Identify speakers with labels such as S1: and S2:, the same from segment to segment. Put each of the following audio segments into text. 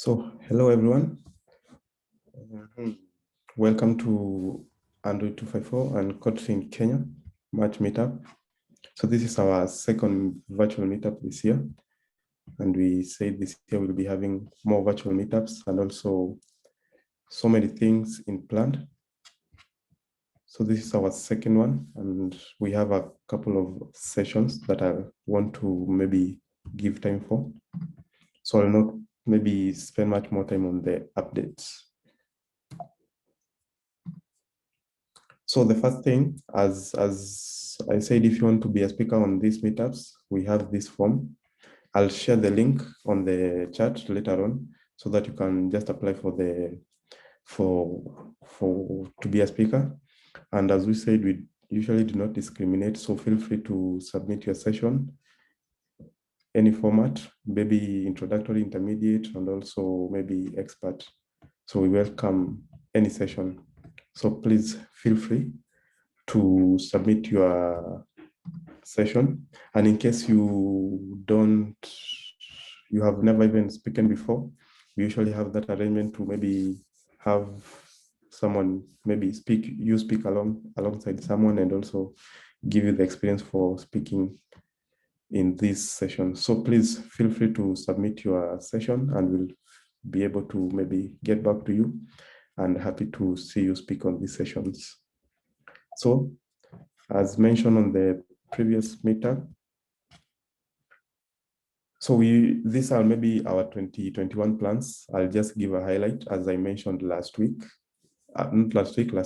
S1: So, hello everyone. Welcome to Android254 and Kotlin Kenya March Meetup. So this is our second virtual meetup this year. And we say this year we'll be having more virtual meetups and also so many things in planned. So this is our second one, and we have a couple of sessions that I want to maybe give time for. So I'll not maybe spend much more time on the updates. So the first thing, as I said, if you want to be a speaker on these meetups, we have this form. I'll share the link on the chat later on so that you can just apply for to be a speaker. And as we said, we usually do not discriminate, so feel free to submit your session, any format, maybe introductory, intermediate, and also maybe expert. So we welcome any session. So please feel free to submit your session. And in case you have never even spoken before, we usually have that arrangement to maybe have someone maybe speak alongside someone and also give you the experience for speaking in this session. So please feel free to submit your session and we'll be able to maybe get back to you, and happy to see you speak on these sessions. So as mentioned on the previous meetup, so these are maybe our 2021 plans. I'll just give a highlight as I mentioned last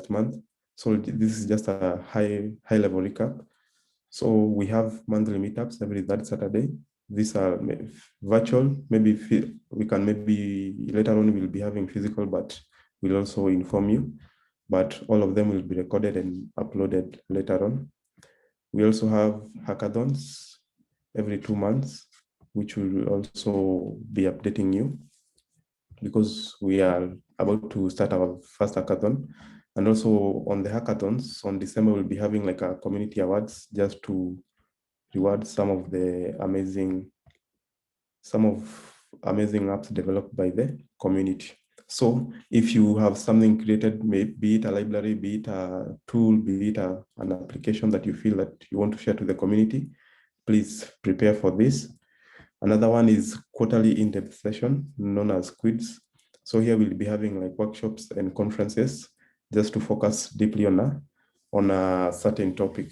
S1: month. So this is just a high level recap. So we have monthly meetups every third Saturday. These are virtual. Maybe we can later on we'll be having physical, but we'll also inform you. But all of them will be recorded and uploaded later on. We also have hackathons every 2 months, which will also be updating you because we are about to start our first hackathon. And also on the hackathons, on December, we'll be having like a community awards just to reward some of amazing apps developed by the community. So if you have something created, be it a library, be it a tool, be it an application that you feel that you want to share to the community, please prepare for this. Another one is quarterly in-depth session known as quiz. So here we'll be having like workshops and conferences just to focus deeply on a certain topic.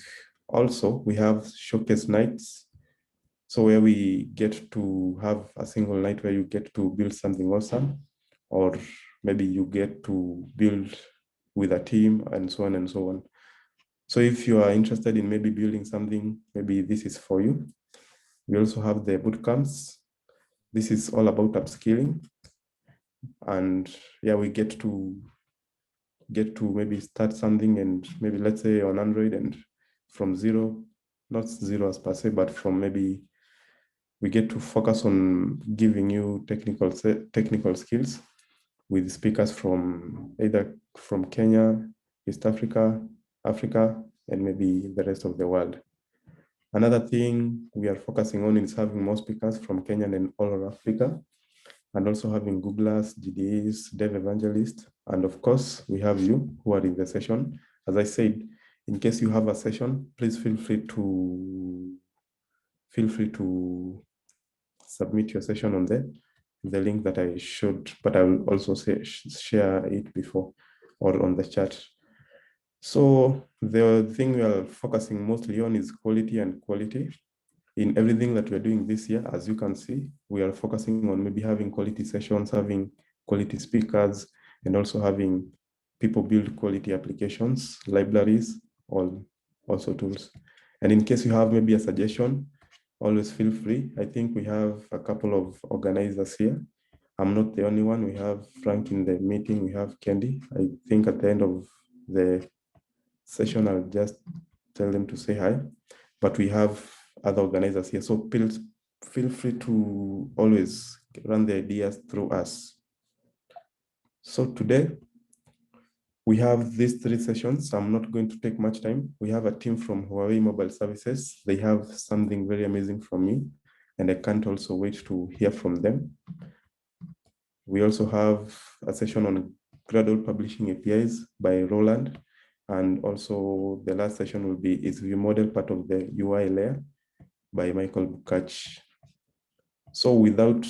S1: Also, we have showcase nights. So where we get to have a single night where you get to build something awesome, or maybe you get to build with a team and so on and so on. So if you are interested in maybe building something, maybe this is for you. We also have the boot camps. This is all about upskilling. And yeah, we get to maybe start something and maybe let's say on Android and from zero, not zero as per se, but from maybe we get to focus on giving you technical skills with speakers from either from Kenya, East Africa, Africa, and maybe the rest of the world. Another thing we are focusing on is having more speakers from Kenya and all over Africa, and also having Googlers, GDAs, dev evangelists, and of course, we have you who are in the session. As I said, in case you have a session, please feel free to submit your session on the link that I showed, but I will also share it before or on the chat. So the thing we are focusing mostly on is quality and quality. In everything that we're doing this year, as you can see, we are focusing on maybe having quality sessions, having quality speakers, and also having people build quality applications, libraries, also tools. And in case you have maybe a suggestion, always feel free. I think we have a couple of organizers here. I'm not the only one. We have Frank in the meeting. We have Candy. I think at the end of the session, I'll just tell them to say hi. But we have other organizers here. So please feel free to always run the ideas through us. So today, we have these 3 sessions. I'm not going to take much time. We have a team from Huawei Mobile Services. They have something very amazing from me, and I can't also wait to hear from them. We also have a session on Gradle publishing APIs by Rowland. And also the last session will be is ViewModel part of the UI layer by Michael Bukachi. So without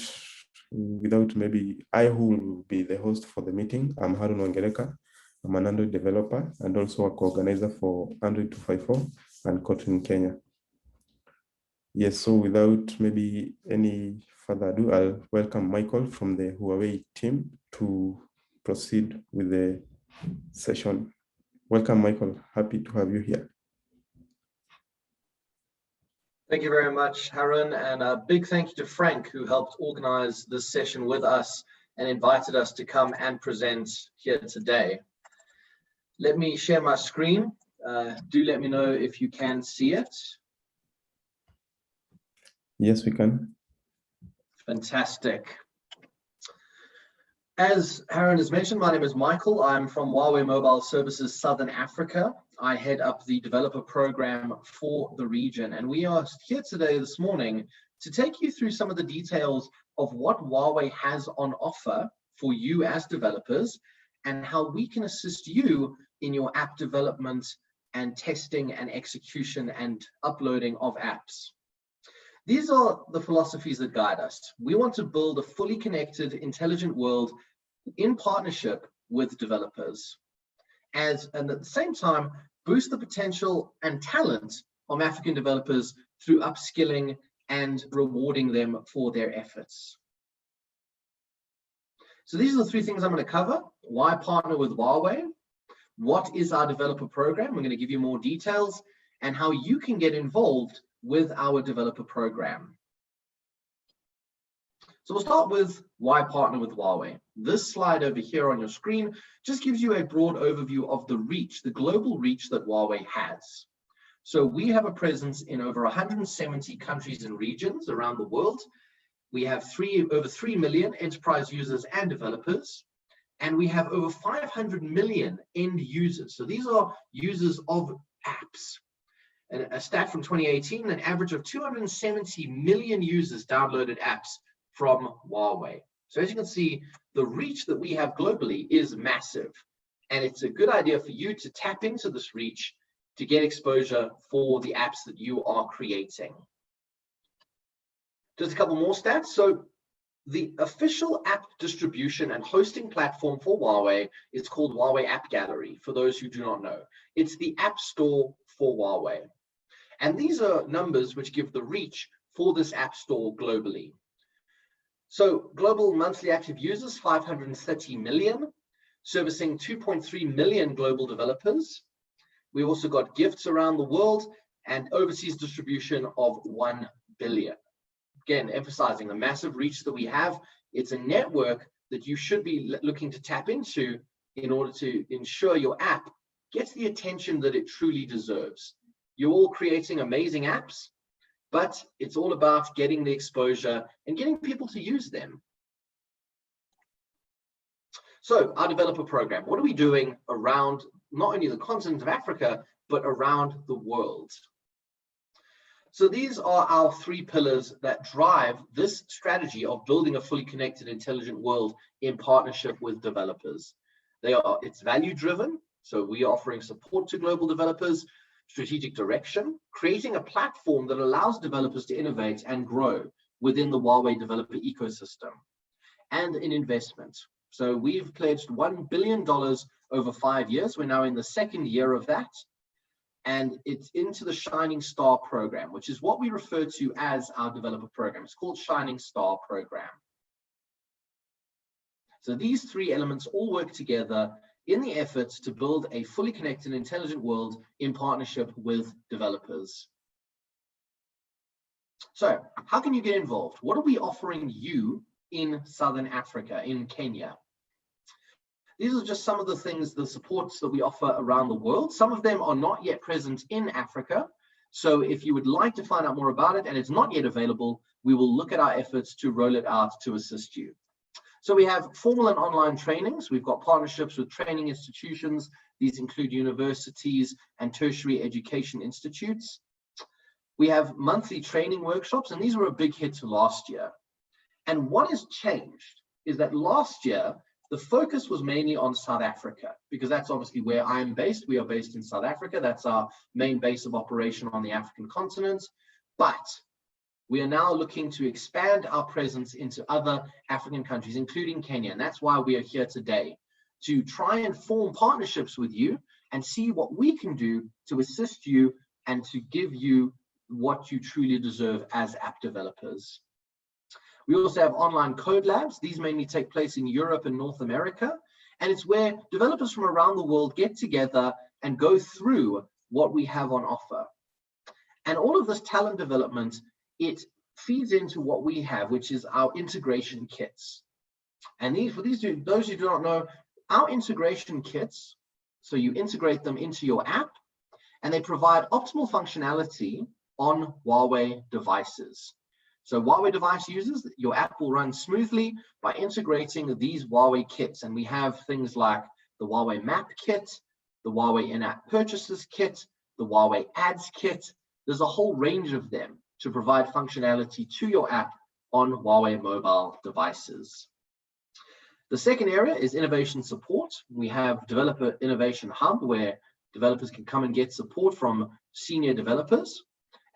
S1: maybe I who will be the host for the meeting, I'm Harun Wangereka. I'm an Android developer and also a co-organizer for Android254 and Kotlin Kenya. Yes, so without maybe any further ado, I'll welcome Michael from the Huawei team to proceed with the session. Welcome, Michael. Happy to have you here.
S2: Thank you very much, Harun, and a big thank you to Frank, who helped organize this session with us and invited us to come and present here today. Let me share my screen. Do let me know if you can see it.
S1: Yes, we can.
S2: Fantastic. As Harun has mentioned, my name is Michael. I'm from Huawei Mobile Services, Southern Africa. I head up the developer program for the region. And we are here today, this morning, to take you through some of the details of what Huawei has on offer for you as developers and how we can assist you in your app development and testing and execution and uploading of apps. These are the philosophies that guide us. We want to build a fully connected, intelligent world in partnership with developers, and at the same time, boost the potential and talent of African developers through upskilling and rewarding them for their efforts. So these are the three things I'm going to cover. Why partner with Huawei? What is our developer program? I'm going to give you more details and how you can get involved with our developer program. So we'll start with why partner with Huawei. This slide over here on your screen just gives you a broad overview of the reach, the global reach that Huawei has. So we have a presence in over 170 countries and regions around the world. We have over 3 million enterprise users and developers, and we have over 500 million end users. So these are users of apps. And a stat from 2018, an average of 270 million users downloaded apps from Huawei. So as you can see, the reach that we have globally is massive. And it's a good idea for you to tap into this reach to get exposure for the apps that you are creating. Just a couple more stats. So the official app distribution and hosting platform for Huawei is called Huawei App Gallery, for those who do not know. It's the app store for Huawei. And these are numbers which give the reach for this app store globally. So global monthly active users, 530 million, servicing 2.3 million global developers. We've also got gifts around the world and overseas distribution of 1 billion. Again, emphasizing the massive reach that we have. It's a network that you should be looking to tap into in order to ensure your app gets the attention that it truly deserves. You're all creating amazing apps, but it's all about getting the exposure and getting people to use them. So our developer program, what are we doing around not only the continent of Africa, but around the world? So these are our three pillars that drive this strategy of building a fully connected, intelligent world in partnership with developers. It's value driven. So we are offering support to global developers, strategic direction, creating a platform that allows developers to innovate and grow within the Huawei developer ecosystem, and in investment. So we've pledged $1 billion over 5 years. We're now in the second year of that. And it's into the Shining Star program, which is what we refer to as our developer program. It's called Shining Star program. So these three elements all work together in the efforts to build a fully connected, intelligent world in partnership with developers. So how can you get involved? What are we offering you in Southern Africa, in Kenya? These are just some of the things, the supports that we offer around the world. Some of them are not yet present in Africa. So if you would like to find out more about it and it's not yet available, we will look at our efforts to roll it out to assist you. So we have formal and online trainings. We've got partnerships with training institutions. These include universities and tertiary education institutes. We have monthly training workshops, and these were a big hit last year. And what has changed is that last year, the focus was mainly on South Africa, because that's obviously where I'm based. We are based in South Africa. That's our main base of operation on the African continent. But we are now looking to expand our presence into other African countries, including Kenya. And that's why we are here today, to try and form partnerships with you and see what we can do to assist you and to give you what you truly deserve as app developers. We also have online code labs. These mainly take place in Europe and North America. And it's where developers from around the world get together and go through what we have on offer. And all of this talent development, it feeds into what we have, which is our integration kits. And those who do not know, our integration kits, so you integrate them into your app, and they provide optimal functionality on Huawei devices. So Huawei device users, your app will run smoothly by integrating these Huawei kits. And we have things like the Huawei Map Kit, the Huawei In-App Purchases Kit, the Huawei Ads Kit. There's a whole range of them to provide functionality to your app on Huawei mobile devices. The second area is innovation support. We have Developer Innovation Hub, where developers can come and get support from senior developers.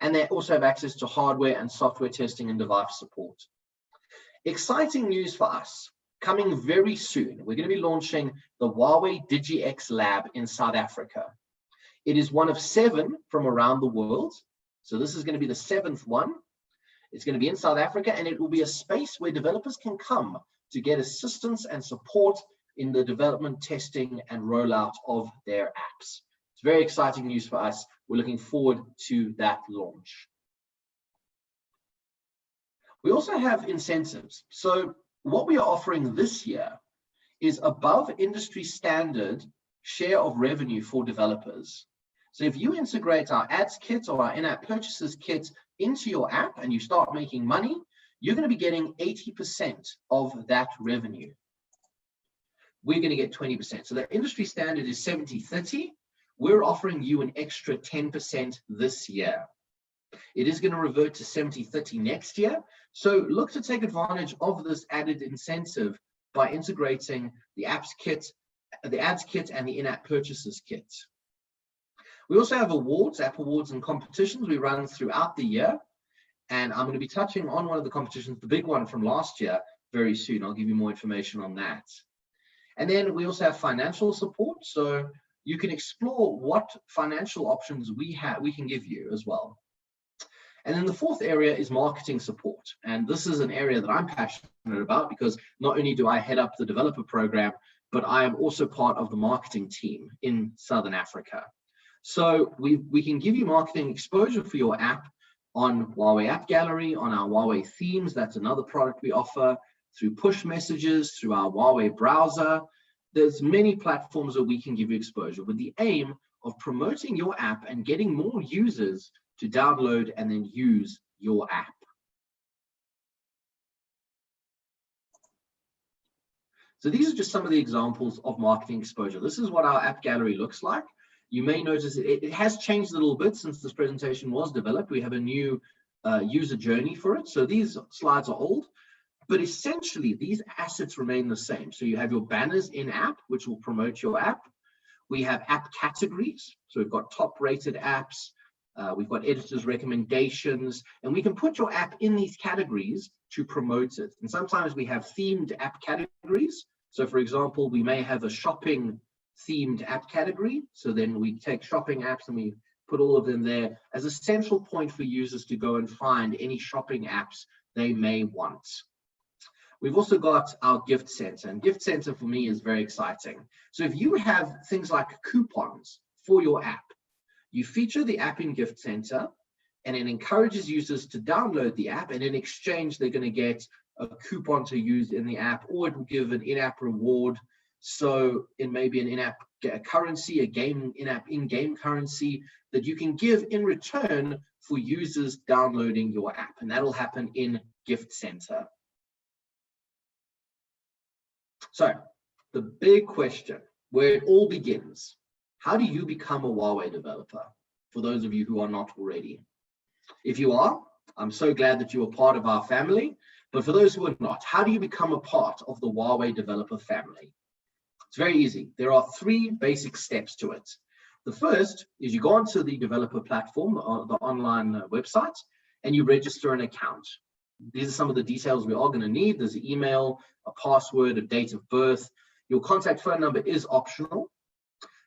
S2: And they also have access to hardware and software testing and device support. Exciting news for us, coming very soon. We're going to be launching the Huawei DigiX Lab in South Africa. It is one of 7 from around the world. So this is going to be the 7th one. It's going to be in South Africa, and it will be a space where developers can come to get assistance and support in the development, testing, and rollout of their apps. It's very exciting news for us. We're looking forward to that launch. We also have incentives. So what we are offering this year is above industry standard share of revenue for developers. So if you integrate our ads kit or our in-app purchases kit into your app and you start making money, you're going to be getting 80% of that revenue. We're going to get 20%. So the industry standard is 70-30. We're offering you an extra 10% this year. It is going to revert to 70-30 next year. So look to take advantage of this added incentive by integrating the apps kit, the ads kit, and the in-app purchases kit. We also have awards, app awards and competitions we run throughout the year. And I'm going to be touching on one of the competitions, the big one from last year, very soon. I'll give you more information on that. And then we also have financial support. So you can explore what financial options we can give you as well. And then the fourth area is marketing support. And this is an area that I'm passionate about, because not only do I head up the developer program, but I am also part of the marketing team in Southern Africa. So we can give you marketing exposure for your app on Huawei App Gallery, on our Huawei themes. That's another product we offer, through push messages, through our Huawei browser. There's many platforms that we can give you exposure with the aim of promoting your app and getting more users to download and then use your app. So these are just some of the examples of marketing exposure. This is what our app gallery looks like. You may notice it has changed a little bit since this presentation was developed. We have a new user journey for it. So these slides are old, but essentially these assets remain the same. So you have your banners in app, which will promote your app. We have app categories. So we've got top rated apps. We've got editors' recommendations, and we can put your app in these categories to promote it. And sometimes we have themed app categories. So for example, we may have a shopping themed app category. So then we take shopping apps and we put all of them there as a central point for users to go and find any shopping apps they may want. We've also got our gift center, and gift center for me is very exciting. So if you have things like coupons for your app, you feature the app in gift center, and it encourages users to download the app, and in exchange, they're going to get a coupon to use in the app, or it will give an in-app reward. So it may be an in-app currency, a game in-game currency that you can give in return for users downloading your app, and that'll happen in gift center. So the big question, where it all begins, how do you become a Huawei developer? For those of you who are not already. If you are, I'm so glad that you are part of our family. But for those who are not, how do you become a part of the Huawei developer family? It's very easy. There are 3 basic steps to it. The first is you go onto the developer platform, the online website, and you register an account. These are some of the details we are going to need. There's an email, a password, a date of birth. Your contact phone number is optional.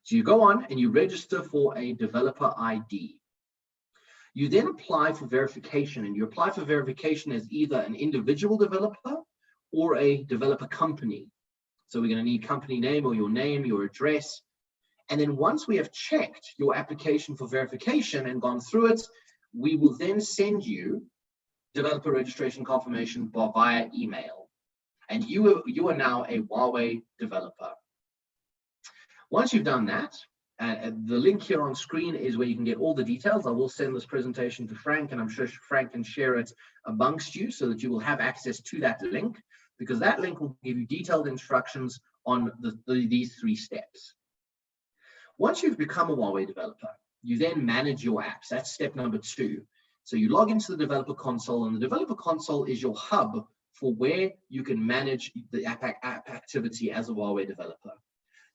S2: So you go on and you register for a developer ID. You then apply for verification, and you apply for verification as either an individual developer or a developer company. So we're going to need company name or your address. And then once we have checked your application for verification and gone through it, we will then send you developer registration confirmation via email. And you are now a Huawei developer. Once you've done that, the link here on screen is where you can get all the details. I will send this presentation to Frank, and I'm sure Frank can share it amongst you so that you will have access to that link, because that link will give you detailed instructions on these 3 steps. Once you've become a Huawei developer, you then manage your apps. That's step number 2. So you log into the developer console, and the developer console is your hub for where you can manage the app activity as a Huawei developer.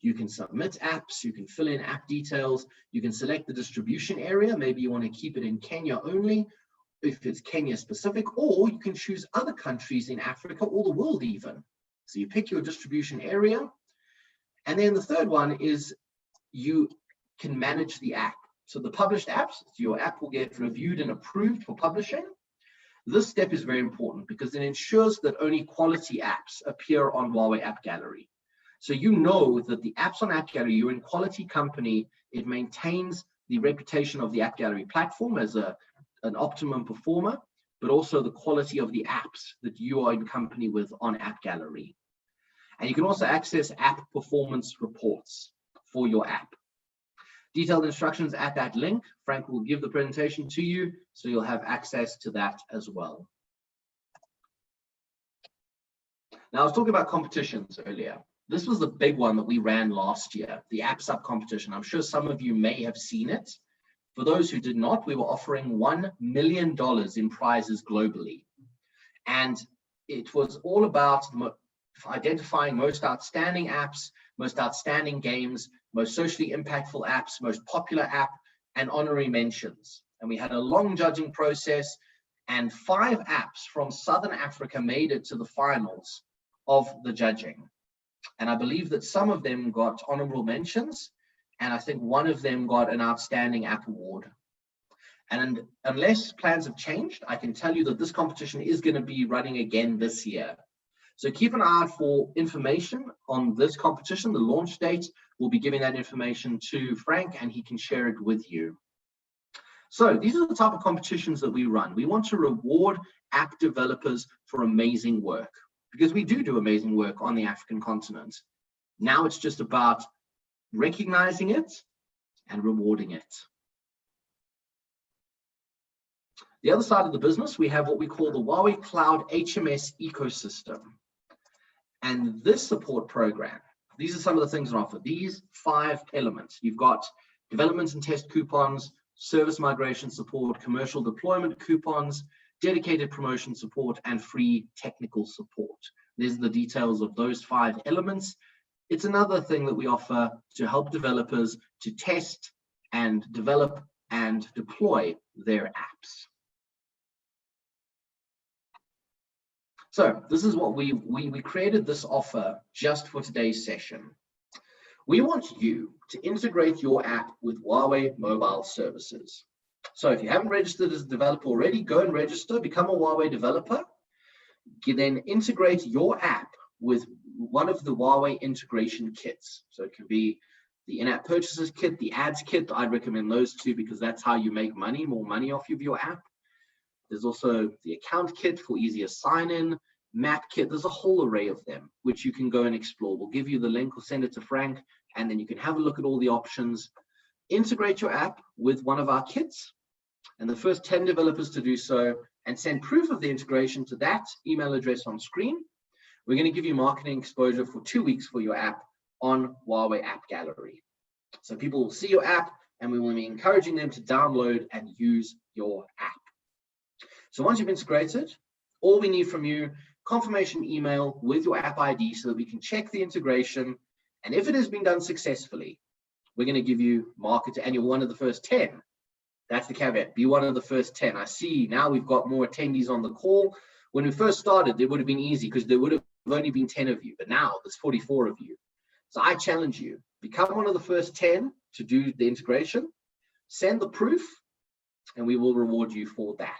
S2: You can submit apps, you can fill in app details, you can select the distribution area. Maybe you want to keep it in Kenya only, if it's Kenya specific, or you can choose other countries in Africa or the world even. So you pick your distribution area. And then the third one is you can manage the app. So the published apps, your app will get reviewed and approved for publishing. This step is very important because it ensures that only quality apps appear on Huawei App Gallery. So you know that the apps on App Gallery, you're in quality company. It maintains the reputation of the App Gallery platform as an optimum performer, but also the quality of the apps that you are in company with on App Gallery. And you can also access app performance reports for your app. Detailed instructions at that link. Frank will give the presentation to you, so you'll have access to that as well. Now, I was talking about competitions earlier. This was the big one that we ran last year, the Apps Up competition. I'm sure some of you may have seen it. For those who did not, we were offering $1 million in prizes globally. And it was all about identifying most outstanding apps, most outstanding games, most socially impactful apps, most popular app, and honorary mentions. And we had a long judging process, and 5 apps from Southern Africa made it to the finals of the judging. And I believe that some of them got honorable mentions, and I think one of them got an outstanding app award. And unless plans have changed, I can tell you that this competition is going to be running again this year. So keep an eye out for information on this competition. The launch date, we'll be giving that information to Frank, and he can share it with you. So these are the type of competitions that we run. We want to reward app developers for amazing work, because we do amazing work on the African continent. Now it's just about recognizing it and rewarding it. The other side of the business, we have what we call the Huawei Cloud HMS ecosystem. And this support program, these are some of the things that offer these 5 elements. You've got development and test coupons, service migration support, commercial deployment coupons, dedicated promotion support, and free technical support. These are the details of those 5 elements. It's another thing that we offer to help developers to test and develop and deploy their apps. So this is what we created this offer just for today's session. We want you to integrate your app with Huawei Mobile Services. So if you haven't registered as a developer already, go and register, become a Huawei developer. You then integrate your app with one of the Huawei integration kits. So it can be the in-app purchases kit, the ads kit. I'd recommend those 2 because that's how you make more money off of your app. There's also the account kit for easier sign-in, map kit. There's a whole array of them, which you can go and explore. We'll give you the link, we'll send it to Frank, and then you can have a look at all the options. Integrate your app with one of our kits, and the first 10 developers to do so, and send proof of the integration to that email address on screen. We're going to give you marketing exposure for 2 weeks for your app on Huawei App Gallery. So people will see your app, and we will be encouraging them to download and use your app. So once you've integrated, All we need from you, confirmation email with your app ID so that we can check the integration. And if it has been done successfully, we're going to give you market, and you're one of the first 10. That's the caveat. Be one of the first 10. I see now we've got more attendees on the call. When we first started, it would have been easy because there would have only been 10 of you, but now there's 44 of you. So I challenge you, become one of the first 10 to do the integration, send the proof, and we will reward you for that.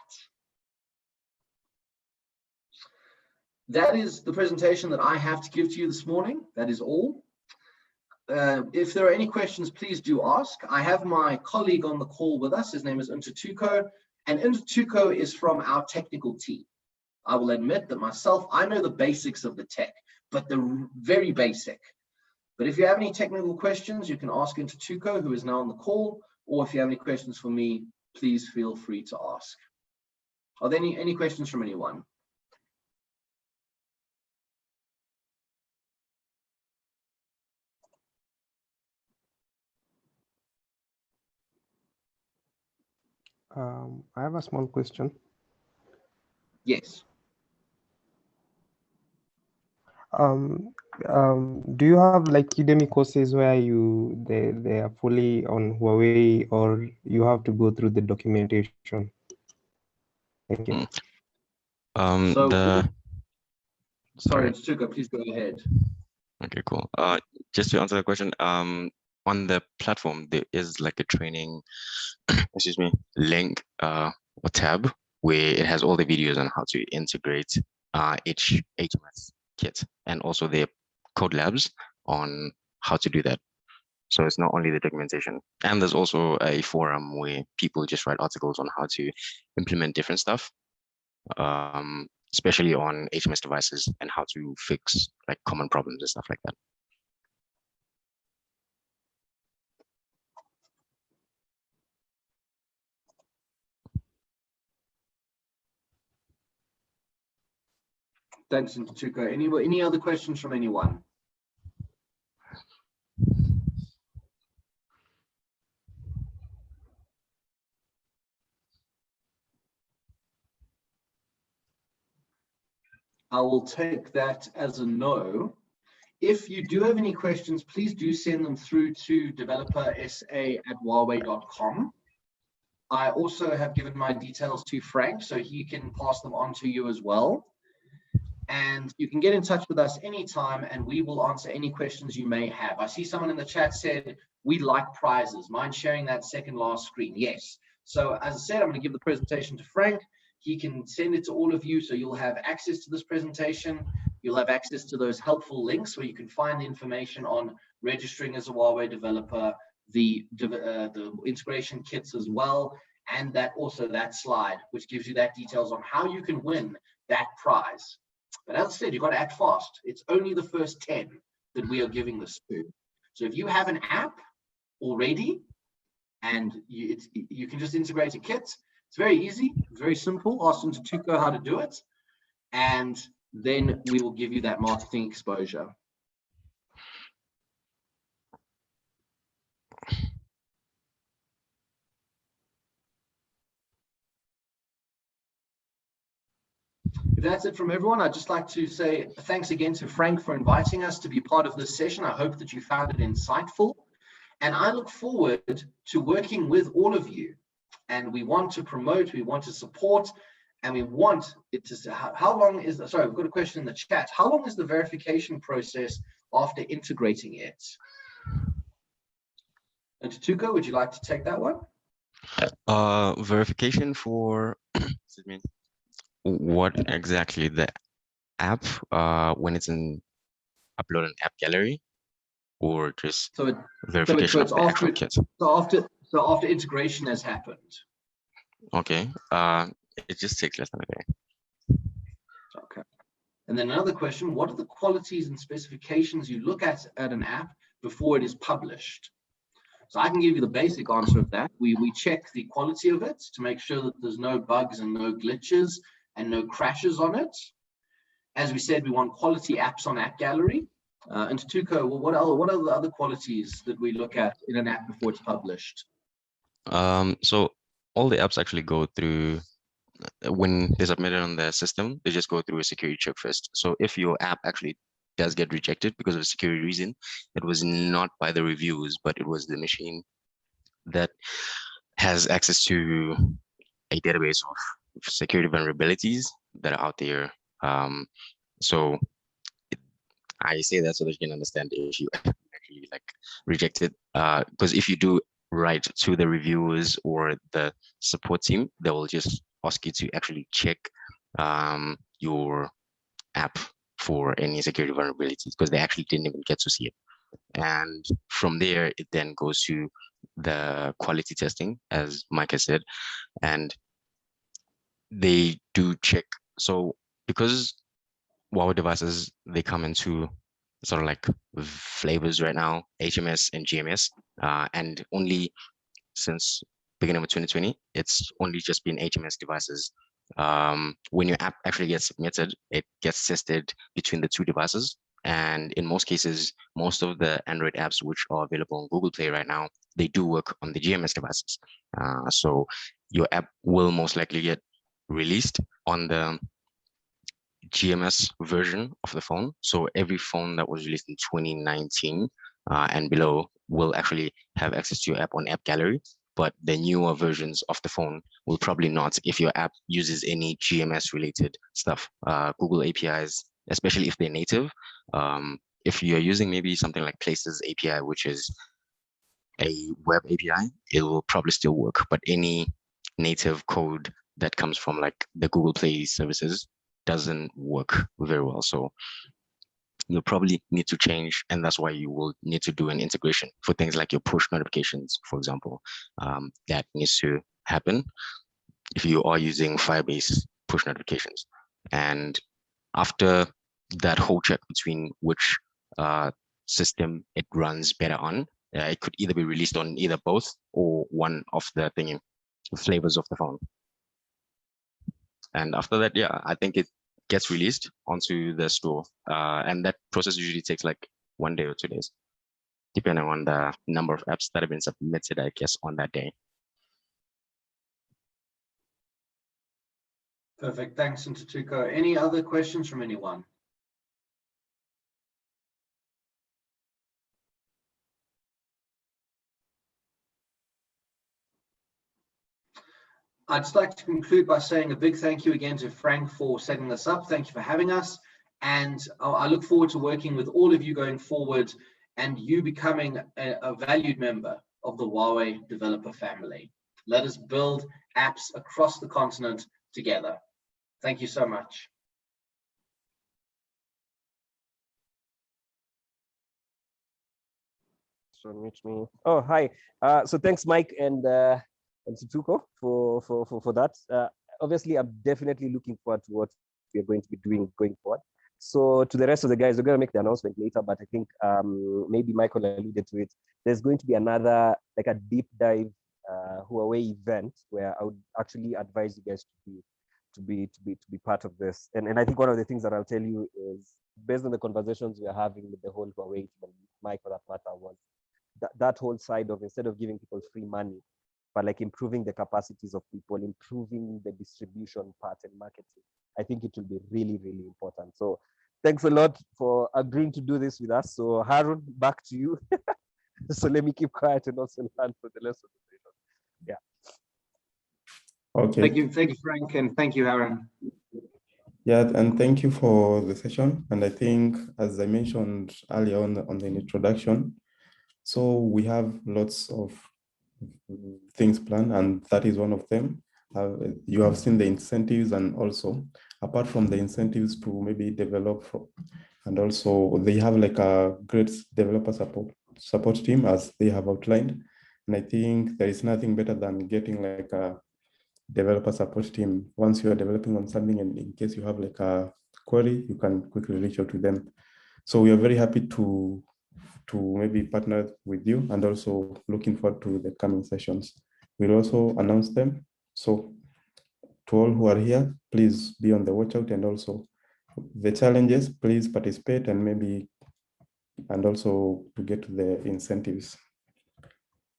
S2: That is the presentation that I have to give to you this morning. That is all. If there are any questions, please do ask. I have my colleague on the call with us. His name is Tuko, and Tuko is from our technical team. I will admit that myself, I know the basics of the tech, but the very basic. But if you have any technical questions, you can ask Tuko, who is now on the call, or if you have any questions for me, please feel free to ask. Are there any questions from anyone?
S3: I have a small question.
S2: Yes.
S3: Do you have like Udemy courses where they are fully on Huawei, or you have to go through the documentation? Thank you.
S2: Sorry, Tuko, please go ahead.
S4: Okay, cool. Just to answer the question, on the platform there is like a training, excuse me, link or tab where it has all the videos on how to integrate each HMS kit, and also the code labs on how to do that. So it's not only the documentation, and there's also a forum where people just write articles on how to implement different stuff, especially on HMS devices, and how to fix like common problems and stuff like that.
S2: Thanks, Tuko. Any other questions from anyone? I will take that as a no. If you do have any questions, please do send them through to developersa@huawei.com. I also have given my details to Frank, so he can pass them on to you as well. And you can get in touch with us anytime, and we will answer any questions you may have. I see someone in the chat said, we like prizes. Mind sharing that second last screen? Yes. So as I said, I'm going to give the presentation to Frank. He can send it to all of you, so you'll have access to this presentation. You'll have access to those helpful links where you can find the information on registering as a Huawei developer, the integration kits as well, and that slide, which gives you that details on how you can win that prize. But as I said, you've got to act fast. It's only the first 10 that we are giving this to. So if you have an app already and you can just integrate a kit, it's very easy, very simple. Ask them to Tuko how to do it, and then we will give you that marketing exposure. If that's it from everyone, I'd just like to say thanks again to Frank for inviting us to be part of this session. I hope that you found it insightful, and I look forward to working with all of you. And we want to promote, we want to support, and we want it to, how long is the, sorry, we've got a question in the chat. How long is the verification process after integrating it? And Tuko, would you like to take that one?
S4: Verification for, excuse me, what exactly? The app, when it's in upload an app gallery, or just verification of the actual kit?
S2: So after integration has happened.
S4: Okay, it just takes less than a day.
S2: Okay. And then another question, what are the qualities and specifications you look at an app before it is published? So I can give you the basic answer of that. We check the quality of it to make sure that there's no bugs and no glitches and no crashes on it. As we said, we want quality apps on App Gallery. And Tuko, well, what are the other qualities that we look at in an app before it's published?
S4: So all the apps actually go through when they submit it on the system, they just go through a security check first. So if your app actually does get rejected because of a security reason, it was not by the reviews, but it was the machine that has access to a database of security vulnerabilities that are out there. So I say that so that you can understand if you actually like reject it. Because if you do write to the reviewers or the support team, they will just ask you to actually check your app for any security vulnerabilities because they actually didn't even get to see it. And from there, it then goes to the quality testing, as Mike has said, and they do check. So because Huawei devices, they come into sort of like flavors right now, HMS and GMS, and only since beginning of 2020, it's only just been HMS devices. When your app actually gets submitted, it gets tested between the two devices. And in most cases, most of the Android apps which are available on Google Play right now, they do work on the GMS devices. So your app will most likely get released on the GMS version of the phone. So every phone that was released in 2019 and below will actually have access to your app on App Gallery, but the newer versions of the phone will probably not if your app uses any GMS related stuff, Google APIs, especially if they're native. If you're using maybe something like Places API, which is a web API, it will probably still work, but any native code that comes from like the Google Play services doesn't work very well. So you'll probably need to change, and that's why you will need to do an integration for things like your push notifications, for example. That needs to happen if you are using Firebase push notifications. And after that whole check between which system it runs better on, it could either be released on either both or one of the flavors of the phone. And after that, yeah, I think it gets released onto the store. And that process usually takes like 1 day or 2 days, depending on the number of apps that have been submitted, I guess, on that day.
S2: Perfect. Thanks, Ntuthuko. Any other questions from anyone? I'd just like to conclude by saying a big thank you again to Frank for setting this up. Thank you for having us. And I look forward to working with all of you going forward and you becoming a valued member of the Huawei developer family. Let us build apps across the continent together. Thank you so much.
S5: So meet me. Oh, hi. So thanks, Mike and Ntuthuko for that. Obviously, I'm definitely looking forward to what we are going to be doing going forward. So to the rest of the guys, we're going to make the announcement later, but I think maybe Michael alluded to it. There's going to be another, like a deep dive Huawei event where I would actually advise you guys to be part of this. And I think one of the things that I'll tell you is, based on the conversations we're having with the whole Huawei team and Mike for that matter, was that whole side of, instead of giving people free money, but like improving the capacities of people, improving the distribution part and marketing. I think it will be really, really important. So thanks a lot for agreeing to do this with us. So Harun, back to you. So let me keep quiet and also learn for the rest of the session. Yeah.
S1: Okay.
S2: Thank you, Frank, and thank you, Harun.
S1: Yeah, and thank you for the session. And I think, as I mentioned earlier on the introduction, so we have lots of things planned, and that is one of them. You have seen the incentives, and also apart from the incentives to maybe develop, and also they have like a great developer support team as they have outlined. And I think there is nothing better than getting like a developer support team. Once you are developing on something, and in case you have like a query, you can quickly reach out to them. So we are very happy to maybe partner with you, and also looking forward to the coming sessions. We'll also announce them. So to all who are here, please be on the watch out, and also the challenges, please participate, and maybe, and also to get to the incentives.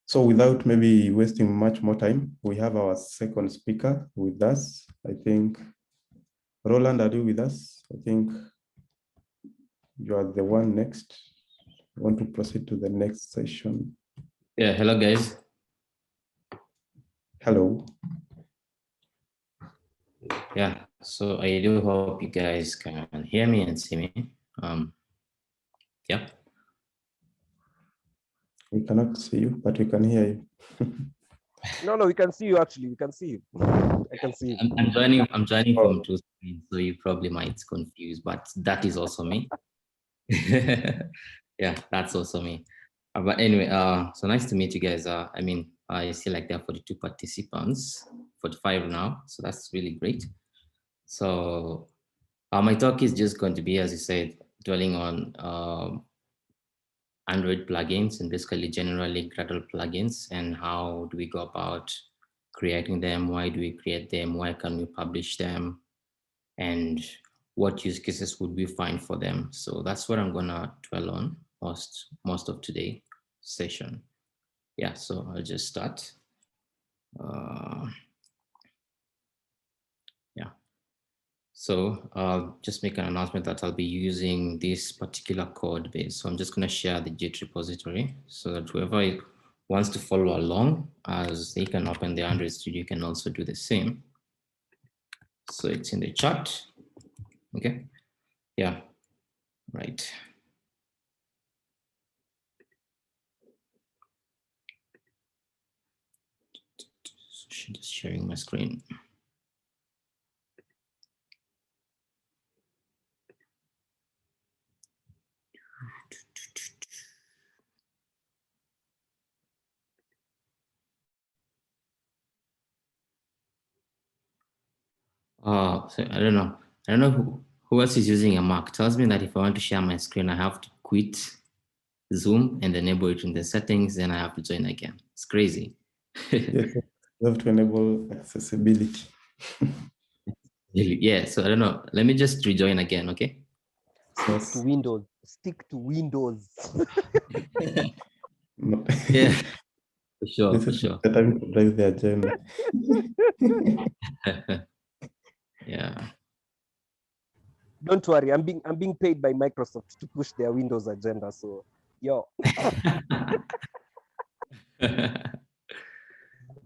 S1: So without maybe wasting much more time, we have our second speaker with us. I think, Roland, are you with us? I think you are the one next. I want to proceed to the next session.
S6: Yeah, hello guys.
S1: Hello.
S6: Yeah, so I do hope you guys can hear me and see me. Yeah.
S1: We cannot see you, but we can hear you.
S5: No, we can see you actually. We can see you. I can see you.
S6: I'm joining from two screens, so you probably might confuse, but that is also me. Yeah, that's also me. But anyway, so nice to meet you guys. I mean, I see like there are 42 participants, 45 now, so that's really great. So my talk is just going to be, as you said, dwelling on Android plugins and basically generally Gradle plugins, and how do we go about creating them? Why do we create them? Why can we publish them? And what use cases would we find for them? So that's what I'm gonna dwell on most of today's session. Yeah, so I'll just start. Yeah. So I'll just make an announcement that I'll be using this particular code base. So I'm just going to share the Git repository so that whoever wants to follow along, as they can open the Android Studio, can also do the same. So it's in the chat. Okay. Yeah. Right. So just sharing my screen. So I don't know. I don't know who else is using a Mac. It tells me that if I want to share my screen, I have to quit Zoom and enable it in the settings, then I have to join again. It's crazy.
S1: Yes, you have to enable accessibility.
S6: Yeah, so I don't know. Let me just rejoin again, okay?
S5: Stick to Windows. Stick to Windows.
S1: No.
S6: Yeah, for sure,
S1: This
S6: for
S1: is
S6: sure.
S1: the time to drive the agenda.
S6: Yeah.
S5: Don't worry, I'm being paid by Microsoft to push their Windows agenda. So, yo.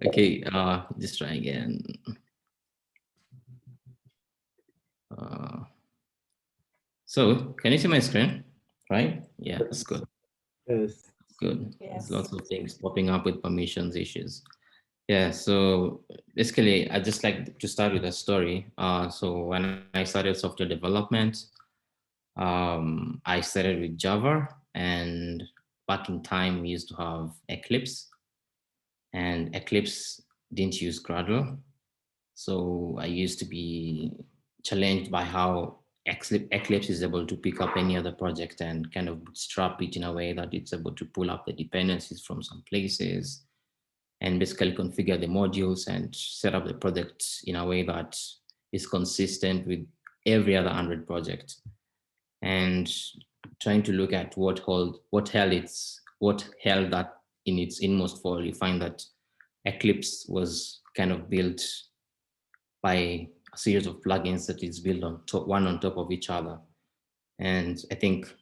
S6: Okay, just try again. So can you see my screen? Right? Yeah, that's good.
S1: Yes.
S6: Good.
S7: Yes.
S6: There's lots of things popping up with permissions issues. Yeah, so basically, I just like to start with a story. So when I started software development, I started with Java, and back in time, we used to have Eclipse, and Eclipse didn't use Gradle. So I used to be challenged by how Eclipse is able to pick up any other project and kind of bootstrap it in a way that it's able to pull up the dependencies from some places and basically configure the modules and set up the project in a way that is consistent with every other Android project. And trying to look at what held that in its inmost fall, you find that Eclipse was kind of built by a series of plugins that is built on top, one on top of each other. And I think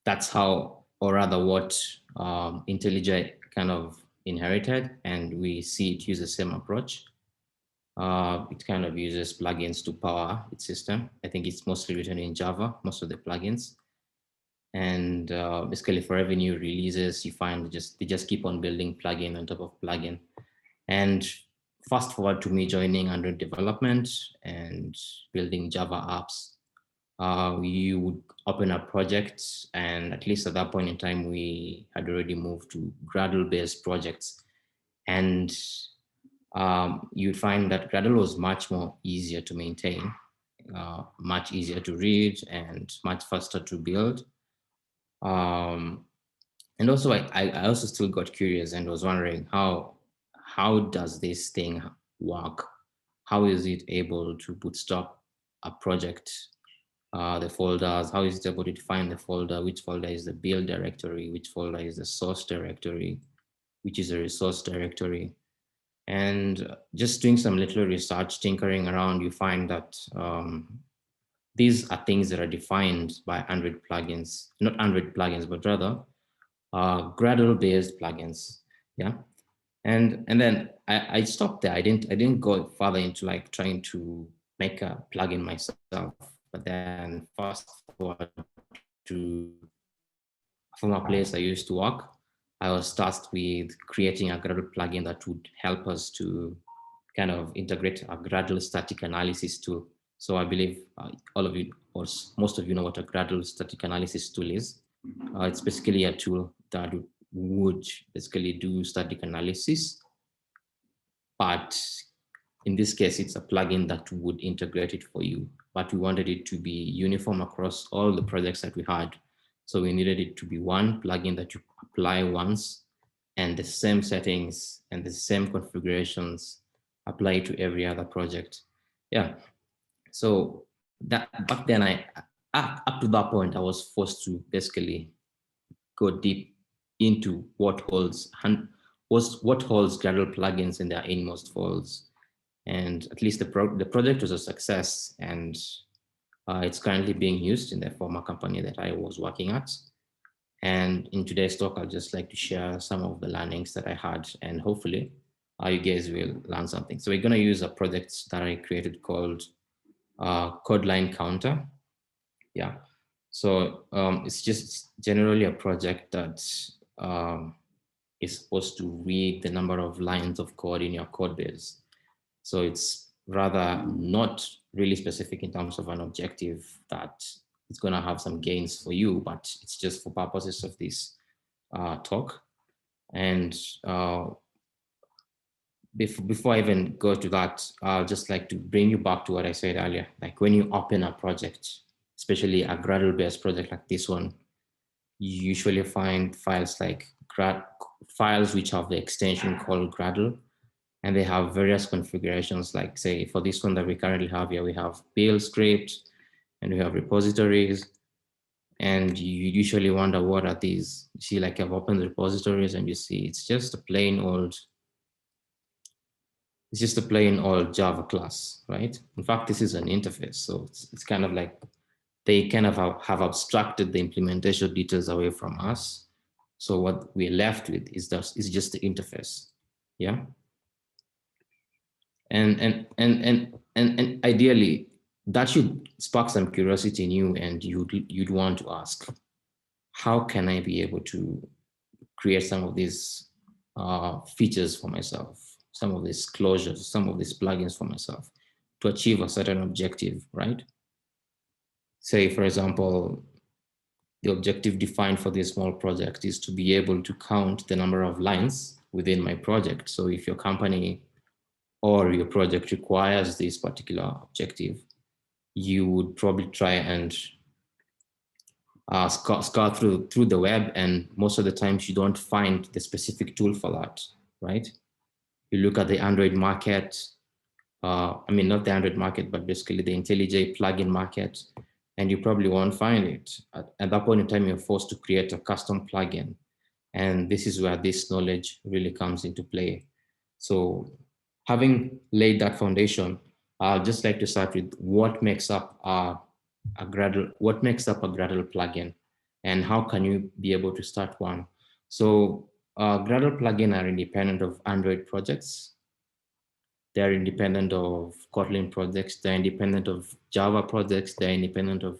S6: that's how, or rather what IntelliJ kind of inherited, and we see it use the same approach. It kind of uses plugins to power its system. I think it's mostly written in Java, most of the plugins. And basically for every new releases, you find they just keep on building plugin on top of plugin. And fast forward to me joining Android development and building Java apps. We would open up projects, and at least at that point in time, we had already moved to Gradle-based projects. And you'd find that Gradle was much more easier to maintain, much easier to read, and much faster to build. And also, I also still got curious and was wondering how does this thing work? How is it able to bootstrap a project, the folders? How is it able to define the folder? Which folder is the build directory? Which folder is the source directory? which is a resource directory. And just doing some little research, tinkering around, you find that these are things that are defined by Android plugins, not Android plugins, but rather Gradle-based plugins. Yeah, and then I stopped there. I didn't go further into like trying to make a plugin myself. But then fast forward to from a place I used to work, I was tasked with creating a Gradle plugin that would help us to kind of integrate a Gradle static analysis tool. So I believe all of you, or most of you, know what a Gradle static analysis tool is. It's basically a tool that would basically do static analysis, but in this case, it's a plugin that would integrate it for you. But we wanted it to be uniform across all the projects that we had. So we needed it to be one plugin that you apply once, and the same settings and the same configurations apply to every other project. Yeah. So that back then, up to that point, I was forced to basically go deep into what holds Gradle plugins in their inmost files. And at least the project was a success, and it's currently being used in the former company that I was working at. And in today's talk, I'd just like to share some of the learnings that I had, and hopefully you guys will learn something. So we're going to use a project that I created called Kotlin Counter. Yeah. So it's just generally a project that is supposed to read the number of lines of code in your code base. So it's rather not really specific in terms of an objective that it's going to have some gains for you, but it's just for purposes of this talk. And before I even go to that, I'll just like to bring you back to what I said earlier. Like when you open a project, especially a Gradle-based project like this one, you usually find files like files which have the extension called Gradle, and they have various configurations. Like say for this one that we currently have here, we have build script and we have repositories, and you usually wonder what are these. You see, like I've opened the repositories and you see it's just a plain old Java class, right? In fact, this is an interface. So it's kind of like they kind of have abstracted the implementation details away from us. So what we're left with is just the interface. Yeah. And ideally, that should spark some curiosity in you, and you'd want to ask, how can I be able to create some of these features for myself, some of these closures, some of these plugins for myself to achieve a certain objective, right? Say, for example, the objective defined for this small project is to be able to count the number of lines within my project. So if your company or your project requires this particular objective, you would probably try and scour through the web, and most of the times you don't find the specific tool for that, right? You look at the Android market, I mean, not the Android market, but basically the IntelliJ plugin market, and you probably won't find it. At that point in time, you're forced to create a custom plugin. And this is where this knowledge really comes into play. So having laid that foundation, I'd just like to start with what makes up a Gradle plugin, and how can you be able to start one? So Gradle plugin are independent of Android projects. They're independent of Kotlin projects. They're independent of Java projects. They're independent of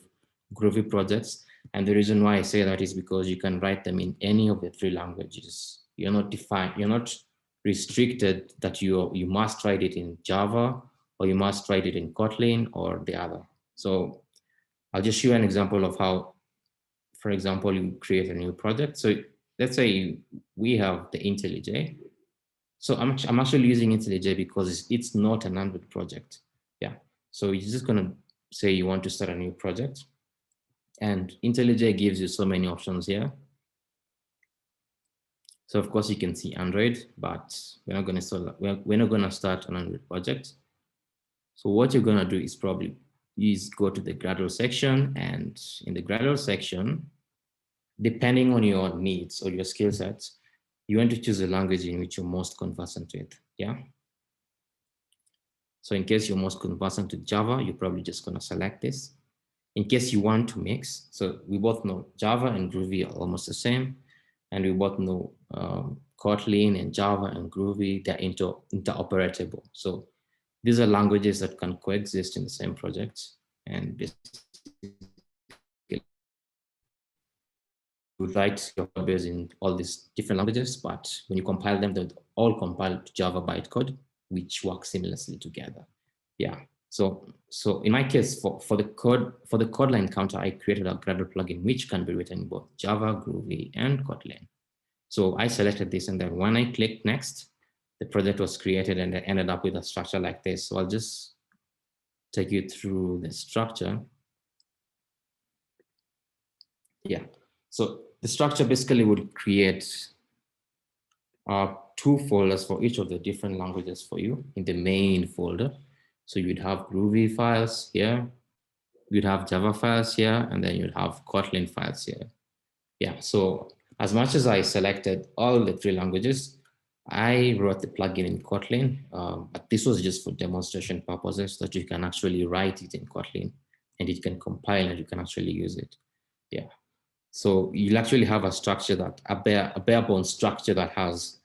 S6: Groovy projects. And the reason why I say that is because you can write them in any of the three languages. You're not restricted that you must write it in Java, or you must write it in Kotlin or the other. So I'll just show you an example of how, for example, you create a new project. So let's say we have the IntelliJ. So I'm actually using IntelliJ because it's not an Android project. Yeah. So you're just gonna say you want to start a new project, and IntelliJ gives you so many options here. So of course you can see Android, but we're not gonna start an Android project. So what you're gonna do is probably go to the Gradle section, and in the Gradle section, depending on your needs or your skill sets, you want to choose a language in which you're most conversant with, yeah? So in case you're most conversant with Java, you're probably just gonna select this. In case you want to mix, so we both know Java and Groovy are almost the same, and we both know Kotlin and Java and Groovy, they're interoperable. So these are languages that can coexist in the same project, and basically you write your code base in all these different languages, but when you compile them, they'll all compile to Java bytecode, which works seamlessly together. Yeah. So in my case, for the Kotlin counter, I created a Gradle plugin which can be written in both Java, Groovy, and Kotlin. So I selected this, and then when I clicked next, the project was created, and I ended up with a structure like this. So I'll just take you through the structure. Yeah. So the structure basically would create 2 folders for each of the different languages for you in the main folder. So you'd have Groovy files here, you'd have Java files here, and then you'd have Kotlin files here. Yeah, so as much as I selected all the 3 languages, I wrote the plugin in Kotlin, but this was just for demonstration purposes, that you can actually write it in Kotlin and it can compile and you can actually use it. Yeah. So you'll actually have a structure that a bare bones structure that has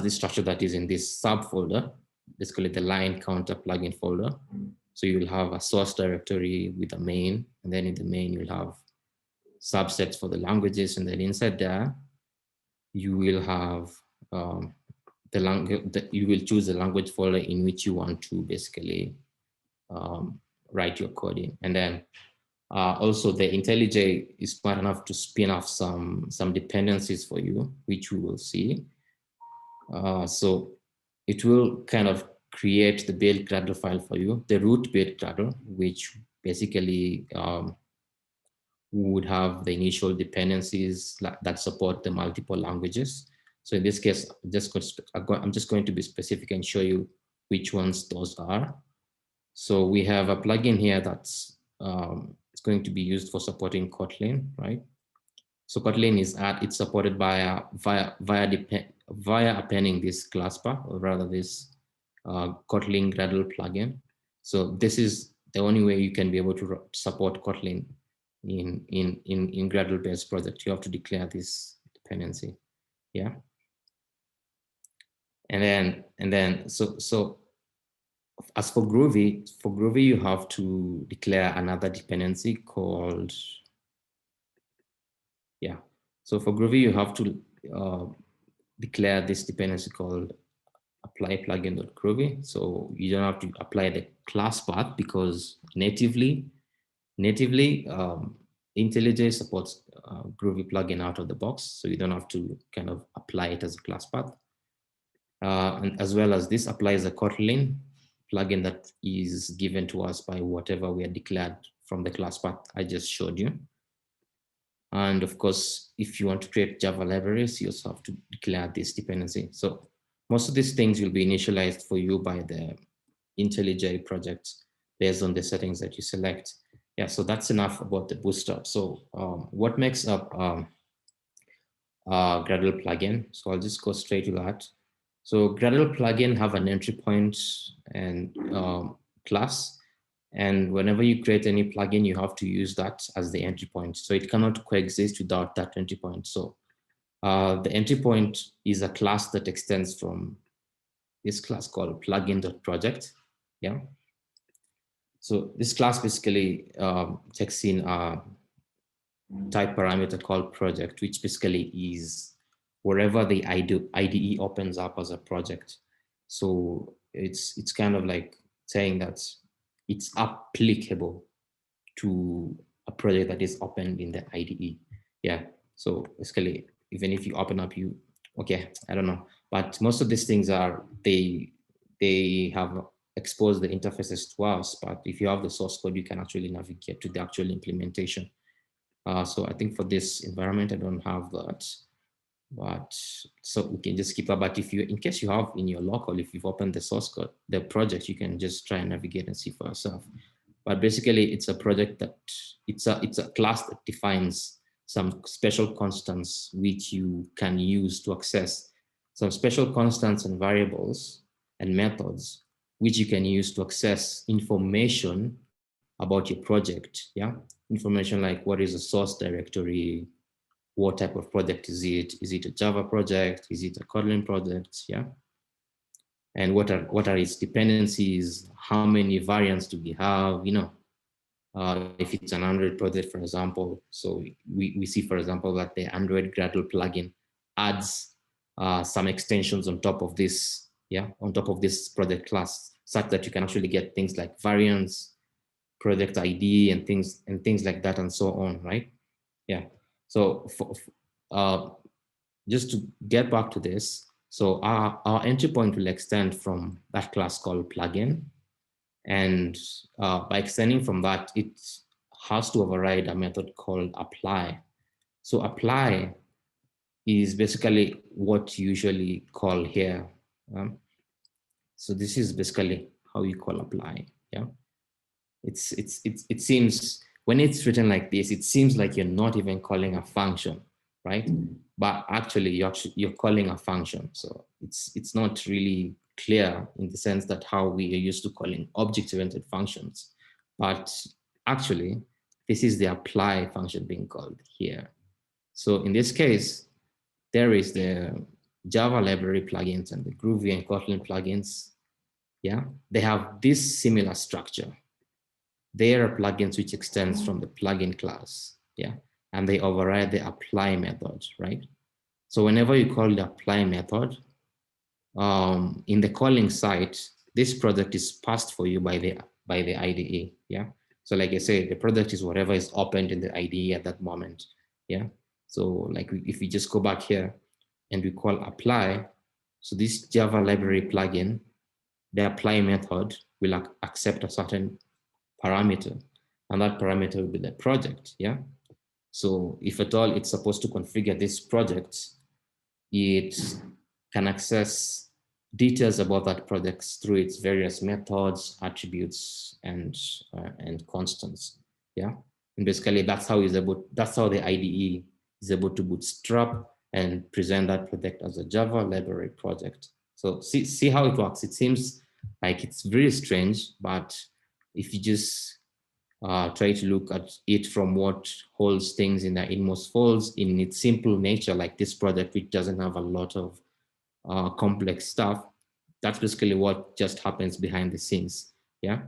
S6: this structure that is in this subfolder, basically the line counter plugin folder. So you'll have a source directory with a main, and then in the main you'll have subsets for the languages, and then inside there you will have you will choose the language folder in which you want to basically write your code in, and then also the IntelliJ is smart enough to spin off some dependencies for you, which we will see. So it will kind of create the build Gradle file for you, the root build Gradle, which basically would have the initial dependencies that support the multiple languages. So in this case, I'm just going to be specific and show you which ones those are. So we have a plugin here that's it's going to be used for supporting Kotlin, right? So Kotlin is it's supported by via appending this class path, or rather this Kotlin Gradle plugin. So this is the only way you can be able to support Kotlin in Gradle based project. You have to declare this dependency, yeah. And then so as for Groovy, you have to declare another dependency called, yeah. So for Groovy, you have to declare this dependency called apply plugin.groovy. So you don't have to apply the class path because natively IntelliJ supports Groovy plugin out of the box. So you don't have to kind of apply it as a class path. And as well as this applies a Kotlin plugin that is given to us by whatever we had declared from the class path I just showed you. And of course, if you want to create Java libraries, you also have to declare this dependency. So most of these things will be initialized for you by the IntelliJ project based on the settings that you select. Yeah, so that's enough about the bootstrap. So what makes up Gradle plugin? So I'll just go straight to that. So Gradle plugin have an entry point and class. And whenever you create any plugin, you have to use that as the entry point. So it cannot coexist without that entry point. So the entry point is a class that extends from this class called plugin.project. Yeah. So this class basically takes in a type parameter called project, which basically is wherever the IDE opens up as a project. So it's kind of like saying that it's applicable to a project that is opened in the IDE. Yeah. So basically, even if you open up, I don't know. But most of these things are, they have exposed the interfaces to us, but if you have the source code, you can actually navigate to the actual implementation. So I think for this environment, I don't have that, but so we can just skip that. But if you, in case you have in your local, if you've opened the source code, the project, you can just try and navigate and see for yourself. But basically it's a project that it's a class that defines some special constants which you can use to access some special constants and variables and methods which you can use to access information about your project. Yeah, information like what is the source directory, what type of project is it? Is it a Java project? Is it a Kotlin project? Yeah. And what are its dependencies? How many variants do we have? You know, if it's an Android project, for example. So we see, for example, that the Android Gradle plugin adds some extensions on top of this, yeah, on top of this project class, such that you can actually get things like variants, project ID, and things like that, and so on, right? Yeah. So just to get back to this, so our entry point will extend from that class called plugin. And by extending from that, it has to override a method called apply. So apply is basically what you usually call here. So this is basically how you call apply. Yeah, it seems when it's written like this, it seems like you're not even calling a function, right? But actually you're calling a function. So it's not really clear in the sense that how we are used to calling object-oriented functions. But actually, this is the apply function being called here. So in this case, there is the Java library plugins and the Groovy and Kotlin plugins. Yeah, they have this similar structure. They are plugins which extends from the plugin class, yeah, and they override the apply method, right? So whenever you call the apply method, in the calling site, this product is passed for you by the IDE, yeah. So like I say, the product is whatever is opened in the IDE at that moment, yeah. So like if we just go back here and we call apply, so this Java library plugin, the apply method will accept a certain parameter, and that parameter will be the project, yeah? So if at all it's supposed to configure this project, it can access details about that project through its various methods, attributes, and constants, yeah? And basically that's how the IDE is able to bootstrap and present that project as a Java library project. So see how it works. It seems like it's very strange, but if you just try to look at it from what holds things in the inmost folds in its simple nature, like this project, which doesn't have a lot of complex stuff, that's basically what just happens behind the scenes, yeah?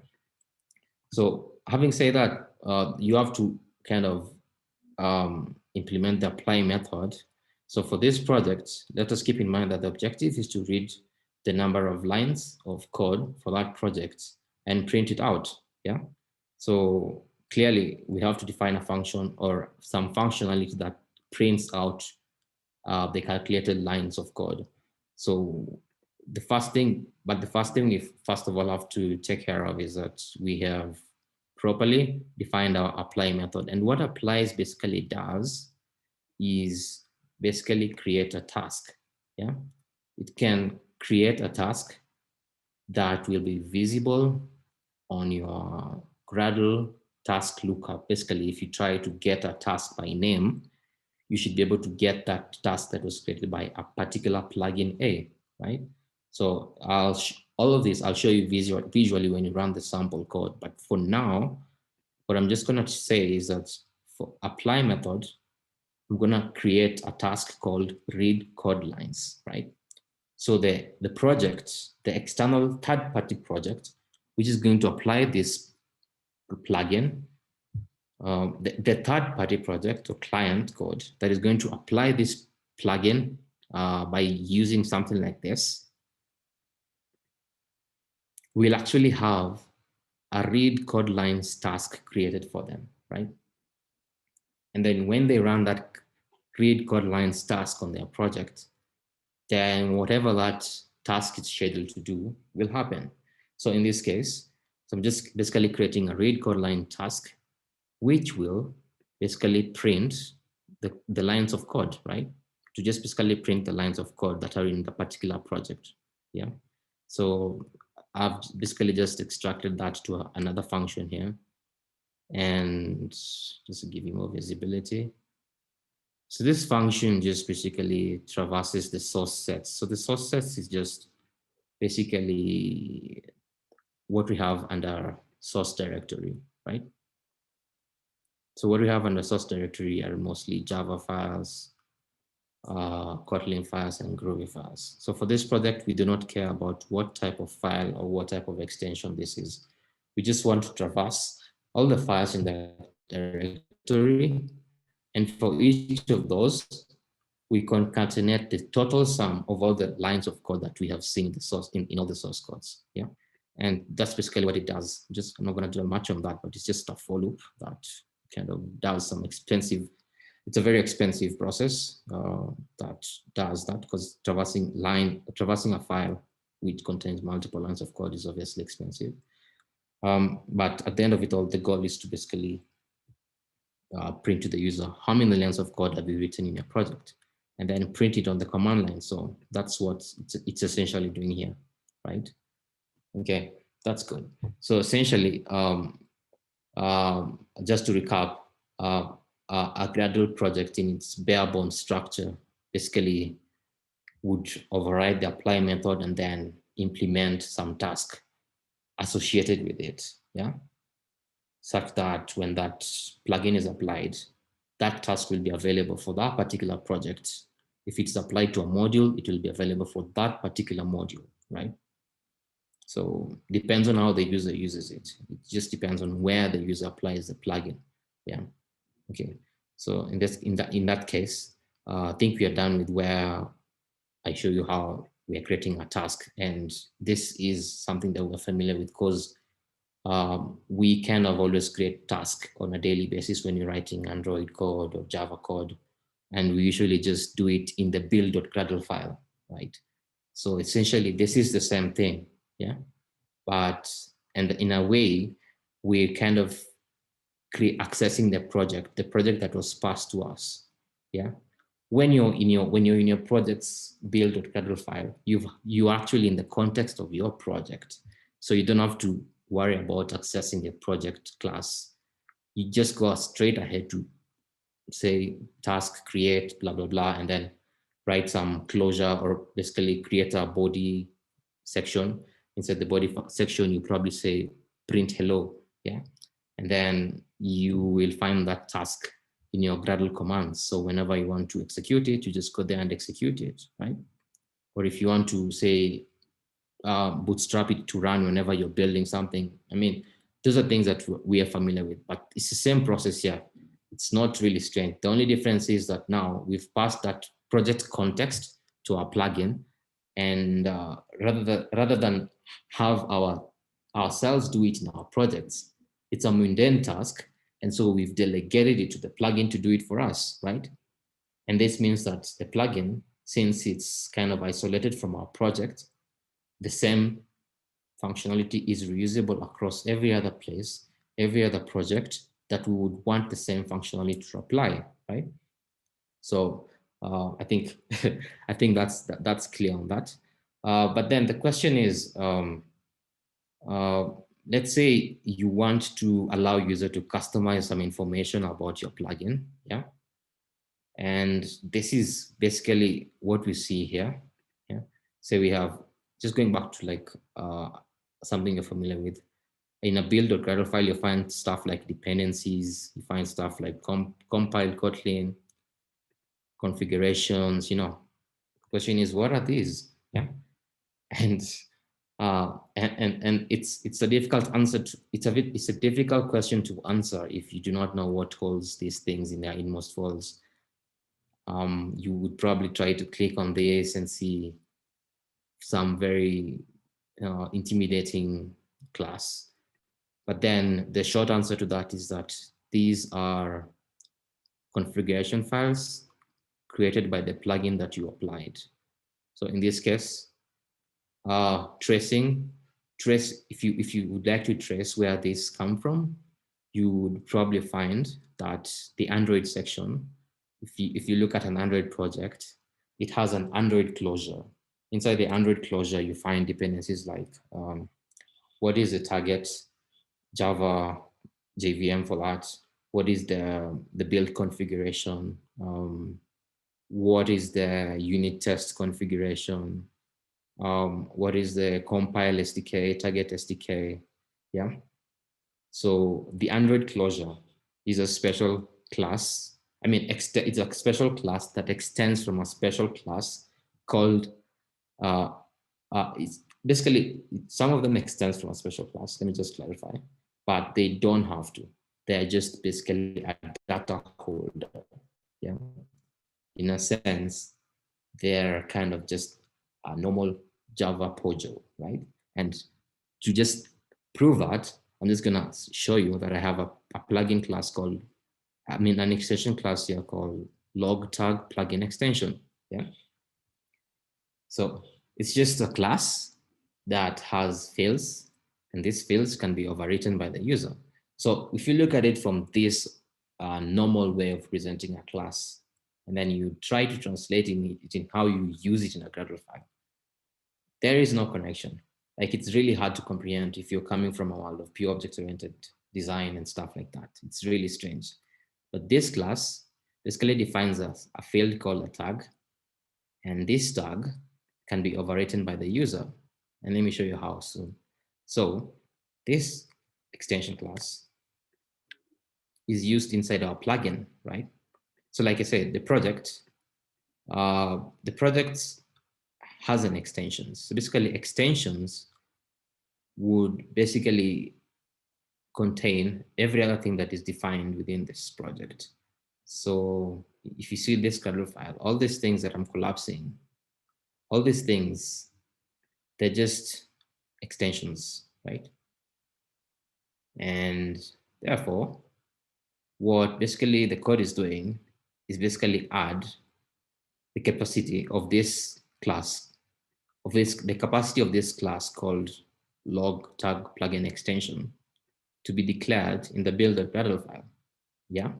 S6: So having said that, you have to kind of implement the apply method. So for this project, let us keep in mind that the objective is to read the number of lines of code for that project and print it out, yeah? So clearly we have to define a function or some functionality that prints out the calculated lines of code. So the first thing we first of all have to take care of is that we have properly defined our apply method. And what applies basically does is basically create a task, yeah? It can create a task that will be visible on your Gradle task lookup. Basically, if you try to get a task by name, you should be able to get that task that was created by a particular plugin A, right? So all of this I'll show you visually when you run the sample code. But for now, what I'm just gonna say is that for apply method, I'm gonna create a task called read code lines, right? So the project, the external third-party project, which is going to apply this plugin, the third-party project or client code that is going to apply this plugin by using something like this, will actually have a read code lines task created for them, right? And then when they run that read code lines task on their project, then whatever that task is scheduled to do will happen. So in this case, so I'm just basically creating a read code line task, which will basically print the lines of code, right? To just basically print the lines of code that are in the particular project, yeah? So I've basically just extracted that to another function here. And just to give you more visibility, So this function just basically traverses the source sets. So the source sets is just basically what we have under source directory, right? So what we have under source directory are mostly Java files, Kotlin files, and Groovy files. So for this project, we do not care about what type of file or what type of extension this is. We just want to traverse all the files in the directory. And for each of those, we concatenate the total sum of all the lines of code that we have seen in the source in all the source codes. Yeah. And that's basically what it does. I'm not going to do much on that, but it's just a for loop that kind of does some expensive. It's a very expensive process that does that, because traversing a file which contains multiple lines of code is obviously expensive. But at the end of it all, the goal is to basically print to the user how many lines of code have you written in your project, and then print it on the command line. So that's what it's essentially doing here, right? Okay, that's good. So essentially, just to recap, a Gradle project in its bare bones structure basically would override the apply method and then implement some task associated with it, yeah? Such that when that plugin is applied, that task will be available for that particular project. If it's applied to a module, it will be available for that particular module, right? So depends on how the user uses it. It just depends on where the user applies the plugin. Yeah. Okay. So in that case, I think we are done with where I show you how we are creating a task, and this is something that we're familiar with because we kind of always create tasks on a daily basis when you're writing Android code or Java code, and we usually just do it in the build.gradle file, right? So essentially, this is the same thing, yeah. But and in a way, we're kind of accessing the project that was passed to us, yeah. When you're in your project's build.gradle file, you're actually in the context of your project, so you don't have to worry about accessing the project class. You just go straight ahead to say task create blah blah blah, and then write some closure, or basically create a body section. Inside the body section, you probably say print hello, yeah, and then you will find that task in your Gradle commands. So whenever you want to execute it, you just go there and execute it, right? Or if you want to say bootstrap it to run whenever you're building something, I mean, those are things that we are familiar with, but it's the same process here. It's not really strange. The only difference is that now we've passed that project context to our plugin, and rather than have ourselves do it in our projects, it's a mundane task, and so we've delegated it to the plugin to do it for us, right? And this means that the plugin, since it's kind of isolated from our project, the same functionality is reusable across every other place, every other project that we would want the same functionality to apply, right? So I think I think that's clear on that. But then the question is, let's say you want to allow user to customize some information about your plugin, yeah? And this is basically what we see here, yeah? So we have, just going back to like something you're familiar with, in a build.gradle file, you find stuff like dependencies, you find stuff like compile Kotlin, configurations, you know. The question is, what are these? Yeah. And it's a difficult answer to, it's a difficult question to answer if you do not know what holds these things in their inmost files. You would probably try to click on this and see some very intimidating class. But then the short answer to that is that these are configuration files created by the plugin that you applied. So in this case, trace, if you would like to trace where these come from, you would probably find that the Android section, if you look at an Android project, it has an Android closure. Inside the Android closure, you find dependencies like what is the target Java JVM for that, what is the build configuration, what is the unit test configuration, what is the compile SDK, target SDK, yeah. So the Android closure is a special class. I mean, it's a special class that extends from a special class called, it's basically, some of them extends from a special class. Let me just clarify, but they don't have to. They're just basically a data holder, yeah. In a sense, they're kind of just a normal Java POJO, right? And to just prove that, I'm just gonna show you that I have a plugin class called, an extension class here called log tag plugin extension, yeah? So it's just a class that has fields, and these fields can be overwritten by the user. So if you look at it from this normal way of presenting a class, and then you try to translate it in how you use it in a Gradle file, there is no connection. Like, it's really hard to comprehend if you're coming from a world of pure object-oriented design and stuff like that. It's really strange. But this class basically defines a field called a tag, and this tag can be overwritten by the user. And let me show you how soon. So this extension class is used inside our plugin, right? So like I said, the project has an extension. So basically, extensions would basically contain every other thing that is defined within this project. So if you see this Gradle file, all these things that I'm collapsing, all these things, they're just extensions, right? And therefore, what basically the code is doing is basically add the capacity of this class, the capacity of this class called log tag plugin extension to be declared in the build.gradle file, yeah?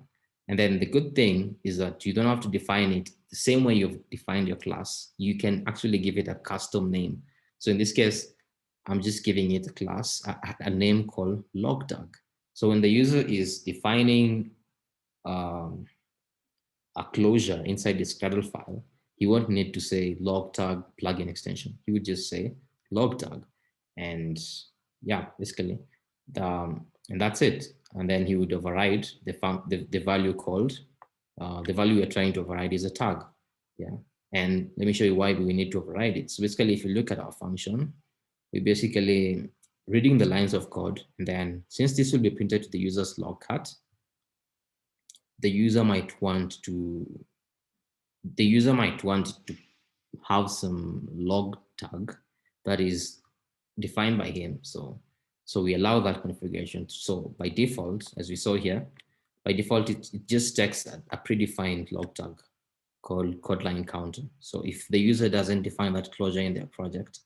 S6: And then the good thing is that you don't have to define it the same way you've defined your class. You can actually give it a custom name. So in this case, I'm just giving it a class, a name called log tag. So when the user is defining a closure inside this Gradle file, he won't need to say log tag plugin extension. He would just say log tag, and yeah, basically, and that's it. And then he would override the value called, the value we're trying to override is a tag, yeah. And let me show you why we need to override it. So basically, if you look at our function, we basically reading the lines of code, and then since this will be printed to the user's log cut, the user might want to have some log tag that is defined by him. So we allow that configuration. So by default, as we saw here, by default, it just takes a predefined log tag called Kotlin counter. So if the user doesn't define that closure in their project,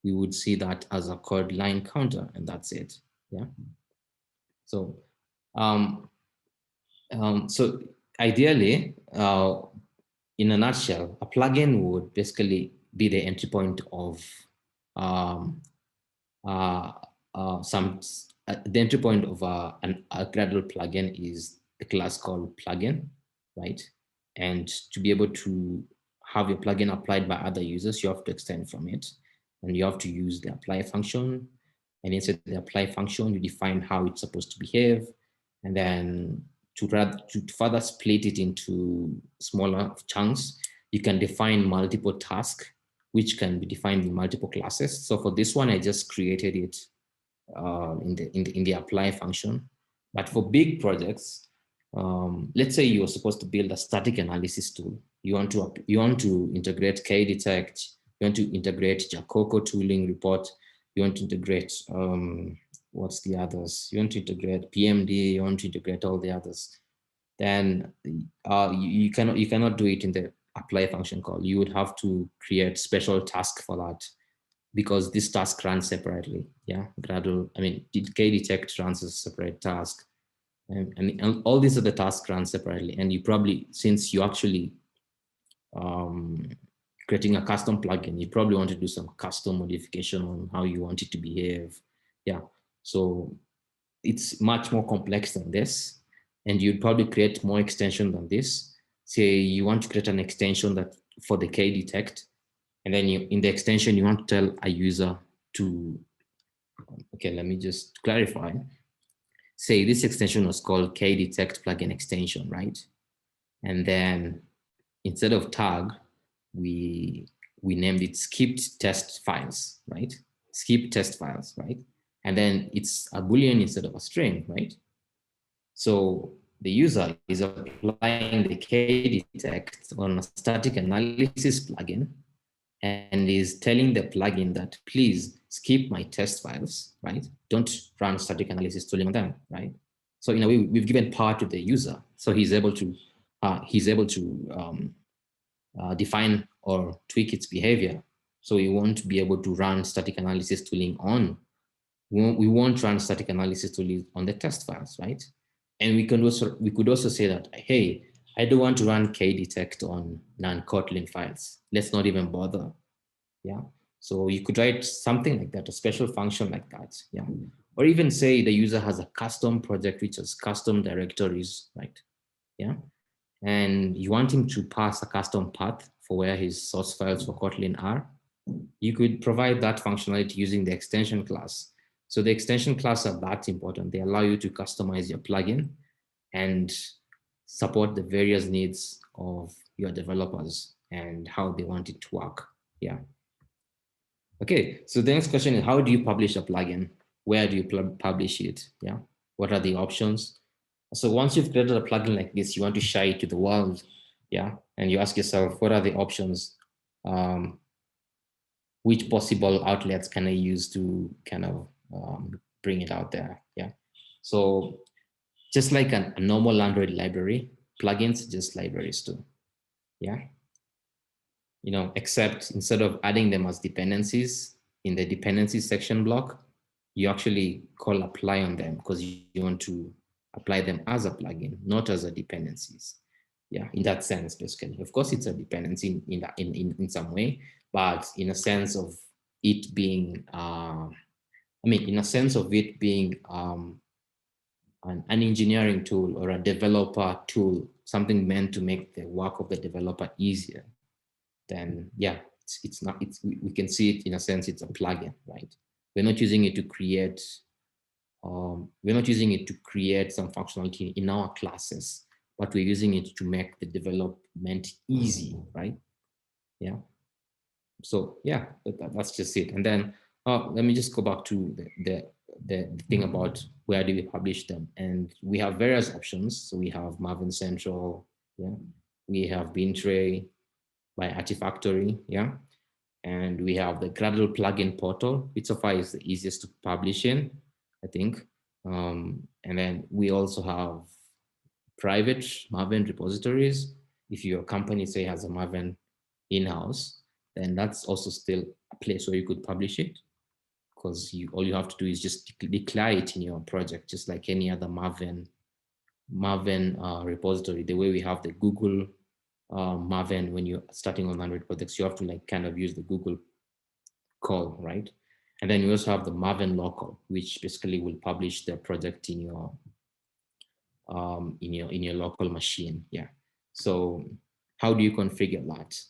S6: we would see that as a code line counter, and that's it. Yeah. So, so ideally, in a nutshell, a plugin would basically be the entry point of the entry point of a Gradle plugin is the class called plugin, right? And to be able to have your plugin applied by other users, you have to extend from it, and you have to use the apply function. And inside the apply function, you define how it's supposed to behave, and then to further split it into smaller chunks, you can define multiple tasks, which can be defined in multiple classes. So for this one, I just created it in the apply function. But for big projects, let's say you're supposed to build a static analysis tool. You want to integrate KDetect. You want to integrate Jacoco tooling report. You want to integrate what's the others? You want to integrate PMD. You want to integrate all the others. Then you cannot do it in the apply function call. You would have to create special task for that, because this task runs separately. Yeah, Gradle, KDetect runs as a separate task. And all these other tasks run separately. And you probably, since you actually creating a custom plugin, you probably want to do some custom modification on how you want it to behave. Yeah, so it's much more complex than this. and you'd probably create more extension than this. Say you want to create an extension that for the K-detect, and then you, in the extension, you want to tell a user to, okay, let me just clarify. Say this extension was called K-detect plugin extension, right? And then instead of tag, we named it skipped test files, right? Skip test files, right? And then it's a Boolean instead of a string, right? So the user is applying the K-detect on a static analysis plugin and is telling the plugin that please skip my test files, right? Don't run static analysis tooling on them, right? So in a way, we've given power to the user, so he's able to define or tweak its behavior. So we won't be able to run static analysis tooling on. We won't run static analysis tooling on the test files, right? And we could also say that, hey, I don't want to run K-detect on non-Kotlin files. Let's not even bother. Yeah. So you could write something like that, a special function like that. Yeah. Or even say the user has a custom project which has custom directories, right? Yeah. And you want him to pass a custom path for where his source files for Kotlin are. You could provide that functionality using the extension class. So the extension class are that important. They allow you to customize your plugin and support the various needs of your developers and how they want it to work. Yeah. Okay, so the next question is, how do you publish a plugin? Where do you publish it? Yeah. What are the options? So once you've created a plugin like this, you want to share it to the world. Yeah. And you ask yourself, what are the options? Which possible outlets can I use to kind of bring it out there? Yeah. So just like a normal Android library, plugins are just libraries too. Yeah. You know, except instead of adding them as dependencies in the dependencies section block, you actually call apply on them because you want to apply them as a plugin, not as a dependencies. Yeah, in that sense, basically. Of course, it's a dependency in some way, but in a sense of it being, in a sense of it being an engineering tool or a developer tool, something meant to make the work of the developer easier, then yeah, we can see it in a sense, it's a plugin, right? We're not using it to create, some functionality in our classes, but we're using it to make the development easy, right? Yeah. So yeah, that's just it. And then let me just go back to the thing about where do we publish them. And we have various options. So we have Maven Central, yeah. We have Bintray by Artifactory, yeah. And we have the Gradle plugin portal, which so far is the easiest to publish in, I think. And then we also have private Maven repositories. If your company, say, has a Maven in-house, then that's also still a place where you could publish it, because all you have to do is just declare it in your project, just like any other Maven repository. The way we have the Google Maven when you're starting on Android projects, you have to like kind of use the Google call, right? And then you also have the Maven local, which basically will publish the project in your local machine. Yeah. So how do you configure that?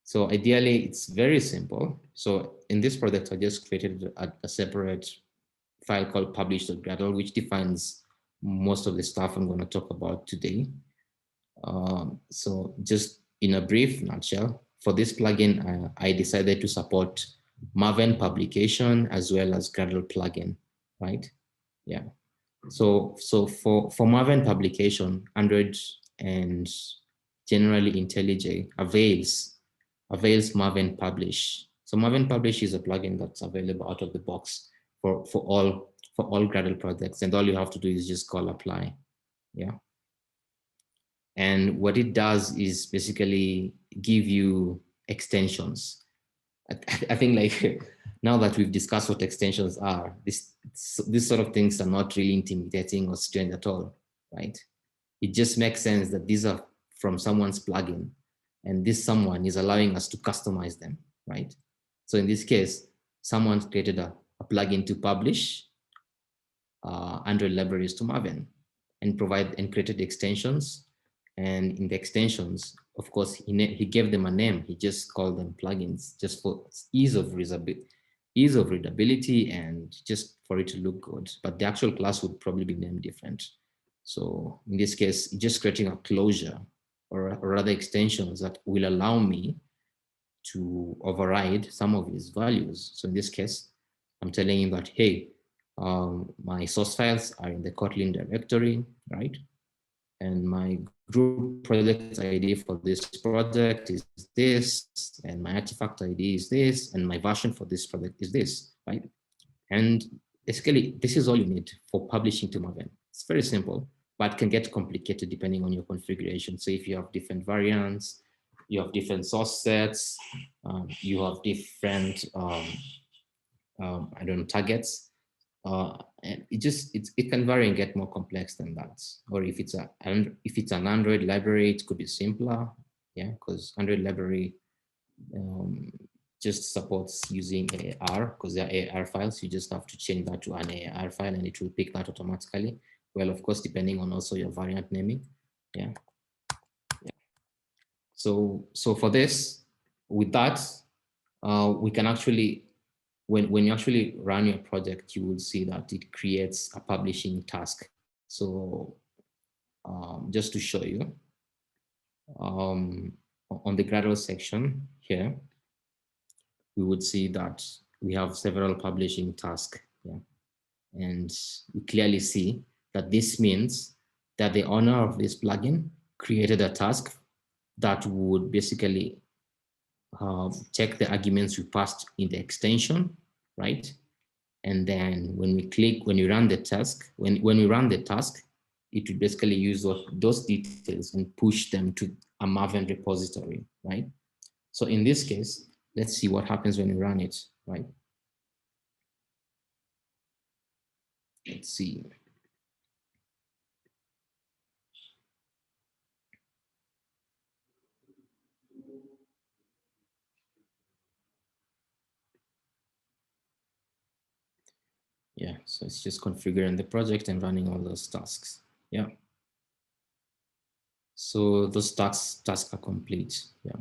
S6: So ideally, it's very simple. So in this project, I just created a separate file called publish.gradle, which defines most of the stuff I'm going to talk about today. So just in a brief nutshell, for this plugin, I decided to support Maven publication as well as Gradle plugin, right? Yeah. So for Maven publication, Android and generally IntelliJ avails Maven Publish. So Maven Publish is a plugin that's available out of the box for all Gradle projects, and all you have to do is just call apply. Yeah. And what it does is basically give you extensions. I think like now that we've discussed what extensions are, these sort of things are not really intimidating or strange at all, right? It just makes sense that these are from someone's plugin, and this someone is allowing us to customize them, right? So in this case, someone created a plugin to publish Android libraries to Maven. and created extensions. And in the extensions, of course, he gave them a name. He just called them plugins, just for ease of readability and just for it to look good. But the actual class would probably be named different. So in this case, just creating a closure or rather extensions that will allow me to override some of his values. So in this case, I'm telling him that, hey, my source files are in the Kotlin directory, right? And my group project ID for this project is this, and my artifact ID is this, and my version for this project is this, right? And basically, this is all you need for publishing to Maven. It's very simple, but can get complicated depending on your configuration. So if you have different variants, you have different source sets, you have different, I don't know, targets. And it can vary and get more complex than that. Or if it's an Android library, it could be simpler, yeah, because Android library just supports using AR because they're AR files. You just have to change that to an AR file and it will pick that automatically. Well, of course, depending on also your variant naming, yeah. So for this, with that, we can actually, when you actually run your project, you will see that it creates a publishing task. So just to show you, on the Gradle section here, we would see that we have several publishing tasks. Yeah. And we clearly see that this means that the owner of this plugin created a task that would basically check the arguments we passed in the extension, right? And then when we run the task, when we run the task, it will basically use those details and push them to a Maven repository, right? So in this case, let's see what happens when we run it, right? Let's see. Yeah, so it's just configuring the project and running all those tasks. Yeah. So those tasks are complete. Yeah.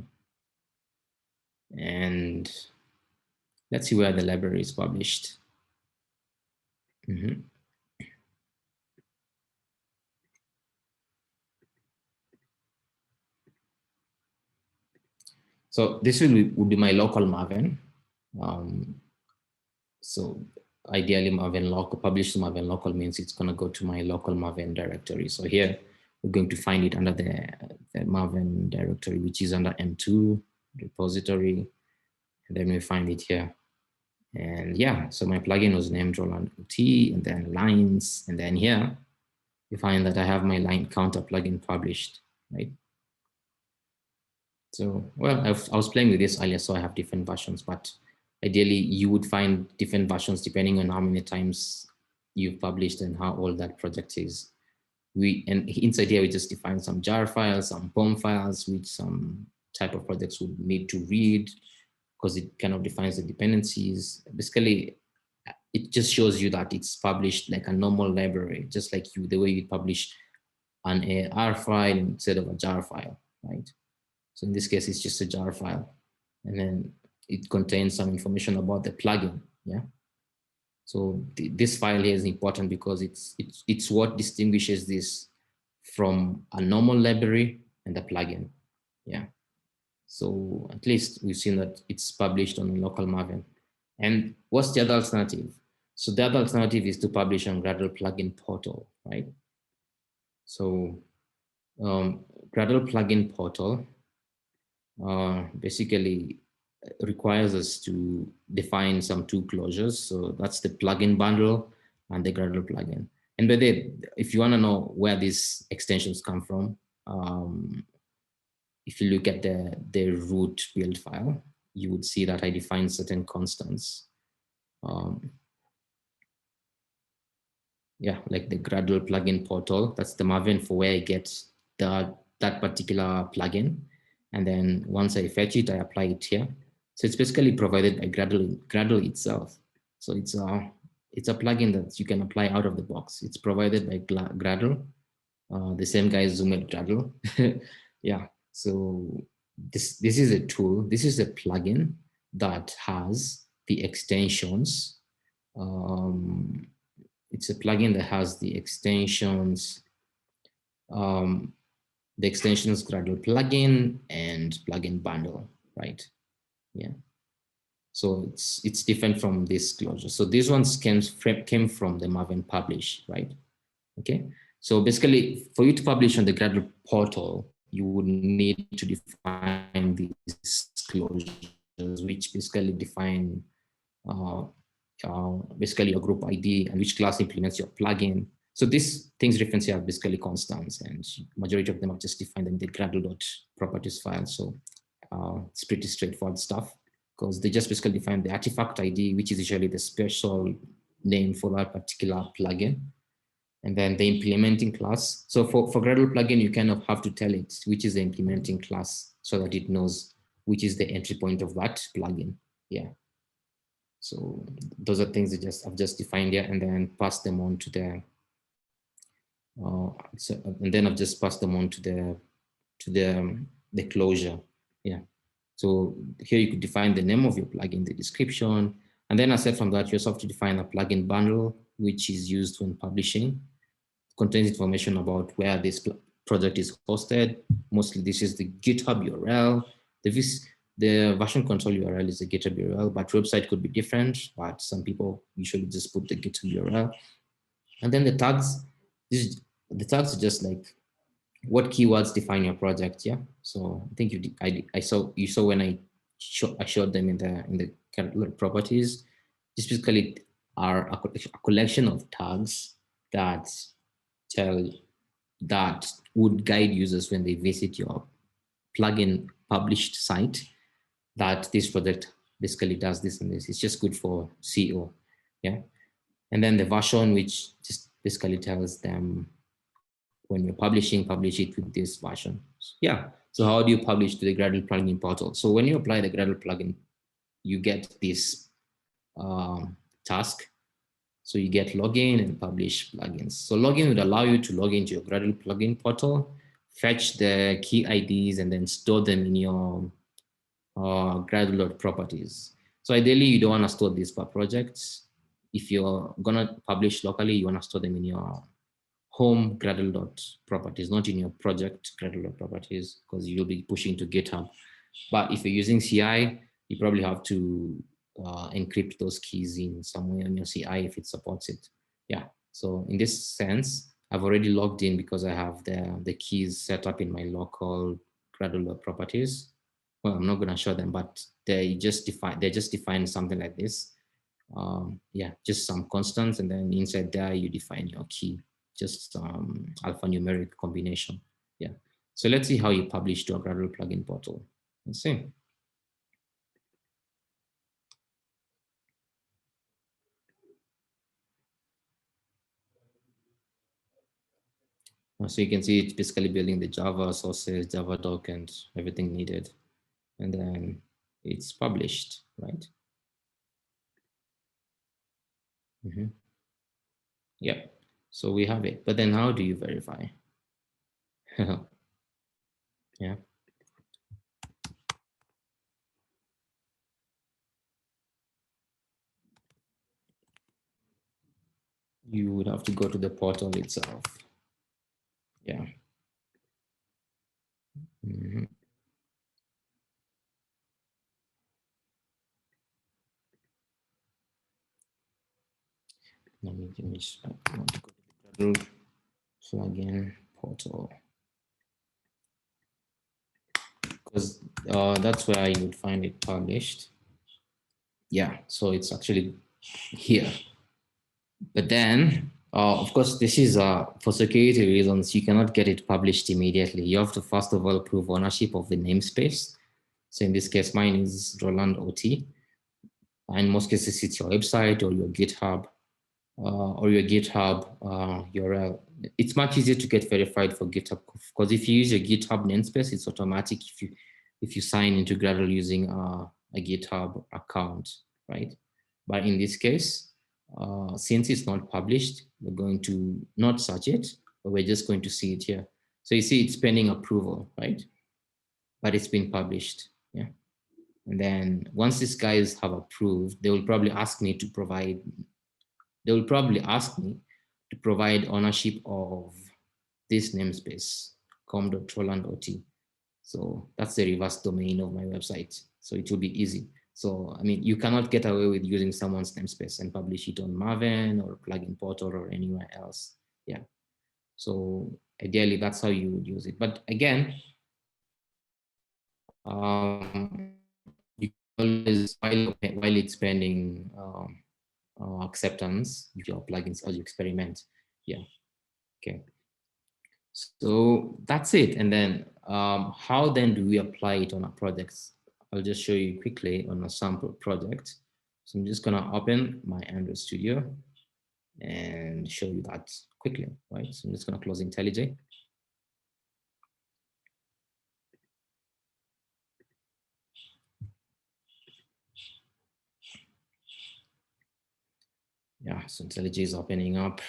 S6: And let's see where the library is published. Mm-hmm. So this will be my local Maven. So ideally Maven local, publish to Maven local means it's going to go to my local Maven directory. So here we're going to find it under the Maven directory, which is under M2 repository. And then we find it here. And yeah, so my plugin was named Rowland OT, and then lines. And then here you find that I have my line counter plugin published, right? So, well, I was playing with this earlier, so I have different versions, but ideally you would find different versions depending on how many times you've published and how old that project is. And inside here, we just define some jar files, some POM files, which some type of projects would need to read because it kind of defines the dependencies. Basically, it just shows you that it's published like a normal library, just like the way you publish an AR file instead of a jar file, right? So in this case, it's just a jar file. And then it contains some information about the plugin, yeah? So this file here is important because it's what distinguishes this from a normal library and a plugin, yeah? So at least we've seen that it's published on a local Maven. And what's the other alternative? So the other alternative is to publish on Gradle plugin portal, right? So Gradle plugin portal basically requires us to define some two closures. So that's the plugin bundle and the Gradle plugin. And by the way, if you want to know where these extensions come from, if you look at the root build file, you would see that I define certain constants. Yeah, like the Gradle plugin portal, that's the Maven for where I get that particular plugin. And then once I fetch it, I apply it here. So it's basically provided by Gradle itself. So it's a plugin that you can apply out of the box. It's provided by Gradle. The same guy zoomed Gradle. Yeah, so this is a tool. This is a plugin that has the extensions. It's a plugin that has the extensions, the extensions Gradle plugin and plugin bundle, right? Yeah. So it's different from this closure. So these ones came from the Maven publish, right? Okay. So basically, for you to publish on the Gradle portal, you would need to define these closures, which basically define basically your group ID and which class implements your plugin. So these things reference here are basically constants, and majority of them are just defined in the Gradle.properties file. So it's pretty straightforward stuff, because they just basically define the artifact ID, which is usually the special name for that particular plugin. And then the implementing class. So for Gradle plugin, you kind of have to tell it which is the implementing class so that it knows which is the entry point of that plugin. Yeah. So those are things that I've just defined here, and then pass them on to the, and then I've just passed them on to the closure. Yeah. So here you could define the name of your plugin, the description, and then aside from that, you also have to define a plugin bundle, which is used when publishing. Contains information about where this project is hosted. Mostly this is the GitHub URL. The version control URL is the GitHub URL, but website could be different, but some people usually just put the GitHub URL. And then the tags, the tags are just like what keywords define your project. Yeah. So I think you saw when I showed them in the properties, this basically are a collection of tags that would guide users when they visit your plugin published site, that this project basically does this and this. It's just good for SEO. Yeah. And then the version, which just basically tells them when you're publishing, publish it with this version. Yeah. So how do you publish to the Gradle plugin portal? So when you apply the Gradle plugin, you get this task. So you get login and publish plugins. So login would allow you to log into your Gradle plugin portal, fetch the key IDs, and then store them in your Gradle.properties. So ideally, you don't want to store these per project. If you're gonna publish locally, you want to store them in your home Gradle.properties, not in your project Gradle.properties, because you'll be pushing to GitHub. But if you're using CI, you probably have to encrypt those keys in somewhere on your CI if it supports it. Yeah. So in this sense, I've already logged in because I have the keys set up in my local Gradle.properties. Well, I'm not going to show them, but they just define something like this. Yeah, just some constants, and then inside there you define your key, just alphanumeric combination. Yeah. So let's see how you publish to a Gradle plugin portal. Let's see. So you can see it's basically building the Java sources, Java doc, and everything needed. And then it's published, right? Mm-hmm. Yeah, so we have it. But then how do you verify? Yeah. You would have to go to the portal itself. Yeah. Mm-hmm. Let me finish. I want to go to the Gradle plugin portal, because that's where you would find it published. Yeah, so it's actually here. But then, of course, this is for security reasons, you cannot get it published immediately. You have to first of all prove ownership of the namespace. So in this case, mine is Rowland OT. In most cases, it's your website or your GitHub URL. It's much easier to get verified for GitHub, because if you use your GitHub namespace, it's automatic if you sign into Gradle using a GitHub account, right? But in this case, since it's not published, we're going to not search it. but we're just going to see it here. So you see it's pending approval, right? But it's been published, yeah. And then once these guys have approved, they will probably ask me to provide, ownership of this namespace, com.rowland.ot. So that's the reverse domain of my website. So it will be easy. So, I mean, you cannot get away with using someone's namespace and publish it on Maven or Plugin Portal or anywhere else. Yeah. So ideally, that's how you would use it. But again, you always, while it's pending acceptance, your plugins as you experiment. Yeah. Okay. So that's it. And then how then do we apply it on our projects? I'll just show you quickly on a sample project. So I'm just gonna open my Android Studio and show you that quickly, right? So I'm just gonna close IntelliJ. Yeah, so IntelliJ is opening up.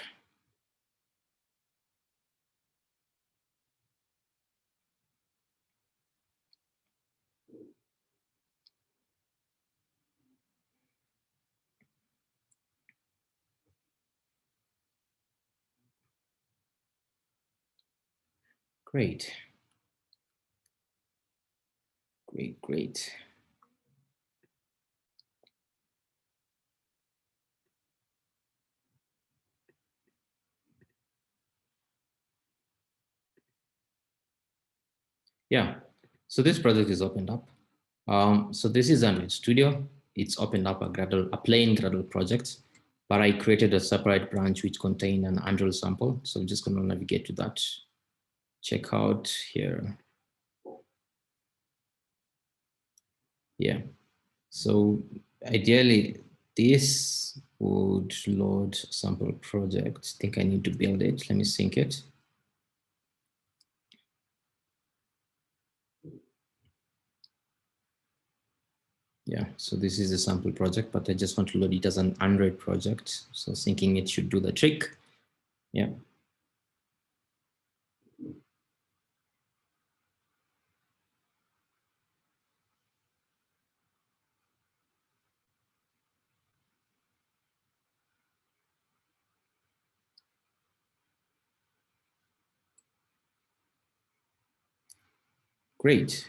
S6: Great. Great, great. Yeah, so this project is opened up. So this is Android Studio. It's opened up a plain Gradle project, but I created a separate branch which contained an Android sample. So I'm just going to navigate to that. Check out here. Yeah, so ideally this would load sample project. I think I need to build it. Let me sync it. Yeah, so this is a sample project, but I just want to load it as an Android project. So syncing it should do the trick. Yeah. Great.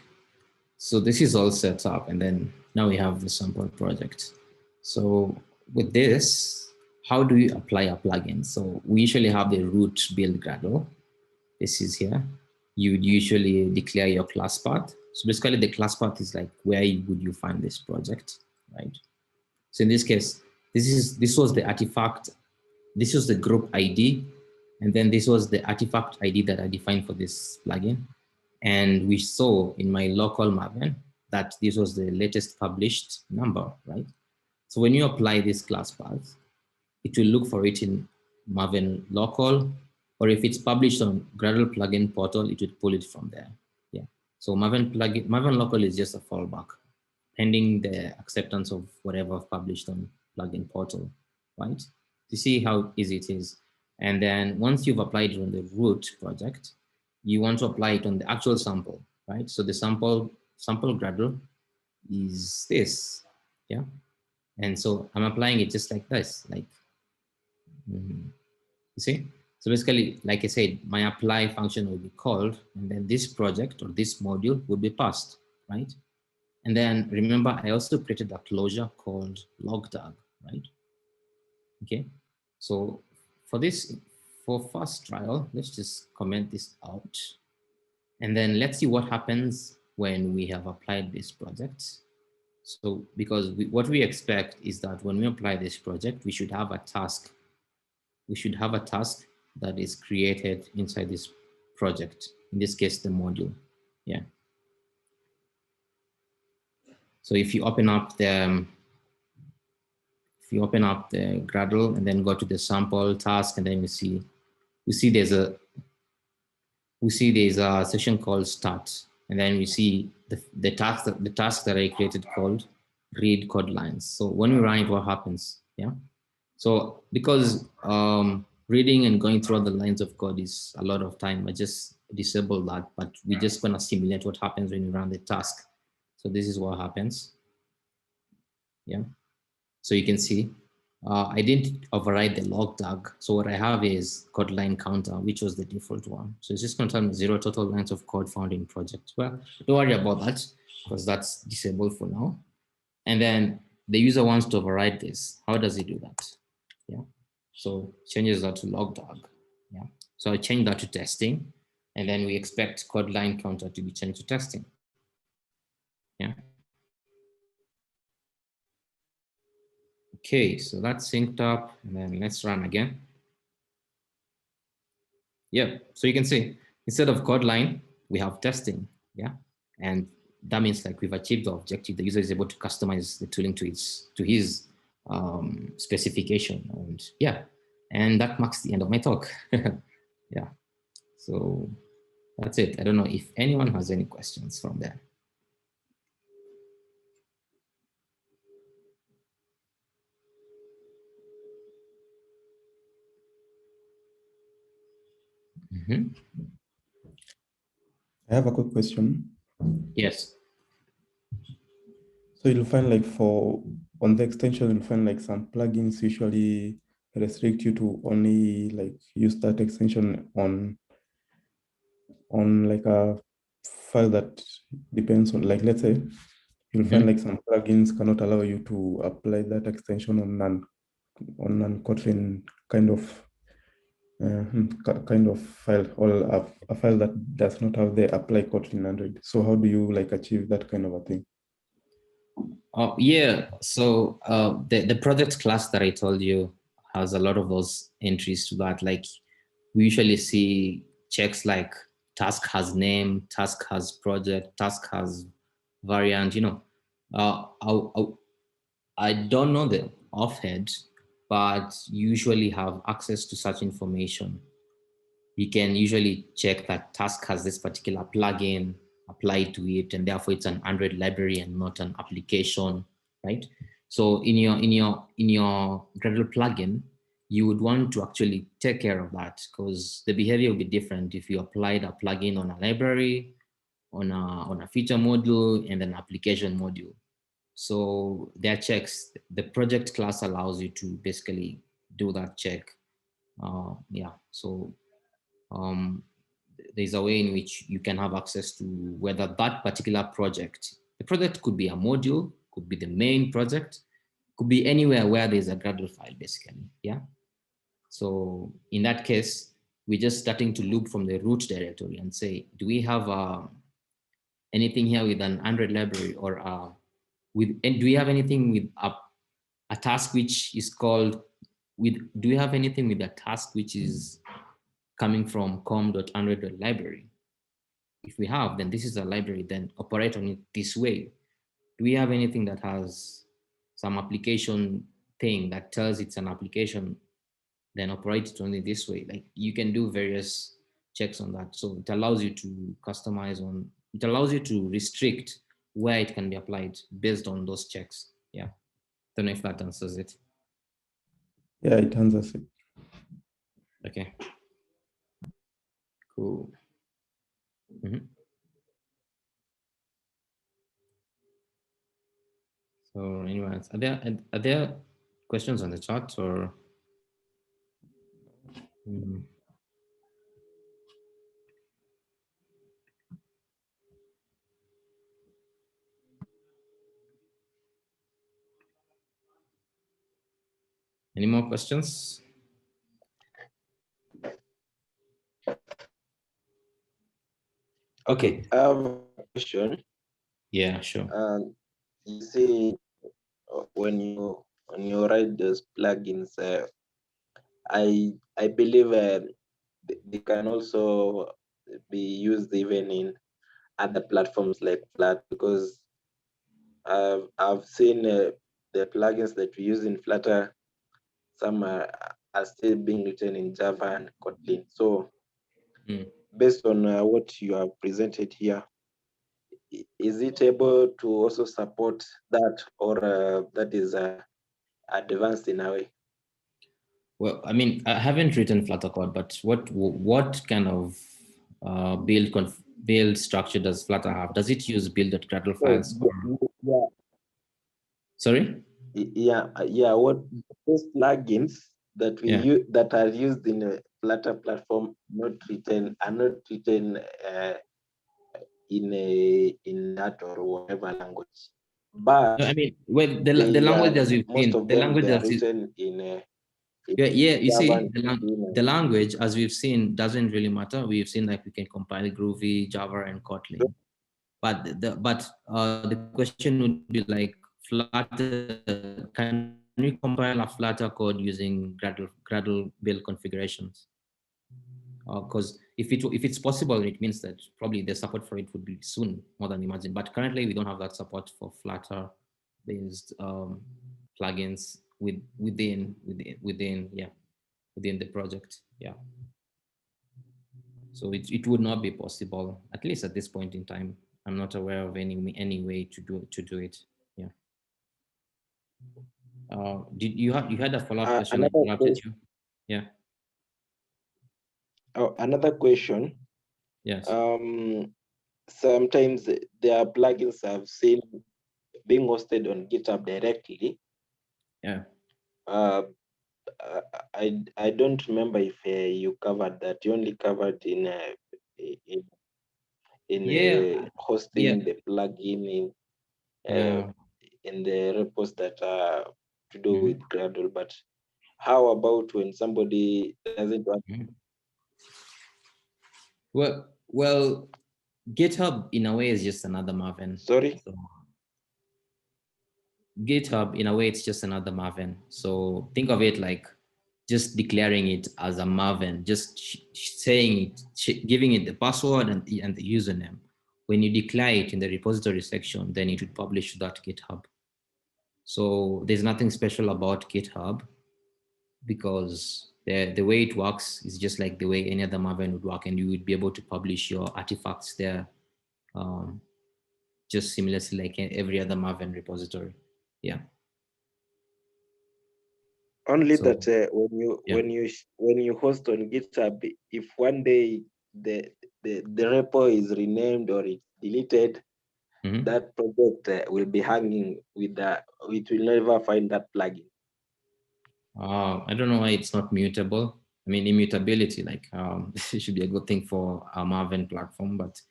S6: So this is all set up, and then now we have the sample project. So with this, how do we apply a plugin? So we usually have the root build Gradle. This is here. You would usually declare your class path. So basically the class path is like, where would you find this project, right? So in this case, this was the artifact, this was the group ID, and then this was the artifact ID that I defined for this plugin. And we saw in my local Maven that this was the latest published number, right? So when you apply this class path, it will look for it in Maven local, or if it's published on Gradle plugin portal, it would pull it from there. Yeah. So Maven local is just a fallback, pending the acceptance of whatever published on plugin portal, right? You see how easy it is. And then once you've applied it on the root project, you want to apply it on the actual sample, right? So the sample Gradle is this, yeah? And so I'm applying it just like this, like, you see? So basically, like I said, my apply function will be called, and then this project or this module will be passed, right? And then remember, I also created a closure called log tag, right? Okay, so for first trial, let's just comment this out. And then let's see what happens when we have applied this project. So because what we expect is that when we apply this project, we should have a task. We should have a task that is created inside this project. In this case, the module, yeah. So if you open up the Gradle and then go to the sample task, and then we see there's a section called start, and then we see the task that I created called read code lines. So when we run it, what happens? Yeah. So because reading and going through the lines of code is a lot of time. I just disable that, but we're just gonna simulate what happens when you run the task. So this is what happens. Yeah. So you can see, I didn't override the log tag. So what I have is code line counter, which was the default one. So it's just going to tell me 0 total lines of code found in project. Well, don't worry about that because that's disabled for now. And then the user wants to override this. How does he do that? Yeah. So changes that to log tag. Yeah. So I change that to testing, and then we expect code line counter to be changed to testing. Yeah. Okay, so that's synced up, and then let's run again. Yeah, so you can see instead of code line, we have testing. Yeah, and that means like we've achieved the objective. The user is able to customize the tooling to his specification, and yeah, and that marks the end of my talk. Yeah, so that's it. I don't know if anyone has any questions from there. Mm-hmm.
S1: I have a quick question.
S6: Yes.
S1: So you'll find like on the extension, you'll find like some plugins usually restrict you to only like use that extension on like a file that depends on, like, let's say you'll find like some plugins cannot allow you to apply that extension on non-Kotlin kind of file, or a file that does not have the apply Kotlin Android. So how do you like achieve that kind of a thing?
S6: Oh yeah, so the project class that I told you has a lot of those entries to that. Like we usually see checks like task has name, task has project, task has variant. You know, I don't know the offhead, but you usually have access to such information. You can usually check that task has this particular plugin applied to it, and therefore it's an Android library and not an application, right? So in your Gradle plugin, you would want to actually take care of that because the behavior will be different if you applied a plugin on a library, on a feature module, and an application module. So there are checks. The project class allows you to basically do that check. Yeah, so there's a way in which you can have access to whether that particular project, the project could be a module, could be the main project, could be anywhere where there's a Gradle file, basically. Yeah. So in that case, we're just starting to look from the root directory and say, do we have anything here with an Android library, or do we have anything with a task which is called do we have anything with a task which is coming from com.android.library? If we have, then this is a library, then operate on it this way. Do we have anything that has some application thing that tells it's an application, then operate it only this way? Like you can do various checks on that. So it allows you to customize it allows you to restrict where it can be applied based on those checks. Yeah. Don't know if that answers it.
S1: Yeah, it answers it.
S6: Okay. Cool. Mm-hmm. So anyways, are there questions on the chat or? Any more questions?
S7: Okay, I have a question.
S6: Yeah, sure.
S7: You see, when you write those plugins, I believe they can also be used even in other platforms like Flutter, because I've seen the plugins that we use in Flutter, some are still being written in Java and Kotlin. So based on what you have presented here, is it able to also support that, or that is advanced in a way?
S6: Well, I mean, I haven't written Flutter code, but what kind of build structure does Flutter have? Does it use build.gradle files?
S7: Yeah,
S6: Sorry?
S7: yeah. What those plugins that we
S6: Yeah.
S7: use that are used in a Flutter platform are not written in that or whatever language. But
S6: No, I mean, well, the
S7: they
S6: language
S7: are,
S6: as we've
S7: most
S6: seen,
S7: of
S6: the
S7: them
S6: language
S7: they are
S6: as
S7: written in
S6: yeah, you
S7: Java
S6: see,
S7: and Kotlin
S6: the
S7: and
S6: language as we've seen doesn't really matter. We've seen like we can compile Groovy, Java, and Kotlin. But the question would be like Flutter. Can we compile a Flutter code using Gradle build configurations? Because if it's possible, it means that probably the support for it would be soon, more than imagine. But currently, we don't have that support for Flutter-based plugins within the project. Yeah. So it would not be possible, at least at this point in time. I'm not aware of any way to do it. Yeah. Did you had a follow-up question? I interrupted you. Yeah.
S7: Oh, another question.
S6: Yes.
S7: Sometimes there are plugins I've seen being hosted on GitHub directly.
S6: Yeah.
S7: I don't remember if you covered that. You only covered in hosting the plugin in the repos that are to do with Gradle. But how about when somebody doesn't want?
S6: Well, GitHub in a way is just another Maven.
S7: Sorry?
S6: So, GitHub in a way it's just another Maven. So think of it like just declaring it as a Maven, just saying it, giving it the password and the username. When you declare it in the repository section, then it would publish to that GitHub. So there's nothing special about GitHub because the way it works is just like the way any other Maven would work, and you would be able to publish your artifacts there just seamlessly like every other Maven repository. Yeah.
S7: Only so, that when you host on GitHub, if one day the repo is renamed or it's deleted, that project will be hanging with it will never find that plugin.
S6: I don't know why it's not mutable. I mean, immutability, like it should be a good thing for a Maven platform, but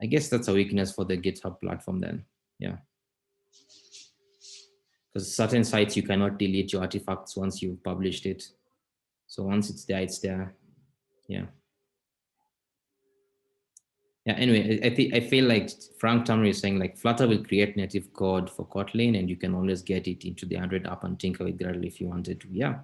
S6: I guess that's a weakness for the GitHub platform then. Yeah. Because certain sites you cannot delete your artifacts once you've published it. So once it's there, it's there. Yeah. Yeah, anyway, I feel like Frank Tamri is saying like Flutter will create native code for Kotlin and you can always get it into the Android app and tinker with Gradle if you wanted to. Yeah.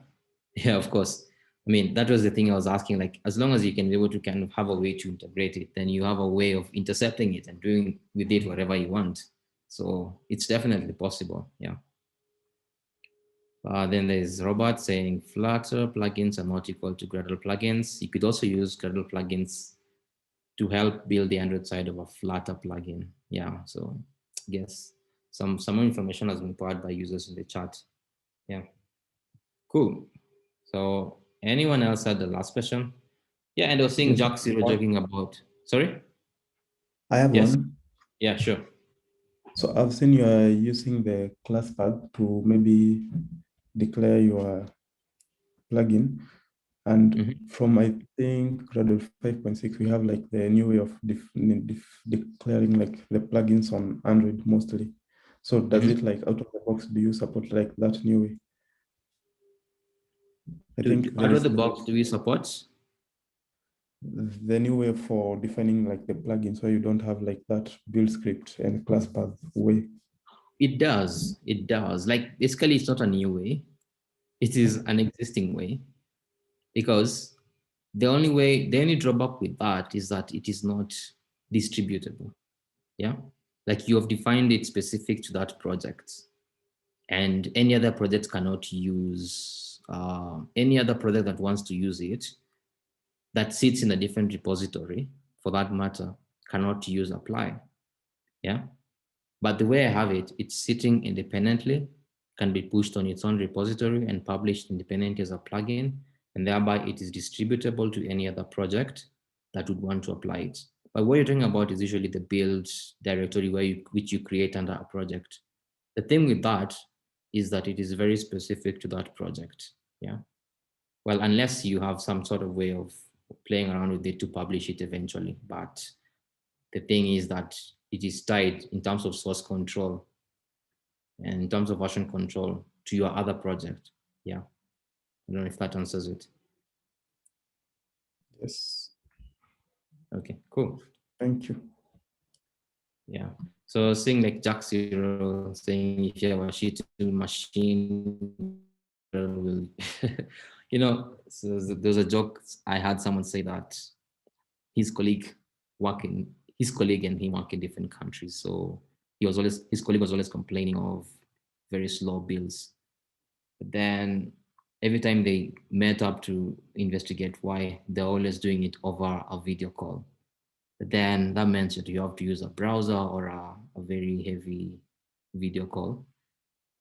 S6: Yeah, of course. I mean, that was the thing I was asking, like, as long as you can be able to kind of have a way to integrate it, then you have a way of intercepting it and doing with it whatever you want. So it's definitely possible. Yeah. Then there's Robert saying Flutter plugins are not equal to Gradle plugins. You could also use Gradle plugins to help build the Android side of a Flutter plugin. Yeah, so I guess some more information has been provided by users in the chat. Yeah, cool. So anyone else had the last question? Yeah, and I was seeing Jack Zero joking about, sorry?
S1: I have one.
S6: Yeah, sure.
S1: So I've seen you are using the class path to maybe declare your plugin. And from, I think, Gradle 5.6, we have like the new way of declaring like the plugins on Android mostly. So does it like out of the box, do you support like that new way? I think
S6: out of the box, do we support?
S1: The new way for defining like the plugins where you don't have like that build script and class path way.
S6: It does. Like basically it's not a new way. It is an existing way because the only drawback with that is that it is not distributable. Yeah. Like you have defined it specific to that project and any other project cannot use, any other project that wants to use it that sits in a different repository for that matter cannot use apply. Yeah. But the way I have it, it's sitting independently, can be pushed on its own repository and published independently as a plugin, and thereby it is distributable to any other project that would want to apply it. But what you're talking about is usually the build directory which you create under a project. The thing with that is that it is very specific to that project. Yeah. Well, unless you have some sort of way of playing around with it to publish it eventually. But the thing is that it is tied in terms of source control and in terms of version control to your other project. Yeah. I don't know if that answers it.
S1: Yes.
S6: Okay, cool.
S1: Thank you.
S6: Yeah. So seeing like Jack Zero saying if you have a shitty machine, will you know, so there's a joke I had someone say that his colleague and him work in different countries. So his colleague was always complaining of very slow builds. But then every time they met up to investigate why, they're always doing it over a video call. But then that meant that you have to use a browser or a very heavy video call.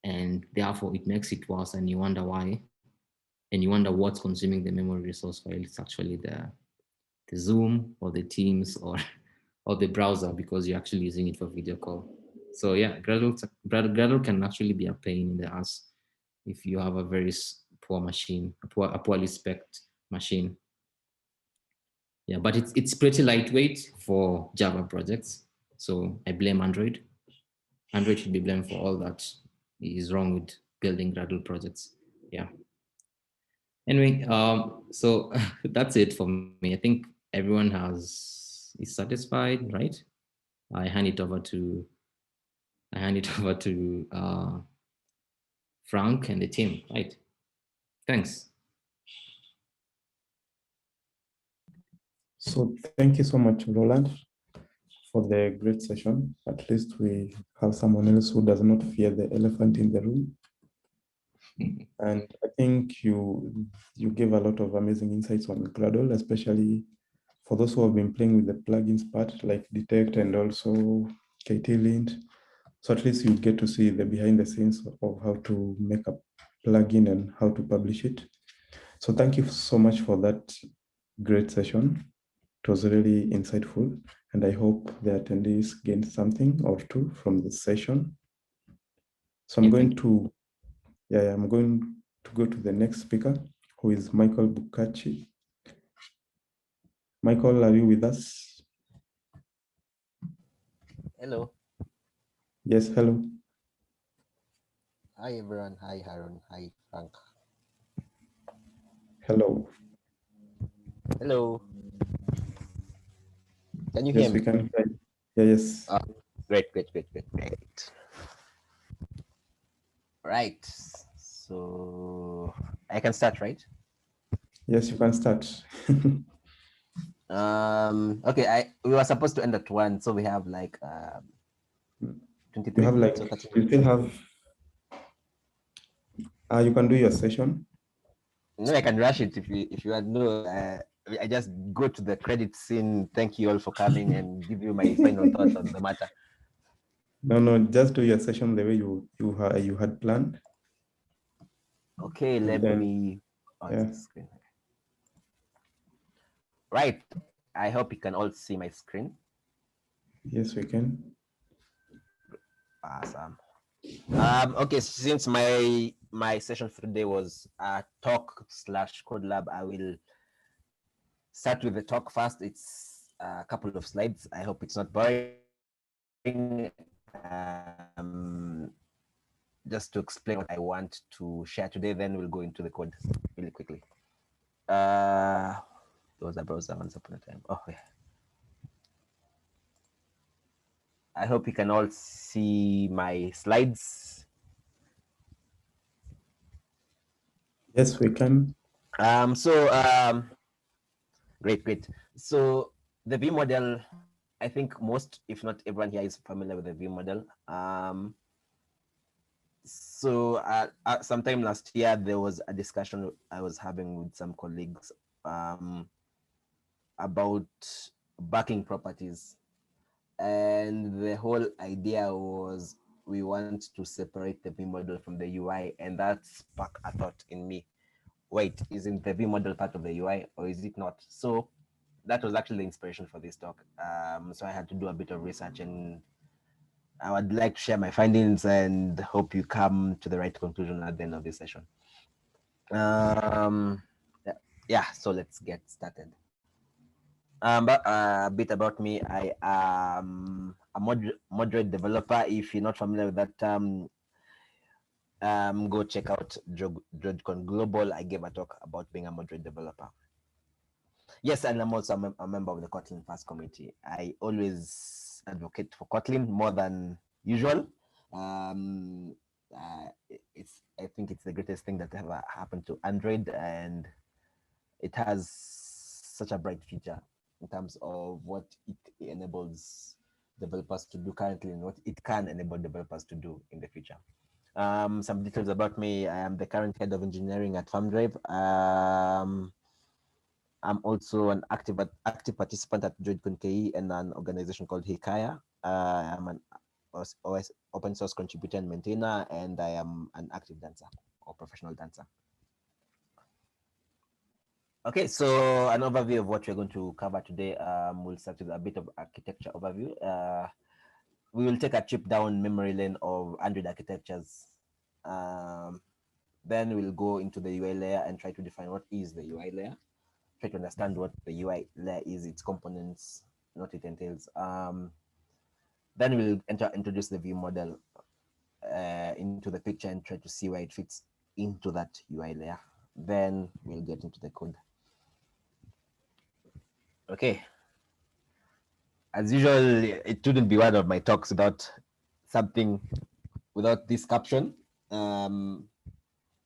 S6: And therefore it makes it worse, and you wonder why. And you wonder what's consuming the memory resource while it's actually the Zoom or the Teams or the browser, because you're actually using it for video call. So yeah, Gradle can actually be a pain in the ass if you have a very poor machine, a poorly spec'd machine. Yeah, but it's pretty lightweight for Java projects. So I blame Android. Android should be blamed for all that is wrong with building Gradle projects. Yeah. Anyway, so that's it for me. I think everyone is satisfied, right? I hand it over to Frank and the team, right? Thanks.
S1: So thank you so much, Roland, for the great session. At least we have someone else who does not fear the elephant in the room. And I think you gave a lot of amazing insights on Gradle, especially for those who have been playing with the plugins part, like Detect and also KT-Lint. So at least you get to see the behind the scenes of how to make a plugin and how to publish it. So thank you so much for that great session. It was really insightful, and I hope the attendees gained something or two from the session. So I'm going to go to the next speaker, who is Michael Bukachi. Michael, are you with us?
S8: Hello.
S1: Yes, hello.
S8: Hi, everyone. Hi, Haron. Hi, Frank.
S1: Hello.
S8: Hello. Can you
S1: Yes,
S8: hear me?
S1: we can hear you. Yeah, yes.
S8: Great. Right. So I can start, right?
S1: Yes, you can start.
S8: Okay. We were supposed to end at 1, so we have like 23
S1: you have like,
S8: minutes or 30
S1: you
S8: minutes.
S1: still have, you can do your session.
S8: No, I can rush it if you had no. I just go to the credit scene. Thank you all for coming and give you my final thoughts on the matter.
S1: No, just do your session the way you had planned.
S8: Okay, let me on the screen. Right. I hope you can all see my screen.
S1: Yes, we can.
S8: Awesome. Okay, since my session for today was talk/code lab, I will start with the talk first. It's a couple of slides. I hope it's not boring. Just to explain what I want to share today, then we'll go into the code really quickly. There was a browser once upon a time. Oh yeah. I hope you can all see my slides.
S1: Yes, we can.
S8: Great. So the ViewModel, I think most, if not everyone here, is familiar with the ViewModel. Sometime last year, there was a discussion I was having with some colleagues about backing properties. And the whole idea was we want to separate the ViewModel from the UI, and that sparked a thought in me. Wait, isn't the ViewModel part of the UI, or is it not? So that was actually the inspiration for this talk. So I had to do a bit of research, and I would like to share my findings and hope you come to the right conclusion at the end of this session. Yeah, so let's get started. But a bit about me. I am a moderate developer. If you're not familiar with that term, go check out DroidCon Global. I gave a talk about being a moderate developer. Yes, and I'm also a member of the Kotlin First committee. I always advocate for Kotlin more than usual. I think it's the greatest thing that ever happened to Android, and it has such a bright future in terms of what it enables developers to do currently and what it can enable developers to do in the future. Some details about me. I am the current head of engineering at FarmDrive. I'm also an active participant at DroidCon KE and an organization called Hikaya. I'm an OS open source contributor and maintainer, and I am an active dancer or professional dancer. Okay, so an overview of what we're going to cover today. We'll start with a bit of architecture overview. We will take a trip down memory lane of Android architectures. Then we'll go into the UI layer and try to define what is the UI layer. Try to understand what the UI layer is, its components, what it entails. Then we'll introduce the ViewModel into the picture and try to see where it fits into that UI layer. Then we'll get into the code. Okay. As usual, it shouldn't be one of my talks without this caption.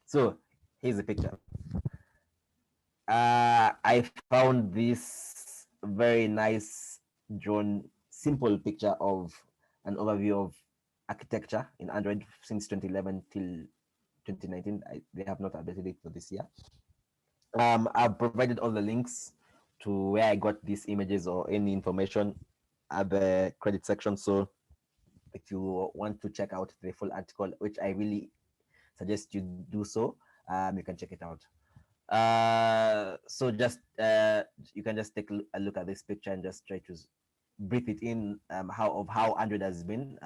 S8: So here's the picture. I found this very nice drawn, simple picture of an overview of architecture in Android since 2011 till 2019. They have not updated it for this year. I've provided all the links to where I got these images or any information at the credit section. So if you want to check out the full article, which I really suggest you do so, you can check it out. So just you can just take a look at this picture and just try to brief it in how Android has been.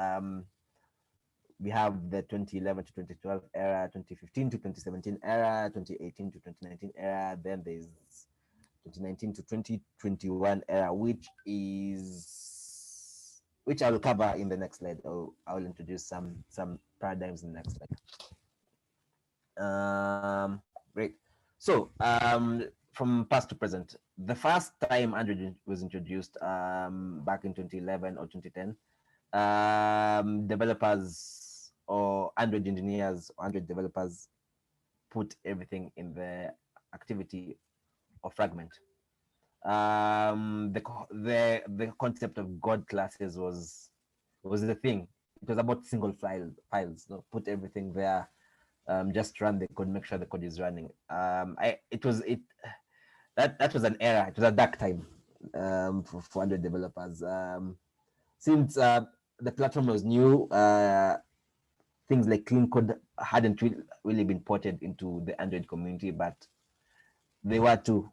S8: We have the 2011 to 2012 era, 2015 to 2017 era, 2018 to 2019 era. Then there's 2019 to 2021 era, which I will cover in the next slide. I will introduce some paradigms in the next slide. Great. So from past to present, the first time Android was introduced back in 2011 or 2010, developers or Android engineers or Android developers put everything in the activity or fragment. The concept of God classes was the thing. It was about single files. Put everything there. Just run the code, make sure the code is running. That was an era. It was a dark time for Android developers. Since the platform was new, things like clean code hadn't really been ported into the Android community, but they were to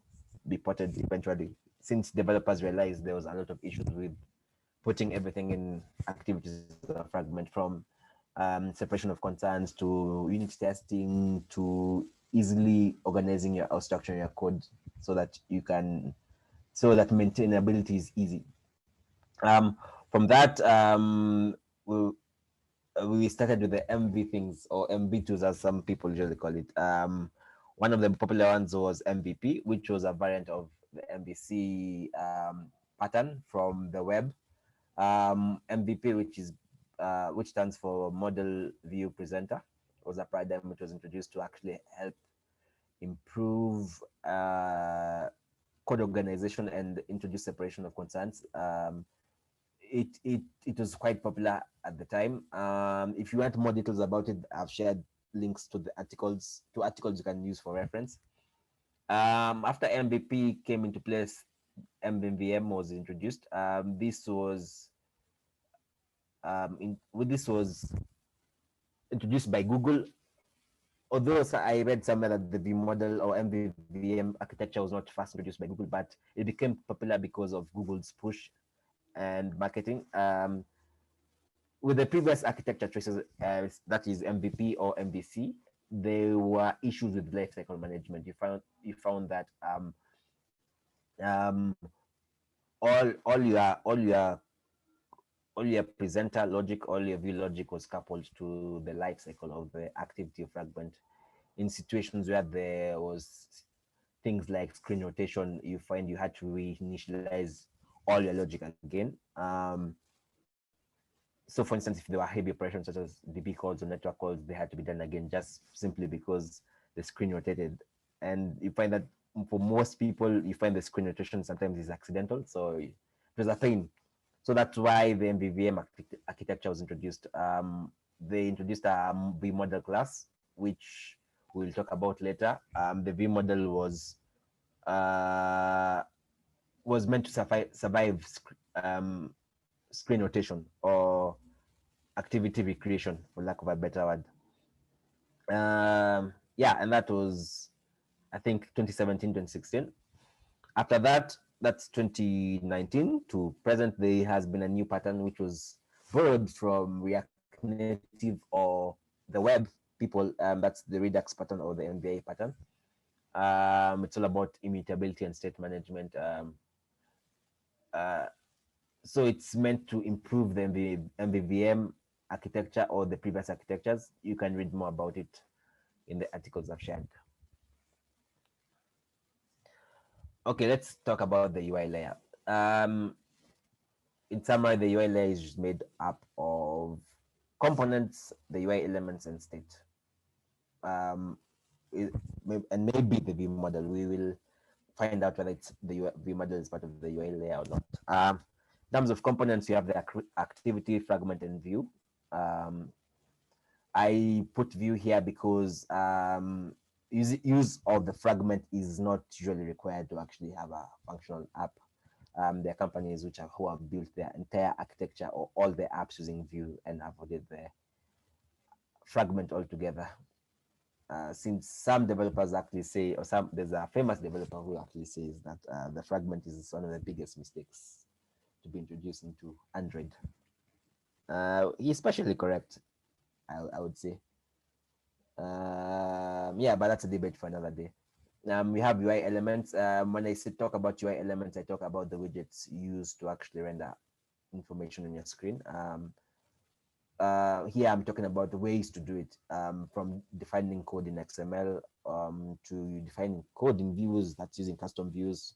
S8: be ported eventually, since developers realized there was a lot of issues with putting everything in activities fragment, from separation of concerns to unit testing to easily organizing or structuring your code so that maintainability is easy. From that, we started with the MV things, or MV2s as some people usually call it. One of the popular ones was MVP, which was a variant of the MVC pattern from the web. MVP, which stands for Model View Presenter, was a paradigm which was introduced to actually help improve code organization and introduce separation of concerns. It was quite popular at the time. If you want more details about it, I've shared links to articles you can use for reference. After MVP came into place, MVVM was introduced. This was introduced by Google. Although I read somewhere that the ViewModel or MVVM architecture was not first introduced by Google, but it became popular because of Google's push and marketing. With the previous architecture choices, that is MVP or MVC, there were issues with lifecycle management. You found that all your presenter logic, all your view logic was coupled to the life cycle of the activity fragment. In situations where there was things like screen rotation, you find you had to reinitialize all your logic again. So for instance, if there were heavy operations such as DB calls or network calls, they had to be done again just simply because the screen rotated. And you find that for most people, you find the screen rotation sometimes is accidental. So it was a pain. So that's why the MVVM architecture was introduced. They introduced a ViewModel class, which we'll talk about later. The ViewModel was meant to survive screen rotation or activity recreation, for lack of a better word. Yeah, and that was, I think, 2017, 2016. After that, that's 2019 to present, there has been a new pattern which was borrowed from React Native or the web people. That's the Redux pattern or the MVA pattern. It's all about immutability and state management. So it's meant to improve the MVVM architecture or the previous architectures. You can read more about it in the articles I've shared. Okay, let's talk about the UI layer. In summary, the UI layer is made up of components, the UI elements, and state. And maybe the ViewModel. We will find out whether it's the ViewModel is part of the UI layer or not. In terms of components, you have the activity, fragment, and view. I put view here because use of the fragment is not usually required to actually have a functional app. There are companies who have built their entire architecture or all their apps using view and avoided the fragment altogether. Since some developers actually say, there's a famous developer who actually says that the fragment is one of the biggest mistakes to be introduced into Android. He's partially correct, I would say. Yeah, but that's a debate for another day. We have UI elements. When I talk about UI elements, I talk about the widgets used to actually render information on your screen. Here I'm talking about the ways to do it, from defining code in XML to defining code in views that's using custom views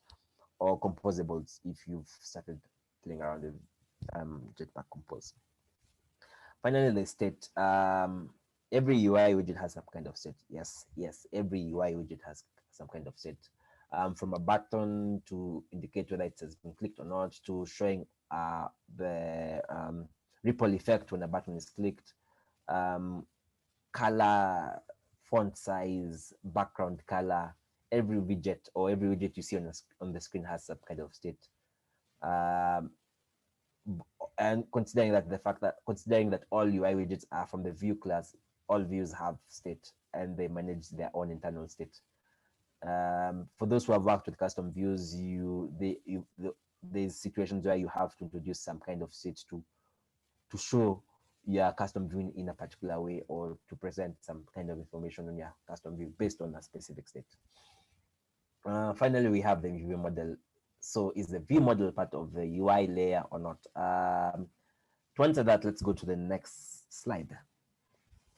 S8: or composables if you've started playing around with Jetpack Compose. Finally, the state. Every UI widget has some kind of state. Yes, every UI widget has some kind of state. From a button to indicate whether it has been clicked or not, to showing the ripple effect when a button is clicked, color, font size, background color. Every widget or every widget you see on the screen has some kind of state. And considering that all UI widgets are from the view class, all views have state and they manage their own internal state. For those who have worked with custom views, there's situations where you have to introduce some kind of state to show your custom view in a particular way or to present some kind of information on your custom view based on a specific state. Finally, we have the ViewModel. So is the ViewModel part of the UI layer or not? To answer that, let's go to the next slide.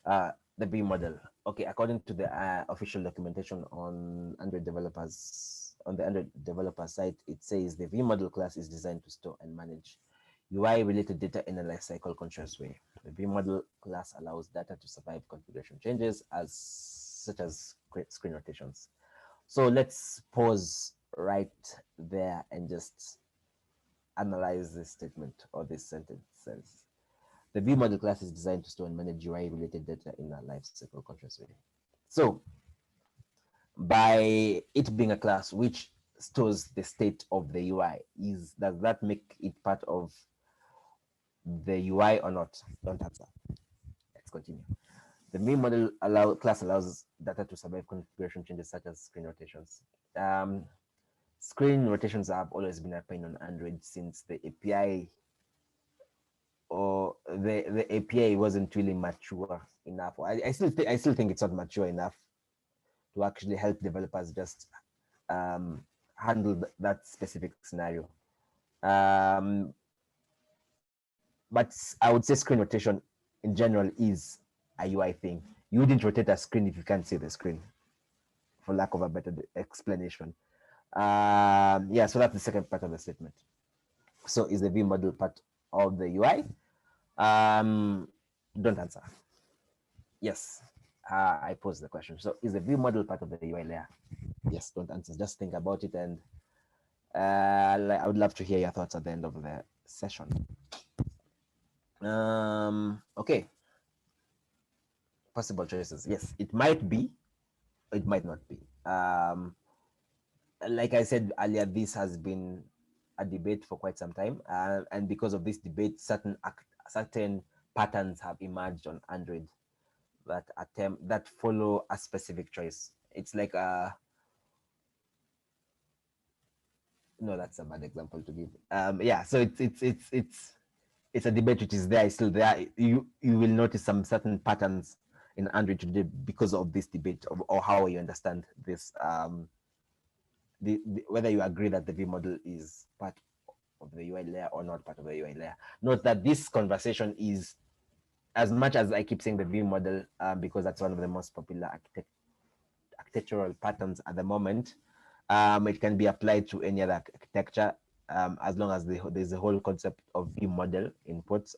S8: The ViewModel. Okay, according to the official documentation on Android developers, on the Android developer site, it says the ViewModel class is designed to store and manage UI-related data in a lifecycle conscious way. The ViewModel class allows data to survive configuration changes such as screen rotations. So let's pause right there and just analyze this statement or this sentence. Says the ViewModel class is designed to store and manage UI-related data in a lifecycle conscious way. So by it being a class which stores the state of the UI, does that make it part of the UI or not? Don't answer. Let's continue. The ViewModel class allows data to survive configuration changes such as screen rotations. Screen rotations have always been a pain on Android since the API or the API wasn't really mature enough. I still think it's not mature enough to actually help developers just handle that specific scenario. But I would say screen rotation in general is a UI thing. You wouldn't rotate a screen if you can't see the screen, for lack of a better explanation. Yeah, so that's the second part of the statement. So is the ViewModel part of the UI? Don't answer. Yes, I posed the question. So is the ViewModel part of the UI layer? Yes, don't answer. Just think about it, and I would love to hear your thoughts at the end of the session. Okay. Possible choices. Yes, it might be, it might not be. Like I said earlier, this has been a debate for quite some time, and because of this debate, certain patterns have emerged on Android that follow a specific choice. It's like no, that's a bad example to give. Yeah, so it's a debate which is there, is still there. You will notice some certain patterns in Android today because of this debate or how you understand this. Whether you agree that the ViewModel is part of the UI layer or not part of the UI layer. Note that this conversation is, as much as I keep saying the ViewModel, because that's one of the most popular architectural patterns at the moment, it can be applied to any other architecture, as long as there's a whole concept of ViewModel inputs.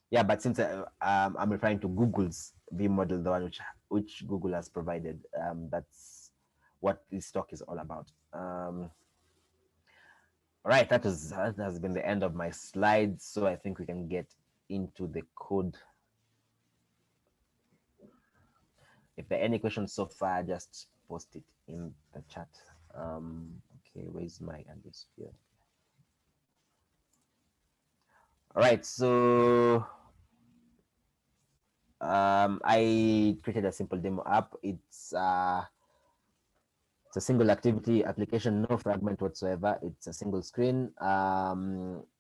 S8: Yeah, but since I'm referring to Google's ViewModel, the one which Google has provided, that's what this talk is all about. All right, that has been the end of my slides, so I think we can get into the code. If there are any questions so far, just post it in the chat. Okay, where's my underscore? All right, so I created a simple demo app. It's a single activity application, no fragment whatsoever. It's a single screen.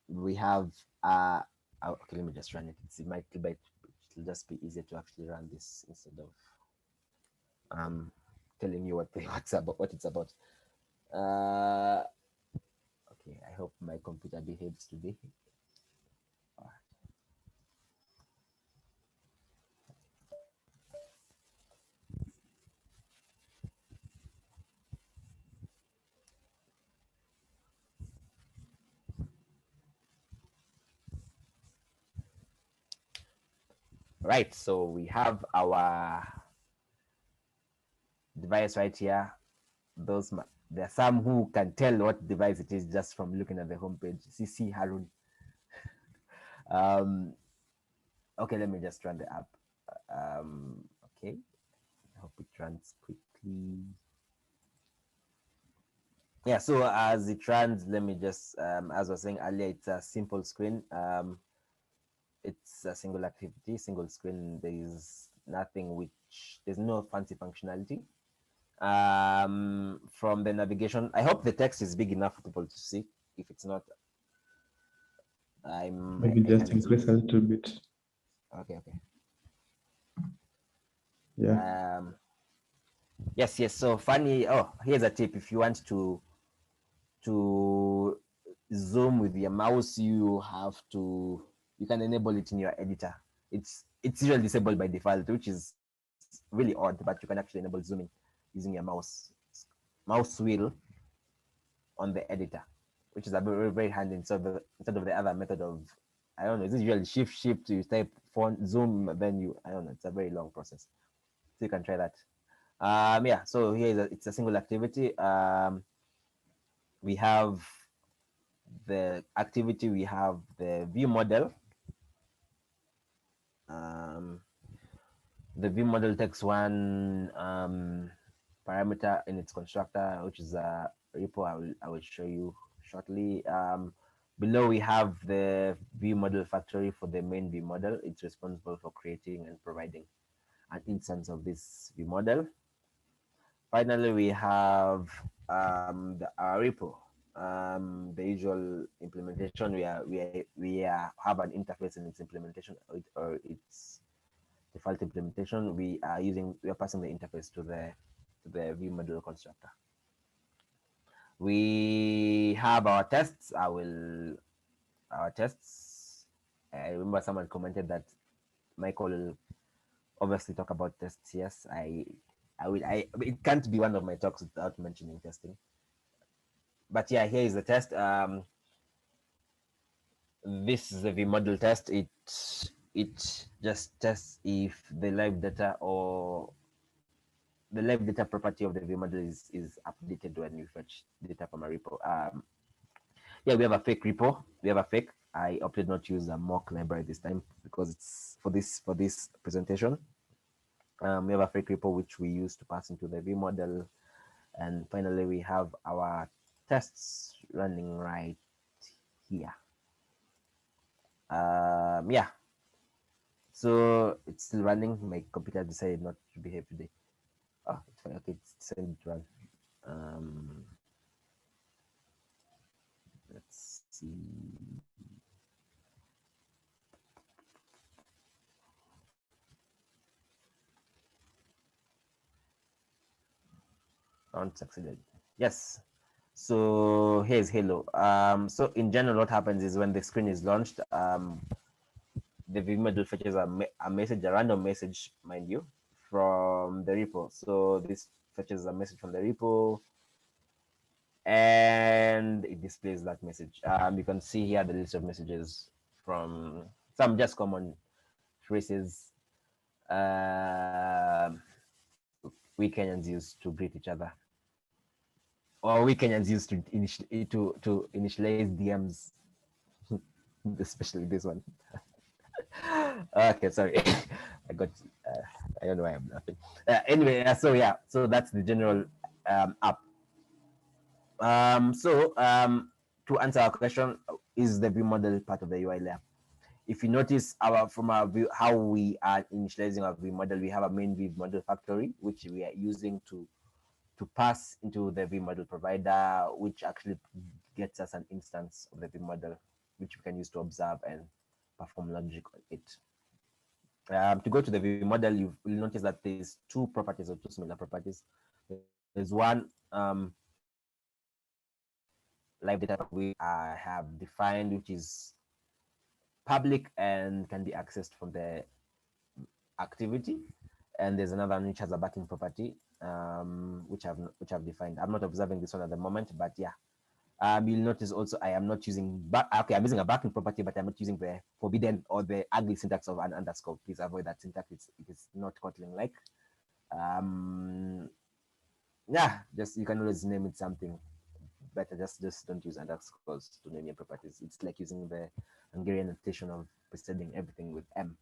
S8: We have okay, let me just run it. It'll just be easier to actually run this instead of telling you what it's about. Okay, I hope my computer behaves today. Right, so we have our device right here. There are some who can tell what device it is just from looking at the homepage. CC Harun. Okay, let me just run the app. Okay, I hope it runs quickly. Yeah, so as it runs, let me just, as I was saying earlier, it's a simple screen. It's a single activity, single screen. There's no fancy functionality. From the navigation, I hope the text is big enough for people to see. If it's not,
S1: maybe just increase a little bit.
S8: Okay.
S1: Yeah.
S8: Yes. So funny. Oh, here's a tip. If you want to zoom with your mouse, you can enable it in your editor. It's usually disabled by default, which is really odd, but you can actually enable zooming using your mouse wheel on the editor, which is a very, very handy instead of the other method of, I don't know, is it usually shift you type font zoom, then I don't know, it's a very long process. So you can try that. Yeah, so here it's a single activity. We have the activity, we have the ViewModel. The ViewModel takes one parameter in its constructor, which is a repo I will show you shortly. Below we have the ViewModel factory for the main ViewModel. It's responsible for creating and providing an instance of this ViewModel. Finally, we have our repo, the usual implementation. We have an interface in its implementation or its default implementation. We are passing the interface to the ViewModel constructor. We have our tests. Our tests. I remember someone commented that Michael will obviously talk about tests. Yes, it can't be one of my talks without mentioning testing. But yeah, here is the test. This is the ViewModel test. It just tests if the live data or the live data property of the ViewModel is updated when you fetch data from a repo. Yeah, we have a fake repo. We have a fake. I opted not to use a mock library this time because it's for this presentation. We have a fake repo which we use to pass into the ViewModel, and finally we have our tests running right here. Yeah, so it's still running. My computer decided not to behave today. Oh, it's fine. Okay, it's decided to run. Let's see. Unsucceeded. Yes. So here's Hello. So in general, what happens is when the screen is launched, the ViewModel fetches a message, a random message, mind you, from the repo. So this fetches a message from the repo, and it displays that message. You can see here the list of messages from some just common phrases we Kenyans use to greet each other, or we Kenyans use to initialize DMs, especially this one. Okay, sorry, I got. I don't know why I'm laughing. Anyway, so yeah, so that's the general app. To answer our question, is the ViewModel part of the UI layer? If you notice from our view, how we are initializing our ViewModel, we have a main ViewModel factory, which we are using to pass into the ViewModel provider, which actually gets us an instance of the ViewModel, which we can use to observe and perform logic on it. To go to the ViewModel, you will notice that there's two properties or two similar properties. There's one live data we have defined, which is public and can be accessed from the activity, and there's another one which has a backing property, which I've defined. I'm not observing this one at the moment, but yeah. You'll notice also I am not using I'm using a backing property, but I'm not using the forbidden or the ugly syntax of an underscore. Please avoid that syntax. It is not Kotlin like. Yeah, just you can always name it something better. Just don't use underscores to name your properties. It's like using the Hungarian notation of preceding everything with M.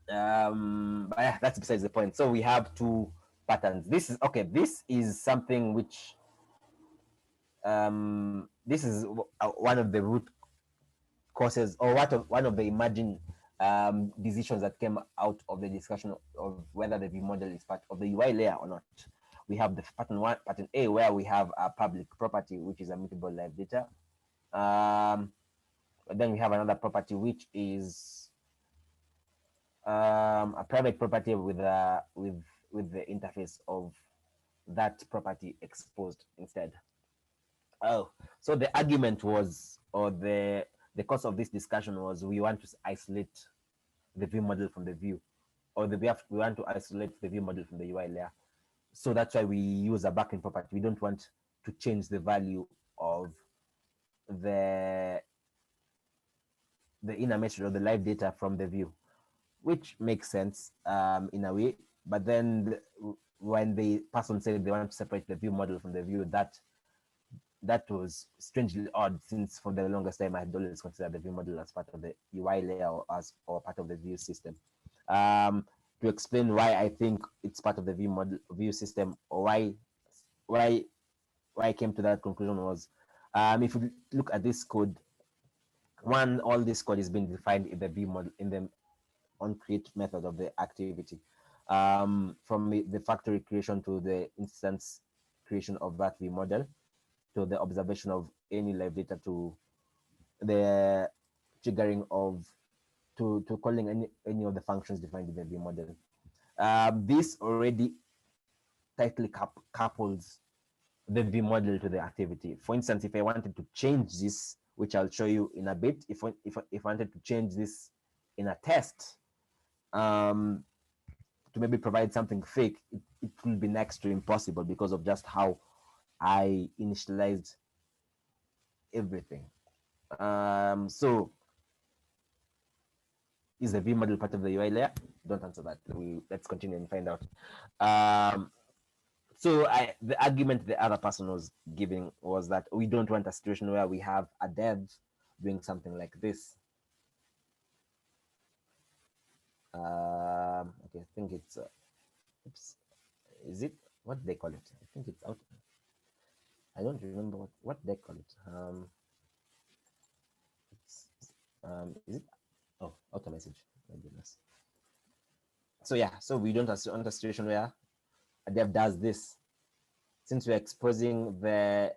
S8: But yeah, that's besides the point. So we have two patterns. This is something which this is one of the root causes, or one of the emerging decisions that came out of the discussion of whether the ViewModel is part of the UI layer or not. We have the pattern A, where we have a public property, which is a mutable live data. Then we have another property, which is a private property with the interface of that property exposed instead. Oh, so the argument was, or the cause of this discussion was, we want to isolate the ViewModel from the view, or we want to isolate the ViewModel from the UI layer. So that's why we use a backend property. We don't want to change the value of the inner message or the live data from the view, which makes sense in a way. But then when the person said they want to separate the ViewModel from the view, that was strangely odd, since for the longest time I had always considered the ViewModel as part of the UI layer or part of the view system. To explain why I think it's part of the view system, or why I came to that conclusion was, If you look at this code, all this code is being defined in the ViewModel, in the onCreate method of the activity. From the factory creation to the instance creation of that ViewModel, to the observation of any live data, to the triggering of, to calling any of the functions defined in the ViewModel. This already tightly couples the ViewModel to the activity. For instance, if I wanted to change this, which I'll show you in a bit, if I wanted to change this in a test, to maybe provide something fake, it will be next to impossible because of just how I initialized everything. So is the ViewModel part of the UI layer? Don't answer that. Let's continue and find out. So the argument the other person was giving was that we don't want a situation where we have a dev doing something like this. Okay, I think it's oops, is it what they call it? I think it's out. I don't remember what they call it. Is it? Oh, auto message. My goodness. So yeah, so we don't want a situation where a dev does this. Since we're exposing the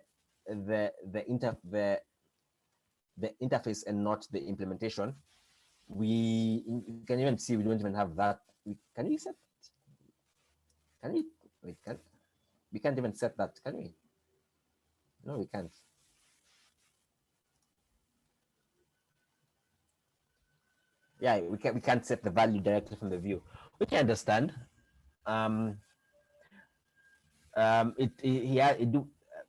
S8: interface and not the implementation, you can even see we don't even have that. Can we set? Can we? Wait, we can't even set that, can we? No, we can't. Yeah, we can't set the value directly from the view, which I understand.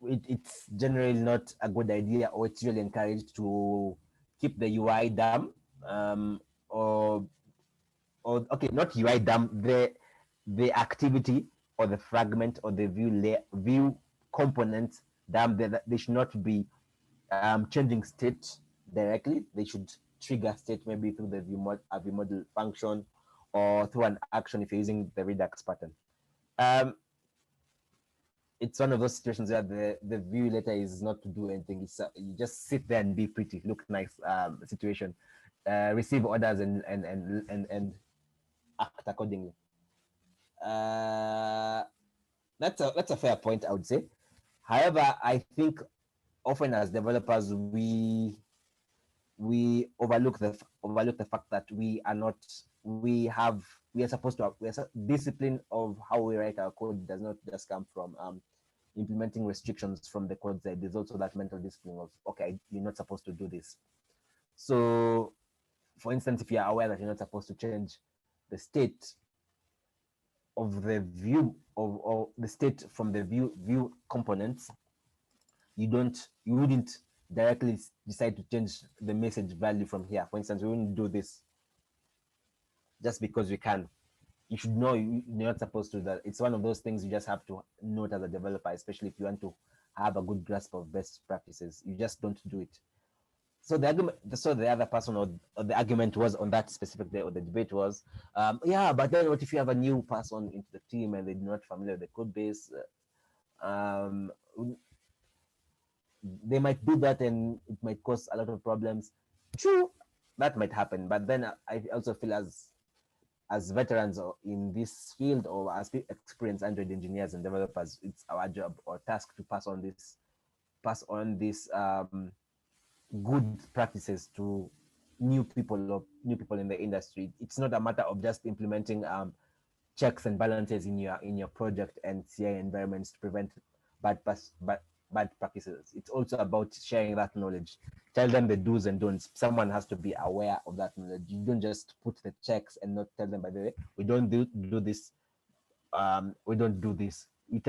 S8: It's generally not a good idea, or it's really encouraged to keep the UI dumb, or okay, not UI dumb, the activity or the fragment or the view component dumb. They should not be changing state directly. They should trigger state maybe through the ViewModel function or through an action if you're using the Redux pattern. It's one of those situations where the view letter is not to do anything. It's you just sit there and be pretty, look nice situation, receive orders and act accordingly. That's a fair point, I would say. However, I think often as developers we overlook the fact that we are supposed to discipline of how we write our code does not just come from implementing restrictions from the code side. There's also that mental discipline of, okay, you're not supposed to do this. So for instance, if you're aware that you're not supposed to change the state of the view or the state from the view components, you wouldn't directly decide to change the message value from here. For instance, we wouldn't do this just because we can. You should know you're not supposed to do that. It's one of those things you just have to note as a developer, especially if you want to have a good grasp of best practices. You just don't do it. So the other person or the argument was on that specific day, or the debate was, yeah, but then what if you have a new person into the team and they're not familiar with the code base? They might do that and it might cause a lot of problems. True, that might happen. But then I also feel as veterans in this field, or as experienced Android engineers and developers, it's our job or task to pass on this good practices to new people in the industry. It's not a matter of just implementing checks and balances in your project and CI environments to prevent bad practices. It's also about sharing that knowledge. Tell them the do's and don'ts. Someone has to be aware of that knowledge. You don't just put the checks and not tell them, by the way, we don't do this. We don't do this. You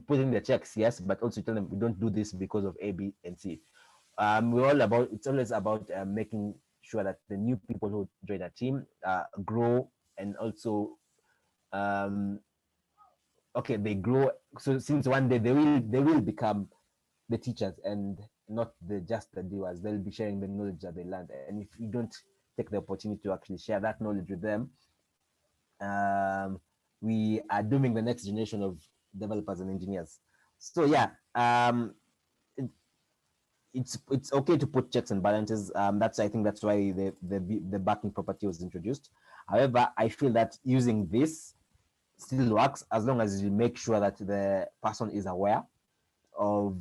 S8: put in the checks, yes, but also tell them we don't do this because of A, B, and C. It's always about making sure that the new people who join a team grow, and also they grow. So since one day they will become the teachers and not just the doers. They'll be sharing the knowledge that they learned. And if you don't take the opportunity to actually share that knowledge with them, we are dooming the next generation of developers and engineers. So yeah, it's okay to put checks and balances. I think that's why the backing property was introduced. However, I feel that using this still works as long as you make sure that the person is aware of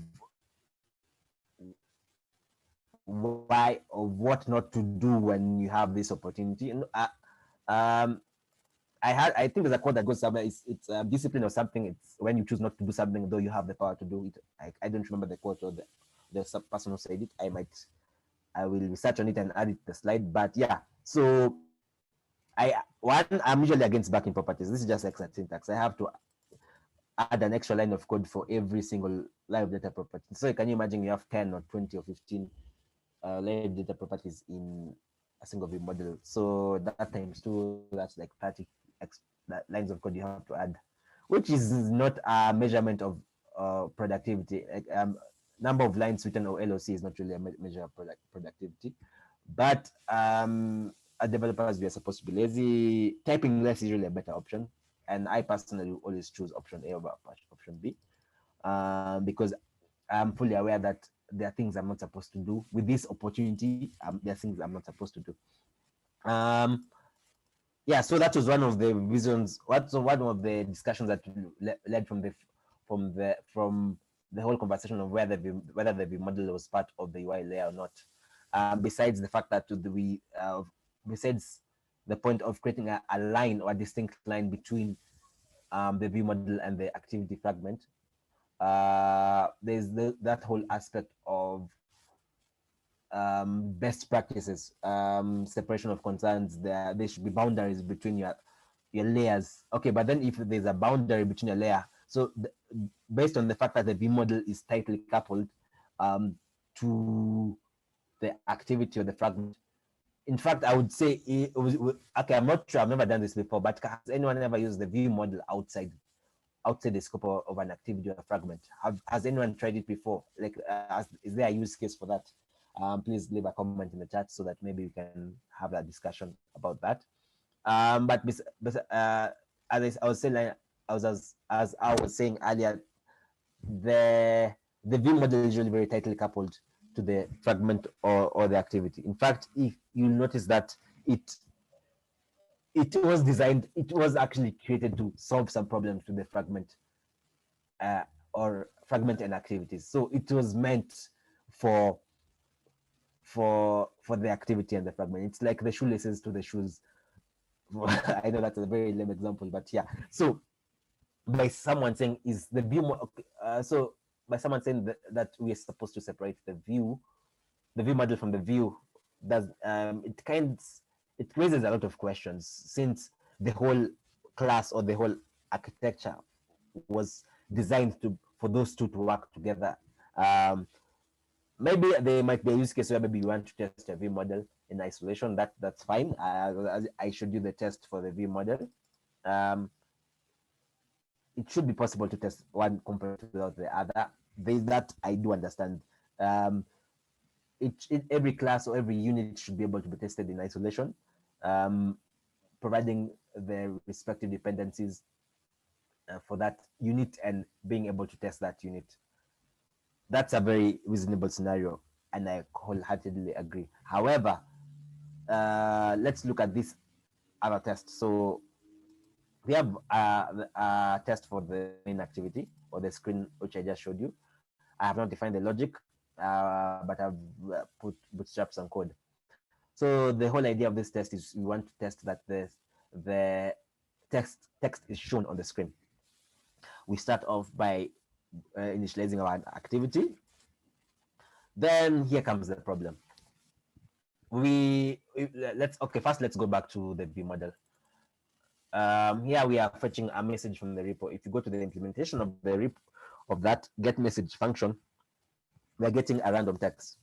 S8: what not to do when you have this opportunity. I think there's a quote that goes somewhere. It's discipline or something. It's when you choose not to do something though you have the power to do it. I don't remember the quote or the person who said it. I will research on it and add it to the slide. But yeah, so I'm usually against backing properties. This is just exact syntax. I have to add an extra line of code for every single live data property. So can you imagine you have 10 or 20 or 15 live data properties in a single view model? So that times 2, that's like 30 lines of code you have to add, which is not a measurement of productivity. Like, number of lines written or LOC is not really a measure of productivity. But as developers, we are supposed to be lazy. Typing less is really a better option. And I personally always choose option A over option B because I'm fully aware that there are things I'm not supposed to do. With this opportunity, there are things I'm not supposed to do. Yeah, so that was one of the reasons. One of the discussions that led from the whole conversation of whether the ViewModel was part of the UI layer or not. Besides the fact that besides the point of creating a line or a distinct line between the ViewModel and the activity fragment, there's that whole aspect of best practices, separation of concerns. There should be boundaries between your layers. Okay, but then if there's a boundary between a layer, so based on the fact that the ViewModel is tightly coupled to the activity or the fragment. In fact, I would say okay, I'm not sure, I've never done this before, but has anyone ever used the ViewModel outside the scope of an activity or a fragment? Has anyone tried it before? Like, is there a use case for that? Please leave a comment in the chat so that maybe we can have that discussion about that. But as I was saying, as I was saying earlier, the ViewModel is usually very tightly coupled to the fragment or the activity. In fact, if you notice that it was designed, it was actually created to solve some problems with the fragment or fragment and activities. So it was meant for the activity and the fragment. It's like the shoelaces to the shoes. I know that's a very lame example, but yeah. So by someone saying is the view so by someone saying that we are supposed to separate the ViewModel from the view, does it raises a lot of questions, since the whole class or the whole architecture was designed for those two to work together. Maybe there might be a use case where maybe you want to test a ViewModel in isolation. That's fine. I should do the test for the ViewModel. It should be possible to test one component without the other. That I do understand. Every class or every unit should be able to be tested in isolation, providing the respective dependencies for that unit and being able to test that unit. That's a very reasonable scenario, and I wholeheartedly agree. However, let's look at this other test. So we have a test for the main activity or the screen, which I just showed you. I have not defined the logic, but I've put bootstrap some code. So the whole idea of this test is we want to test that the text is shown on the screen. We start off by initializing our activity. Then here comes the problem. First let's go back to the ViewModel. Here we are fetching a message from the repo. If you go to the implementation of the repo of that get message function, we're getting a random text.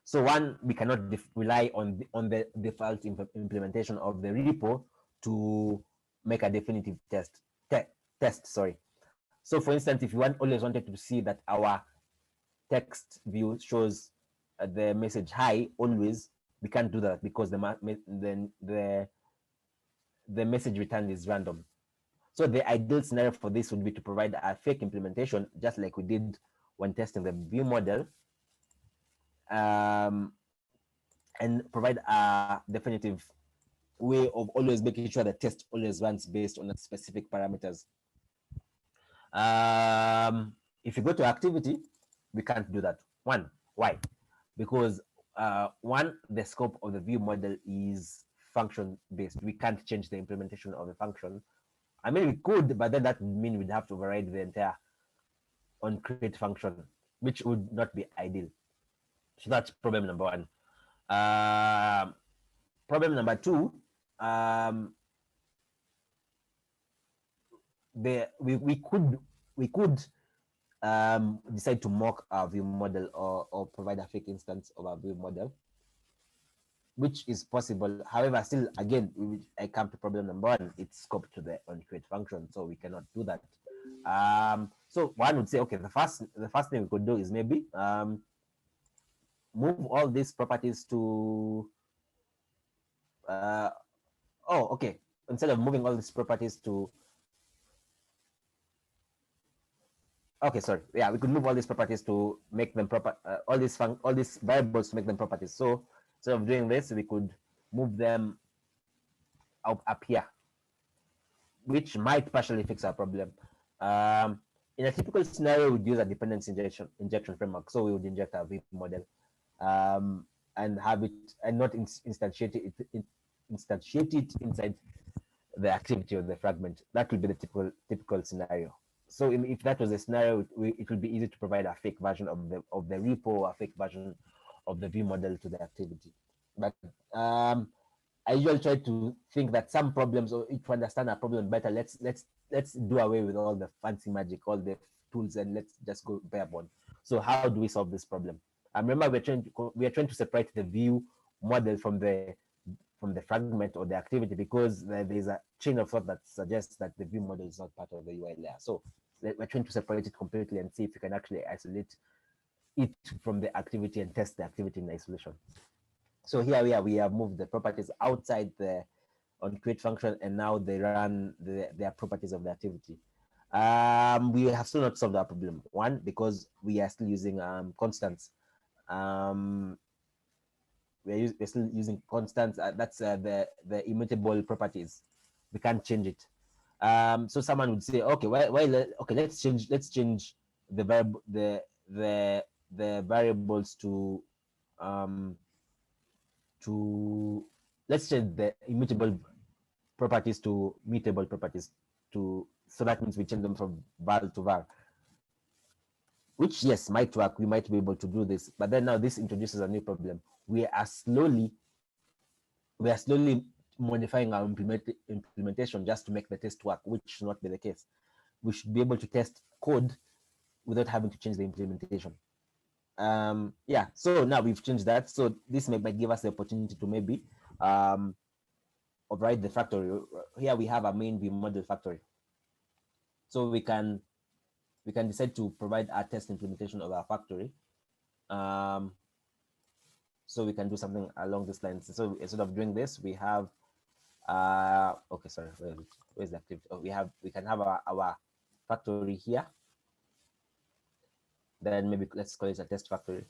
S8: So one, we cannot rely on the default implementation of the repo to make a definitive test. Sorry. So for instance, if you always wanted to see that our text view shows the message hi always, we can't do that because the message returned is random. So the ideal scenario for this would be to provide a fake implementation, just like we did when testing the view model, and provide a definitive way of always making sure the test always runs based on specific parameters. If you go to activity, we can't do that. One, why? Because one, the scope of the view model is function based. We can't change the implementation of the function. I mean, we could, but then that would mean we'd have to override the entire onCreate function, which would not be ideal. So that's problem number one. Problem number two, we could decide to mock our view model or provide a fake instance of our view model, which is possible. However, still, again, I come to problem number one. It's scoped to the onCreate function, so we cannot do that. So one would say, okay, the first thing we could do is maybe move all these properties to okay, instead of moving all these properties to, okay, sorry, yeah, we could move all these properties to make them proper, all these variables to make them properties. So instead of doing this, we could move them up here, which might partially fix our problem. In a typical scenario, we'd use a dependency injection framework. So we would inject our view model and have it, and not instantiate it inside the activity of the fragment. That would be the typical scenario. So if that was a scenario, it would be easy to provide a fake version of the repo, or a fake version of the view model to the activity. But I usually try to think that some problems, or to understand a problem better, let's do away with all the fancy magic, all the tools, and let's just go bare bone. So how do we solve this problem? Remember, we are trying to separate the view model from the fragment or the activity, because there's a chain of thought that suggests that the view model is not part of the UI layer. So we're trying to separate it completely and see if we can actually isolate it from the activity and test the activity in isolation. So here we have moved the properties outside the onCreate function, and now they run their properties of the activity. We have still not solved our problem. One, because we are still using constants. We're still using constants. That's the immutable properties. We can't change it. So someone would say, okay, okay, let's change the variables to let's change the immutable properties to mutable properties, so that means we change them from var to var, which, yes, might work. We might be able to do this, but then now this introduces a new problem. We are slowly modifying our implementation just to make the test work, which should not be the case. We should be able to test code without having to change the implementation. Yeah, so now we've changed that. So this might give us the opportunity to maybe override the factory. Here we have a main ViewModel factory. So we can decide to provide a test implementation of our factory. So we can do something along this line. So instead of doing this, we have okay, sorry, where's the activity? Oh, we can have our factory here. Then maybe let's call it a test factory.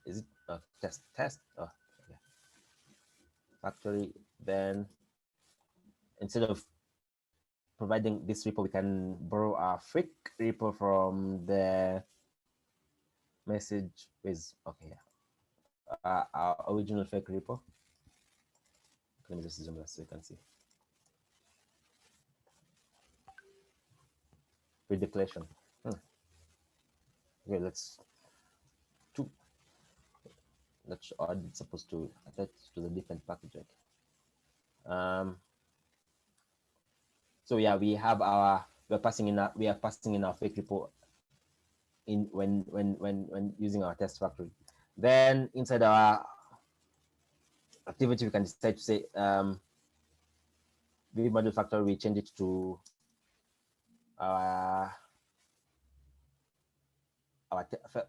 S8: Is it test? Oh, okay. Factory. Then instead of providing this repo, we can borrow a fake repo from the message with, okay, yeah, our original fake repo. Let me just zoom that so you can see. Pre-declaration. Okay, let's add. It's supposed to attach to the different package. So yeah, we are passing in our fake repo in when using our test factory. Then inside our activity, we can decide to say ViewModel factory. We change it to our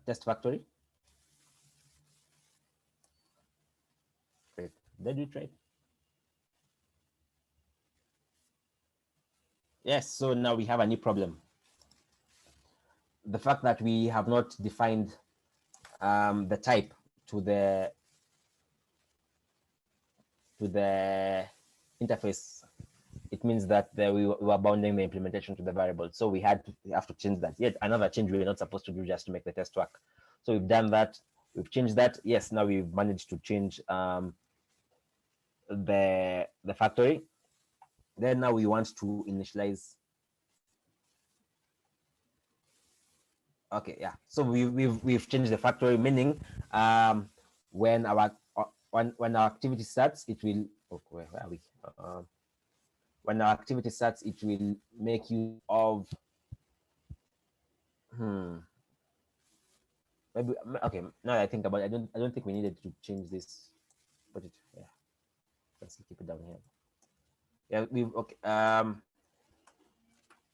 S8: test factory. Great. Did we try? Yes, so now we have a new problem. The fact that we have not defined the type to the interface, it means that we were bounding the implementation to the variable. So we have to change that. Yet another change we're not supposed to do just to make the test work. So we've done that. We've changed that. Yes, now we've managed to change the factory. Then now we want to initialize. Okay, yeah. So we've changed the factory, meaning when our activity starts, it will. Oh, where are we? When our activity starts, it will make use of. Maybe okay. Now that I think about it, I don't think we needed to change this, but yeah. Let's keep it down here. Yeah,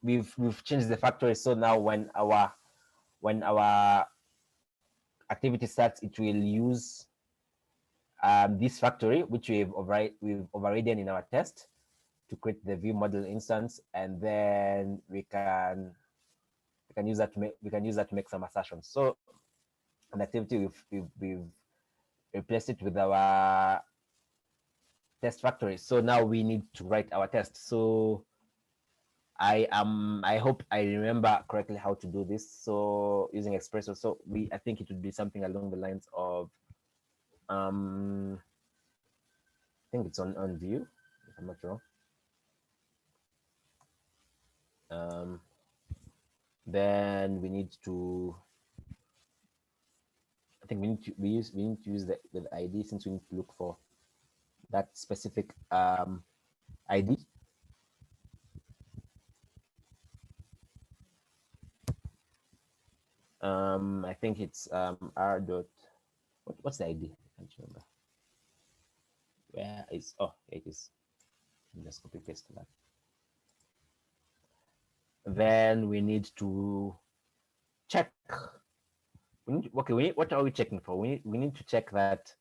S8: we've changed the factory, so now when our activity starts, it will use this factory, which we've overridden in our test to create the ViewModel instance, and then we can use that to make some assertions. So an activity we've replaced it with our test factory. So now we need to write our test. So I hope I remember correctly how to do this. So using Espresso, so I think it would be something along the lines of I think it's on view, if I'm not wrong. Then we need to, I think we need to use the ID, since we need to look for that specific ID. I think it's r dot, what's the ID? I can't remember. Where is, oh, it is. Just copy paste that. Then we need to check. What are we checking for? We need to check that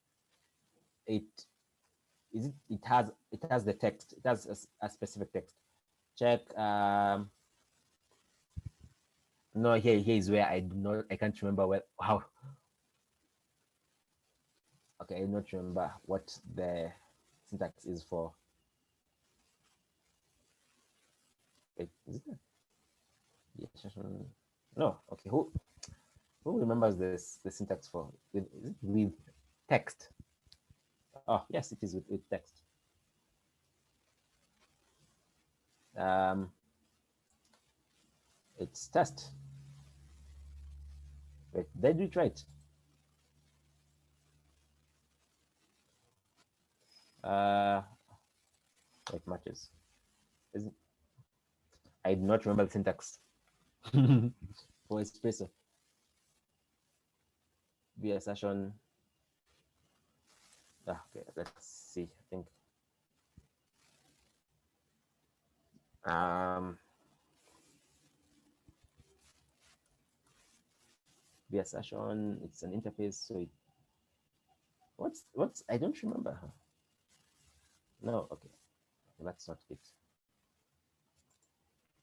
S8: it has the text. It has a specific text. Check. No, here is where I can't remember how. Okay, I do not remember what the syntax is for. Wait, is it? Yes. No. Okay. Who remembers the syntax for with text? Oh, yes, it is with text. It's test. Wait, did we try it? It matches. I do not remember the syntax for Espresso. The assertion. Okay, let's see. I think the assertion, it's an interface, so what's I don't remember. No, okay, that's not it.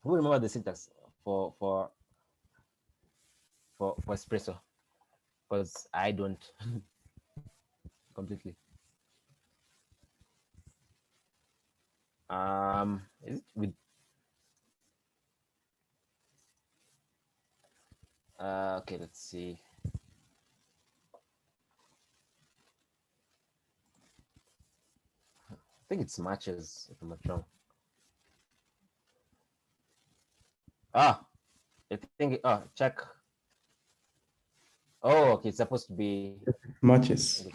S8: Who remember the syntax for Espresso? Because I don't completely. Is it with okay, let's see. I think it's matches, if I'm not wrong. I think check. Oh, okay, it's supposed to be
S1: matches.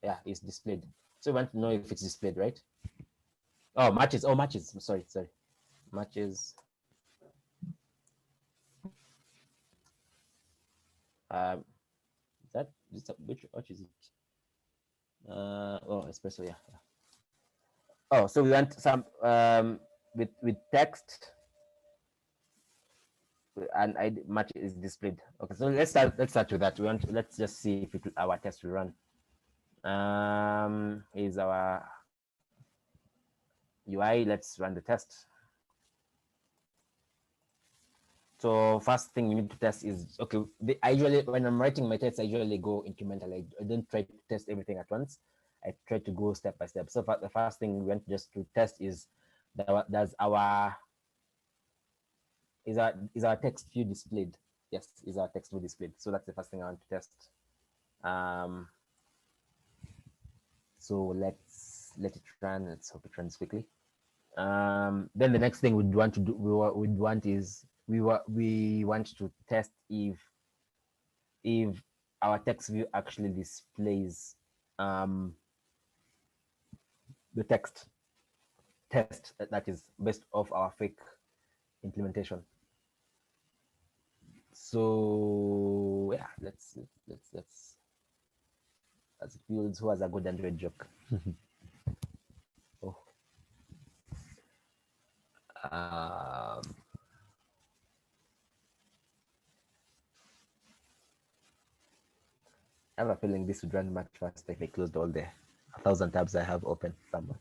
S8: Yeah, it's displayed. So we want to know if it's displayed, right? Oh, matches. Oh, matches. Sorry. Matches. Which is it? Oh, Espresso, yeah. Oh, so we want some with text and ID match is displayed. Okay, so let's start with that. Let's just see if our test will run. Is our UI. Let's run the test. So first thing we need to test is, okay, I usually, when I'm writing my tests, I usually go incremental. I don't try to test everything at once. I try to go step by step. So the first thing we want just to test is, is our text view displayed? Yes, is our text view displayed? So that's the first thing I want to test. So let's let it run. Let's hope it runs quickly. Then the next thing we'd want to do, we want to test if our text view actually displays the text test that is based off our fake implementation. So yeah, let's build who has a good Android joke. Oh. I have a feeling this would run much faster if I closed all the 1,000 tabs I have open somewhere.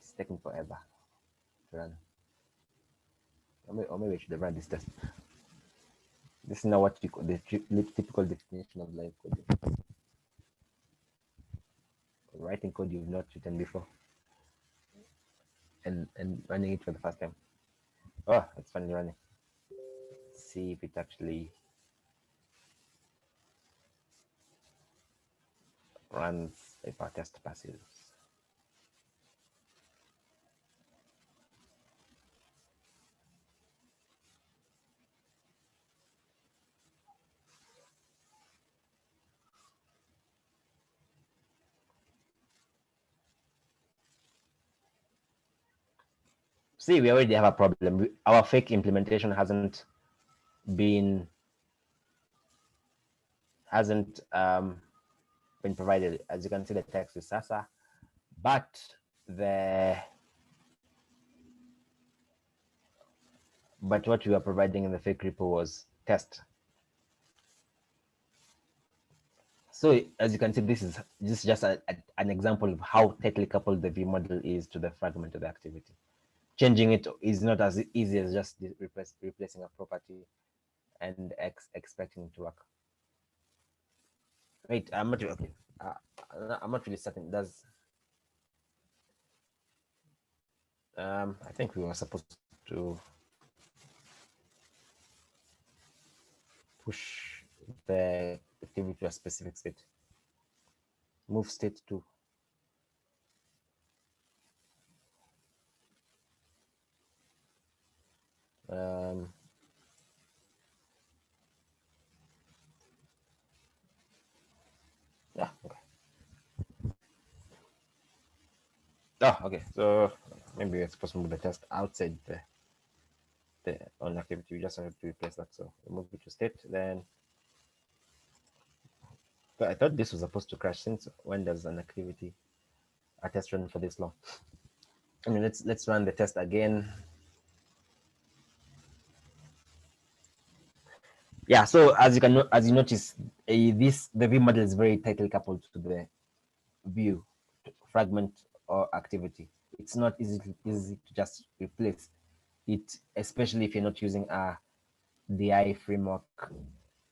S8: It's taking forever to run. Or maybe I should have run this test. This is not what you call the typical definition of live coding. Writing code you've not written before and running it for the first time. Oh, it's finally running. Let's see if it actually runs if our test passes. See, we already have a problem. Our fake implementation hasn't been provided. As you can see, the text is Sasa, but what we were providing in the fake repo was test. So as you can see, this is just an example of how tightly coupled the ViewModel is to the fragment of the activity. Changing it is not as easy as just replacing a property and expecting it to work. Wait, I'm not okay. I'm not really certain. Does I think we were supposed to push the activity to a specific state. Move state to. Yeah, okay. Oh, okay. So maybe we're supposed to move the test outside the on activity. We just have to replace that. So we move it to state. Then I thought this was supposed to crash. Since when does an activity a test run for this long? I mean, let's run the test again. Yeah. So as you notice, the ViewModel is very tightly coupled to the view fragment or activity. It's not easy to just replace it, especially if you're not using a DI framework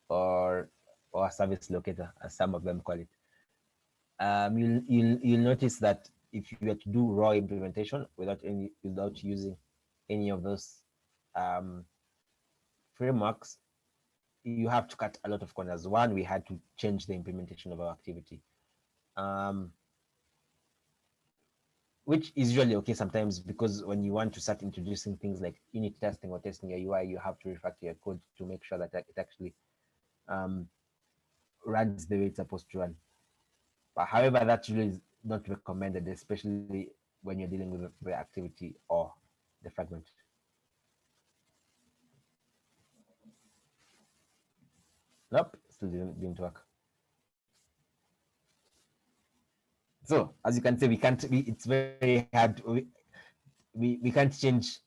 S8: or a service locator, as some of them call it. You'll notice that if you were to do raw implementation without using any of those frameworks, you have to cut a lot of corners. One, we had to change the implementation of our activity, which is usually okay sometimes, because when you want to start introducing things like unit testing or testing your UI, you have to refactor your code to make sure that it actually runs the way it's supposed to run. But however, that really is not recommended, especially when you're dealing with the activity or the fragment. Nope, still didn't work. So as you can see, it's very hard. We can't change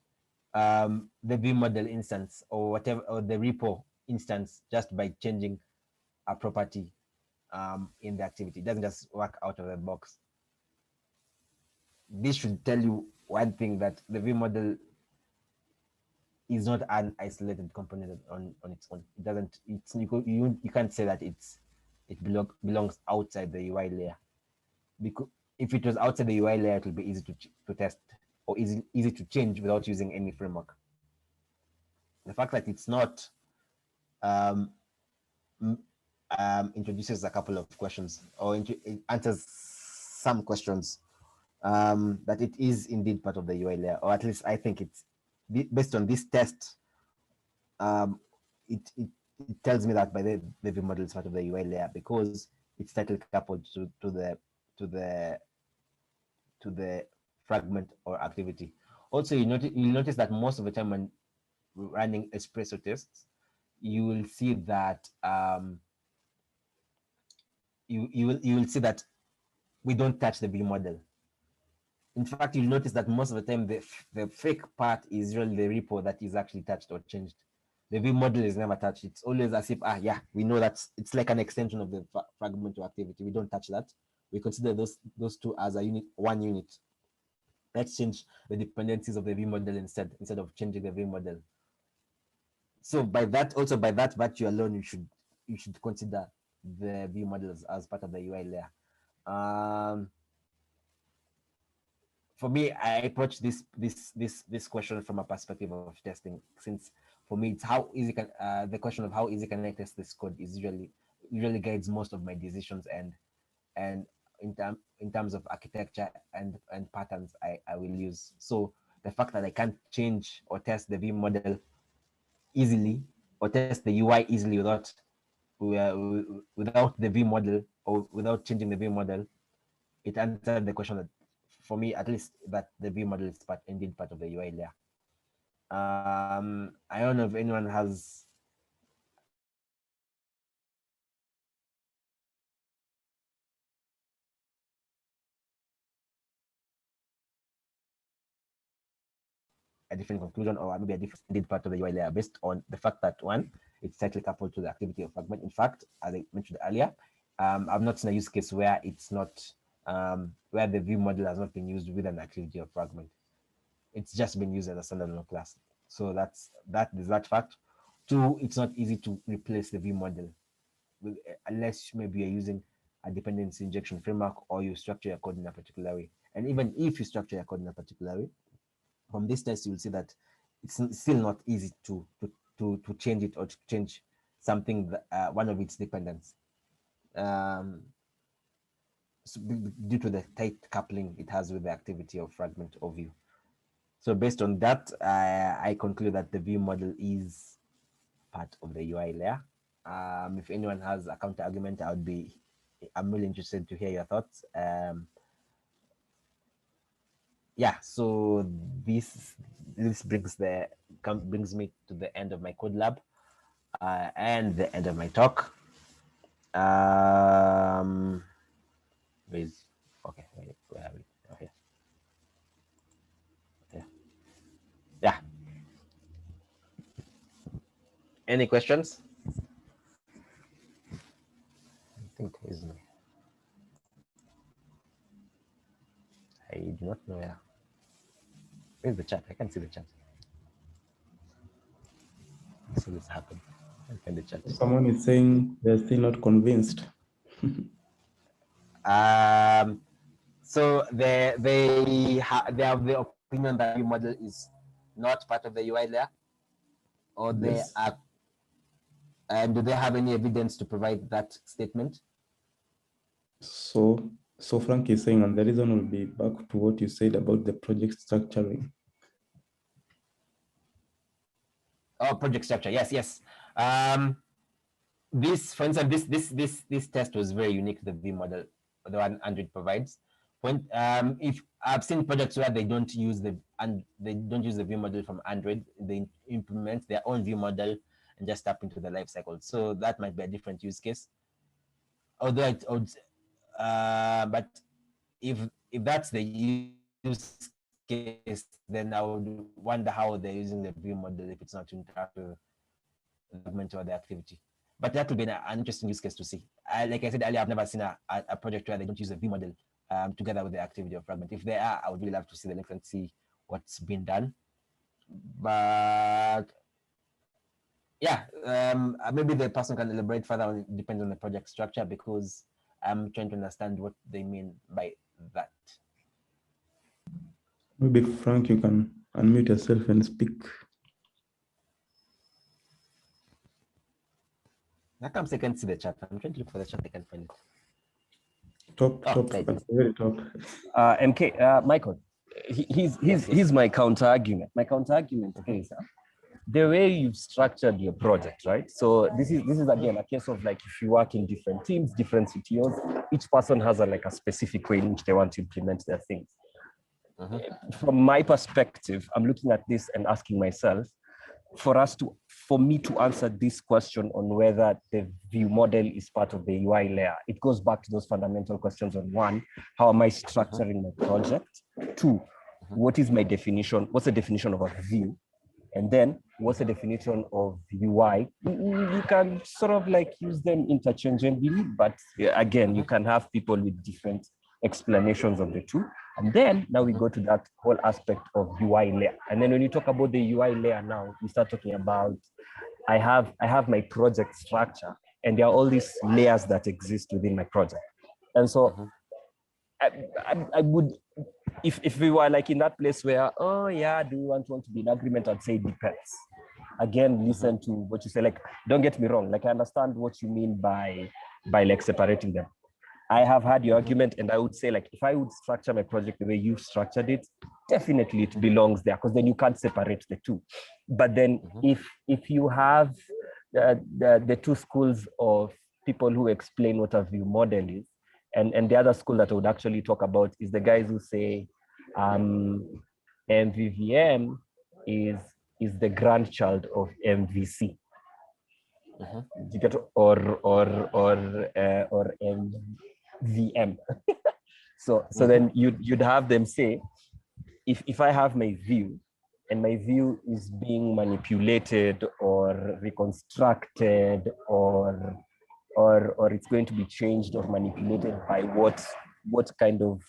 S8: the ViewModel instance or whatever, or the repo instance, just by changing a property in the activity. It doesn't just work out of the box. This should tell you one thing, that the ViewModel is not an isolated component on its own. It doesn't. It's you can't say that it belongs outside the UI layer, because if it was outside the UI layer, it will be easy to test or easy to change without using any framework. The fact that it's not introduces a couple of questions, or it answers some questions, that it is indeed part of the UI layer, or at least I think it's based on this test. It tells me that by the ViewModel is part of the UI layer because it's tightly coupled to the fragment or activity. Also, you'll notice that most of the time when running espresso tests, you will see that you will see that we don't touch the ViewModel. In fact, you'll notice that most of the time the fake part is really the repo that is actually touched or changed. The ViewModel is never touched. It's always as if, yeah, we know that it's like an extension of the fragment or activity. We don't touch that. We consider those two as a unit, one unit. Let's change the dependencies of the ViewModel instead of changing the ViewModel. So by that virtue alone, you should consider the ViewModel as part of the UI layer. For me, I approach this question from a perspective of testing, since for me it's how easy can the question of how easy can I test this code is usually guides most of my decisions, and in terms of architecture and patterns I will use. So the fact that I can't change or test the ViewModel easily, or test the UI easily without the ViewModel, or without changing the ViewModel, it answered the question that, for me at least, that the ViewModel is indeed part of the UI layer. I don't know if anyone has a different conclusion, or maybe a different indeed part of the UI layer, based on the fact that, one, it's tightly coupled to the activity of fragment. In fact, as I mentioned earlier, I've not seen a use case where it's not where the ViewModel has not been used with an activity of fragment. It's just been used as a standalone class. So there's that fact. Two, it's not easy to replace the ViewModel unless maybe you're using a dependency injection framework, or you structure your code in a particular way. And even if you structure your code in a particular way, from this test you will see that it's still not easy to change it, or to change something that, one of its dependents, so due to the tight coupling it has with the activity of fragment or view. So based on that, I conclude that the ViewModel is part of the UI layer. If anyone has a counter argument, I'm really interested to hear your thoughts. Yeah, so this brings me to the end of my code lab, and the end of my talk. Okay, where are we? Okay. Yeah. Any questions? I think is me. I do not know where. Where's the chat? I can't see the chat. So this happened. I find the chat.
S1: Someone is saying they're still not convinced.
S8: So they have the opinion that ViewModel is not part of the UI layer, or they
S1: Yes.
S8: are. And do they have any evidence to provide that statement?
S1: So Frank is saying, and the reason will be back to what you said about the project structuring.
S8: Oh, project structure. Yes. This, for instance, this test was very unique to the ViewModel, the one Android provides. When if I've seen projects where they don't use the ViewModel from Android, they implement their own ViewModel and just tap into the life cycle. So that might be a different use case. Although it would, but if that's the use case, then I would wonder how they're using the ViewModel if it's not to interact with the fragment or the activity. but that would be an interesting use case to see. Like I said earlier, I've never seen a project where they don't use a ViewModel together with the activity of fragment. If they are, I would really love to see the links and see what's been done. But yeah, maybe the person can elaborate further on it, depends on the project structure, because I'm trying to understand what they mean by that.
S1: Maybe Frank, you can unmute yourself and speak.
S8: How come I can't see the chat? I'm trying to look for the chat, I can't find it.
S1: Top,
S8: Oh,
S1: top,
S8: there it
S1: at
S8: is.
S1: the very top.
S5: MK, Michael, here's my counter argument. My counter argument is the way you've structured your project, right? So this is again a case of like, if you work in different teams, different CTOs, each person has like a specific way in which they want to implement their things. From my perspective, I'm looking at this and asking myself, for me to answer this question on whether the view model is part of the UI layer, it goes back to those fundamental questions on one, how am I structuring my project? Two, what is my definition? What's the definition of a view? And then what's the definition of UI? You can sort of like use them interchangeably, but again, you can have people with different explanations of the two. And then now we go to that whole aspect of UI layer. And then when you talk about the UI layer now, we start talking about, I have my project structure, and there are all these layers that exist within my project. And so I would, if we were like in that place where, oh yeah, do we want to be in agreement? I'd say it depends. Again, listen to what you say. Like, don't get me wrong. Like, I understand what you mean by like separating them. I have had your argument, and I would say, like, if I would structure my project the way you've structured it, definitely it belongs there, because then you can't separate the two. But then if you have the two schools of people who explain what a view model is, and the other school that I would actually talk about is the guys who say MVVM is the grandchild of MVC. You get, or MVM. so then you'd have them say, if I have my view, and my view is being manipulated or reconstructed or it's going to be changed or manipulated by what kind of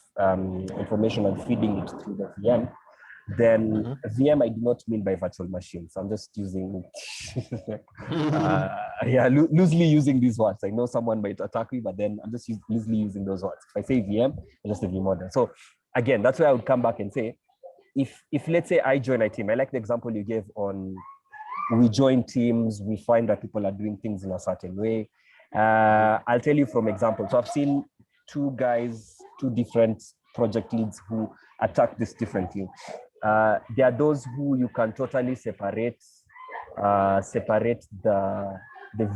S5: information I'm feeding it through the VM, then VM I do not mean by virtual machine. So I'm just using loosely using these words. I know someone might attack me, but then I'm just loosely using those words. If I say VM, it's just a view model. So again, that's where I would come back and say, if let's say I join a team, I like the example you gave on, we join teams, we find that people are doing things in a certain way. I'll tell you from example. So I've seen two different project leads who attack this differently. There are those who you can totally separate the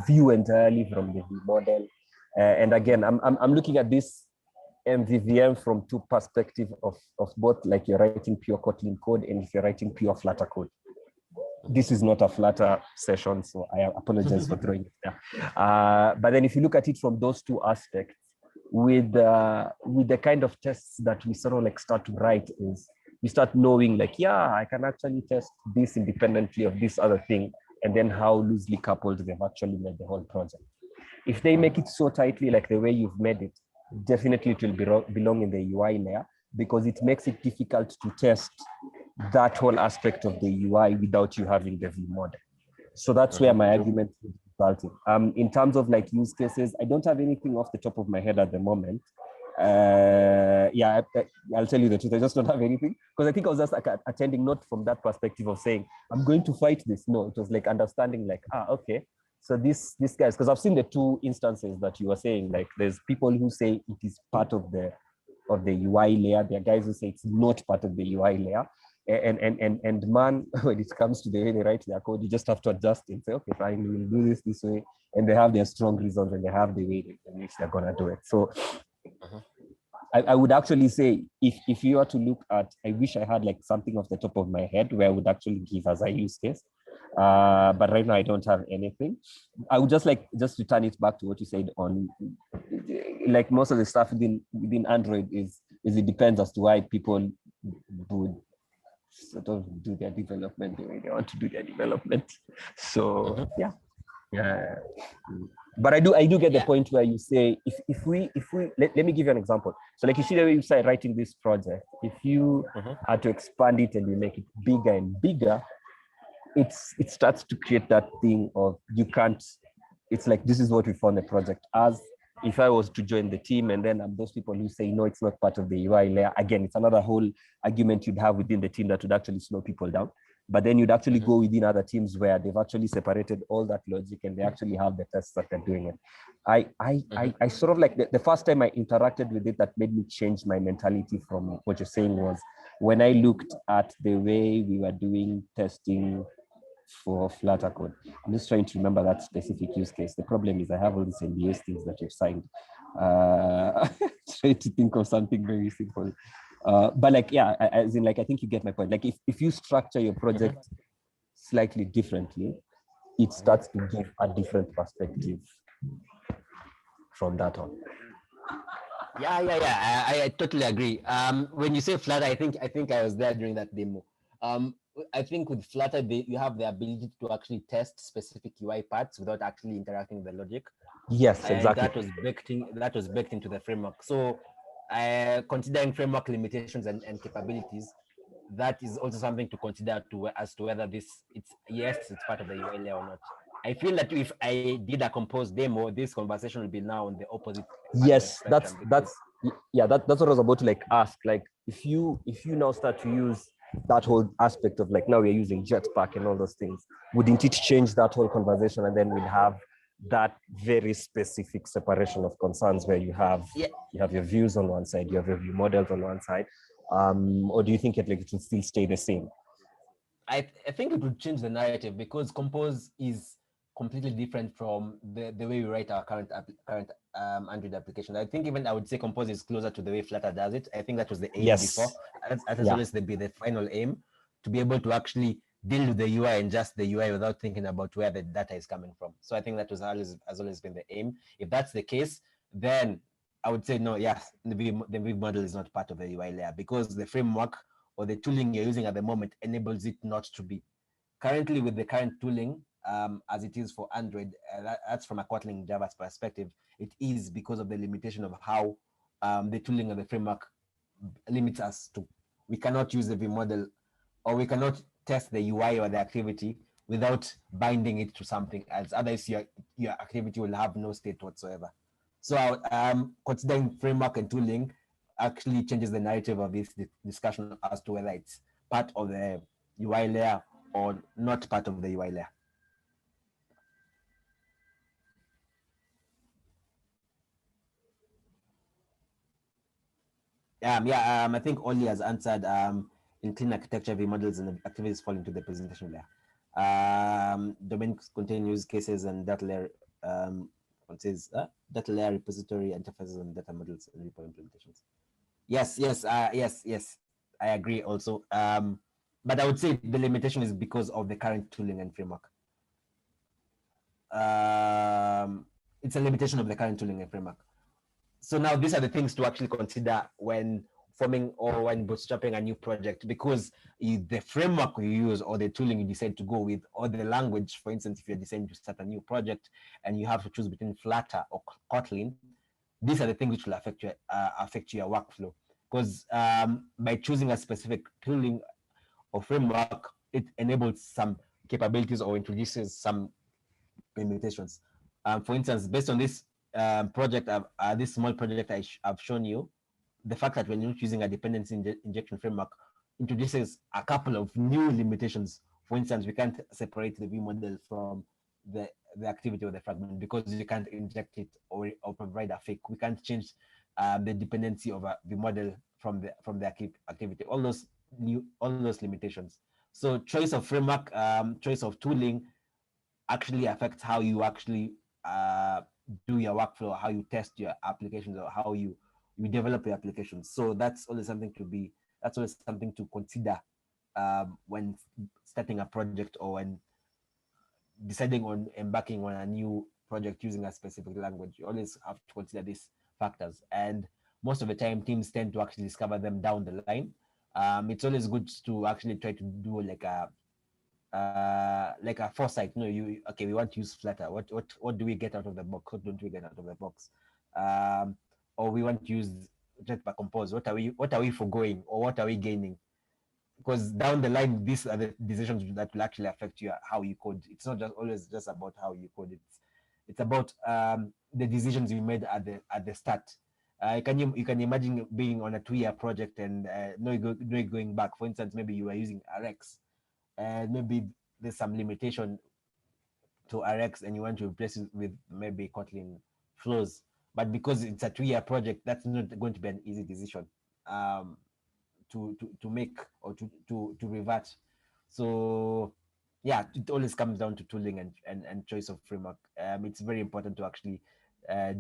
S5: view entirely from the view model. And again, I'm looking at this MVVM from two perspectives of both, like you're writing pure Kotlin code and if you're writing pure Flutter code. This is not a Flutter session, so I apologize for throwing it there. But then if you look at it from those two aspects, with the kind of tests that we sort of like start to write, is we start knowing like, yeah, I can actually test this independently of this other thing, and then how loosely coupled they've actually made the whole project. If they make it so tightly like the way you've made it, definitely it will belong in the UI layer, because it makes it difficult to test that whole aspect of the UI without you having the view model. So that's where my argument is resulting. In terms of like use cases, I don't have anything off the top of my head at the moment. I'll tell you the truth, I just don't have anything, because I think I was just like attending not from that perspective of saying, I'm going to fight this. No, it was like understanding like, okay, so this guys, because I've seen the two instances that you were saying, like there's people who say it is part of the UI layer. There are guys who say it's not part of the UI layer. And man, when it comes to the way they write their code, you just have to adjust and say, okay, fine, we'll do this way. And they have their strong reasons and they have the way in which they're gonna do it. So I would actually say, if you were to look at, I wish I had like something off the top of my head where I would actually give as a use case. But right now I don't have anything. I would just return it back to what you said on, like most of the stuff within Android is it depends as to why people would sort of do their development the way they want to do their development. So yeah. Yeah. But I do get the point where you say if we let me give you an example. So like you see the way you say writing this project, if you are to expand it and you make it bigger and bigger, it starts to create that thing of you can't, it's like this is what we found the project as. If I was to join the team and then those people who say no, it's not part of the UI layer, again, it's another whole argument you'd have within the team that would actually slow people down. But then you'd actually go within other teams where they've actually separated all that logic and they actually have the tests that they're doing it. I sort of like the first time I interacted with it that made me change my mentality from what you're saying was when I looked at the way we were doing testing for Flutter code. I'm just trying to remember that specific use case. The problem is I have all these NDAs things that you've signed. Trying to think of something very simple. But like, yeah, as in like, I think you get my point. Like if you structure your project slightly differently, it starts to give a different perspective from that on.
S8: Yeah. I totally agree. When you say Flutter, I think I was there during that demo. I think with Flutter, you have the ability to actually test specific UI parts without actually interacting with the logic.
S5: Yes,
S8: and
S5: exactly.
S8: That was baked into the framework. So, considering framework limitations and capabilities, that is also something to consider as to whether it's part of the UI layer or not. I feel that if I did a composed demo, this conversation will be now on the opposite.
S5: Yes, that's what I was about to like ask. Like if you now start to use that whole aspect of like now we're using Jetpack and all those things, wouldn't it change that whole conversation? And then we'll have that very specific separation of concerns where you have your views on one side, you have your view models on one side, or do you think it will still stay the same?
S8: I think it would change the narrative because Compose is completely different from the way we write our current Android application. I think even I would say Compose is closer to the way Flutter does it. I think that was the aim before. That has always been the final aim, to be able to actually deal with the UI and just the UI without thinking about where the data is coming from. So I think that has always been the aim. If that's the case, then I would say no, yes, the ViewModel is not part of the UI layer because the framework or the tooling you're using at the moment enables it not to be. Currently, with the current tooling, as it is for Android, that's from a Kotlin Java's perspective, it is because of the limitation of how the tooling of the framework limits us to. We cannot use the ViewModel, or we cannot test the UI or the activity without binding it to something else. Otherwise, your activity will have no state whatsoever. So considering framework and tooling actually changes the narrative of this discussion as to whether it's part of the UI layer or not part of the UI layer. I think Oli has answered in clean architecture, ViewModels and activities fall into the presentation layer. Domains contain use cases and data layer data layer repository interfaces and data models and repo implementations. Yes. I agree also. But I would say the limitation is because of the current tooling and framework. It's a limitation of the current tooling and framework. So now these are the things to actually consider when forming or when bootstrapping a new project, because the framework you use or the tooling you decide to go with, or the language, for instance, if you're deciding to start a new project and you have to choose between Flutter or Kotlin, these are the things which will affect your workflow. Because by choosing a specific tooling or framework, it enables some capabilities or introduces some limitations. For instance, based on this project, this small project I've shown you, the fact that we're not using a dependency injection framework introduces a couple of new limitations. For instance, we can't separate the ViewModel from the activity or the fragment because you can't inject it or provide a fake. We can't change the dependency of a ViewModel from the activity. All those limitations. So choice of framework, choice of tooling actually affects how you actually do your workflow, how you test your applications, or how you develop your applications. So that's always something to consider when starting a project or when deciding on embarking on a new project using a specific language. You always have to consider these factors, and most of the time teams tend to actually discover them down the line. It's always good to actually try to do like a like a foresight. No, okay, we want to use Flutter. What do we get out of the box? What don't we get out of the box? Or we want to use Jetpack Compose. What are we forgoing, or what are we gaining? Because down the line, these are the decisions that will actually affect you, how you code. It's not just always just about how you code. It's about the decisions you made at the start. You can imagine being on a 2-year project and not going back. For instance, maybe you are using RX, and maybe there's some limitation to RX, and you want to replace it with maybe Kotlin flows. But because it's a 2-year project, that's not going to be an easy decision to make or to revert. So yeah, it always comes down to tooling and choice of framework. It's very important to actually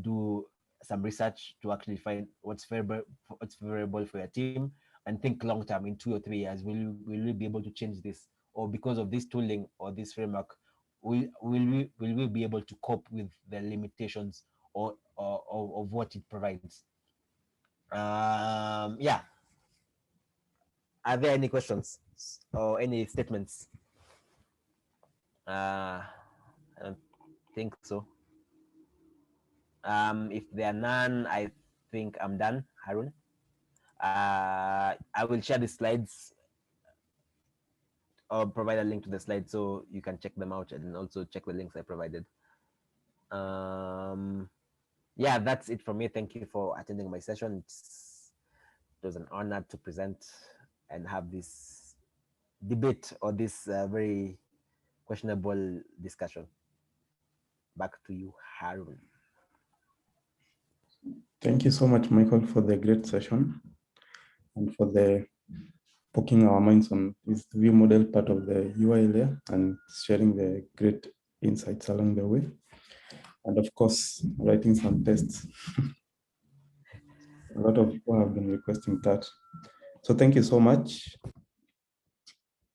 S8: do some research to actually find what's favorable for your team, and think long term. In 2 or 3 years, will we be able to change this? Or because of this tooling or this framework, will we be able to cope with the limitations or of what it provides? Yeah. Are there any questions or any statements? I don't think so. If there are none, I think I'm done, Harun. I will share the slides or provide a link to the slides so you can check them out, and also check the links I provided. Yeah, that's it from me. Thank you for attending my session. It was an honor to present and have this debate or this very questionable discussion. Back to you, Harun.
S1: Thank you so much, Michael, for the great session and for the poking our minds on this ViewModel part of the UI layer and sharing the great insights along the way. And of course, writing some tests. A lot of people have been requesting that. So thank you so much.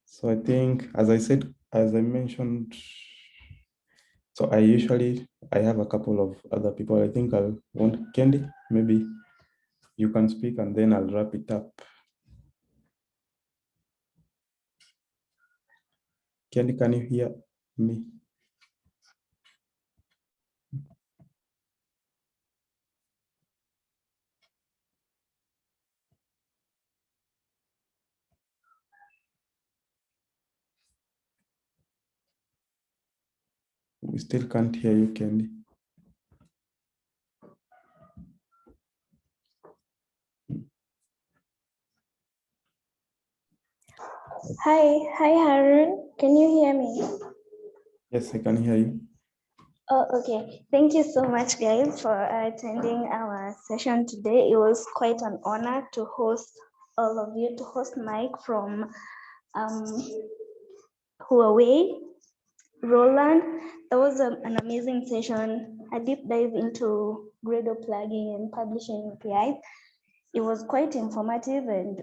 S1: So I think, as I mentioned, so I have a couple of other people. I think I'll want Candy, maybe you can speak and then I'll wrap it up. Candy, can you hear me? We still can't hear you, Candy.
S9: Hi Harun, can you hear me?
S1: Yes, I can hear you.
S9: Oh, okay. Thank you so much, guys, for attending our session today. It was quite an honor to host all of you, to host Mike from Huawei, Rowland. That was an amazing session, a deep dive into Gradle plugging and publishing APIs. It was quite informative and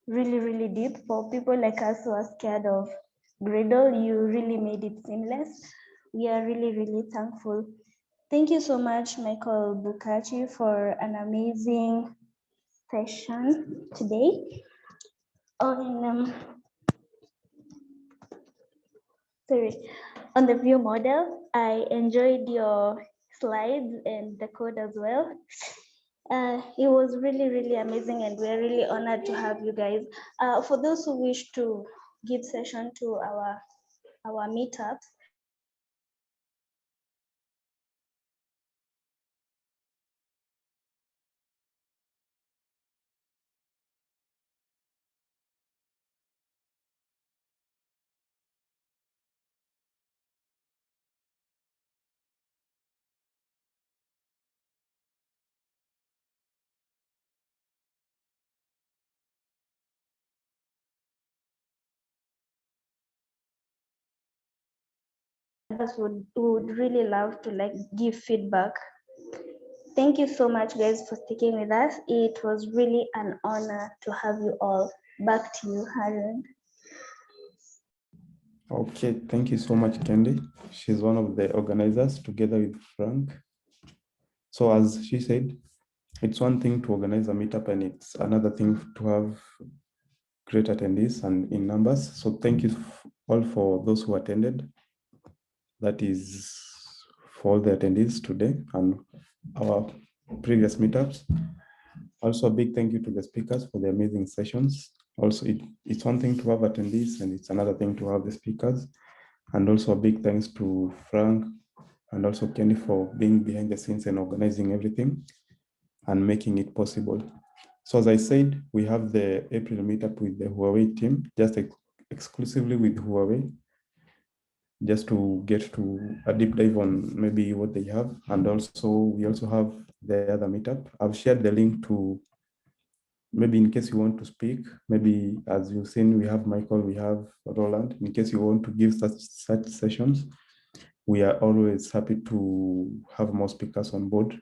S9: really, really deep. For people like us who are scared of Gradle, you really made it seamless. We are really, really thankful. Thank you so much, Michael Bukachi, for an amazing session today. On the ViewModel, I enjoyed your slides and the code as well. It was really, really amazing, and we're really honored to have you guys. For those who wish to give session to our meetups, would really love to give feedback. Thank you so much, guys, for sticking with us. It was really an honor to have you all. Back to you, Harun.
S1: Okay, thank you so much, Candy. She's one of the organizers together with Frank. So as she said, it's one thing to organize a meetup and it's another thing to have great attendees and in numbers. So thank you all for those who attended. That is for all the attendees today and our previous meetups. Also, a big thank you to the speakers for the amazing sessions. Also, it's one thing to have attendees and it's another thing to have the speakers. And also a big thanks to Frank and also Kenny for being behind the scenes and organizing everything and making it possible. So as I said, we have the April meetup with the Huawei team, just exclusively with Huawei, just to get to a deep dive on maybe what they have. And also, we also have the other meetup. I've shared the link to, maybe in case you want to speak, maybe as you've seen, we have Michael, we have Roland. In case you want to give such sessions, we are always happy to have more speakers on board.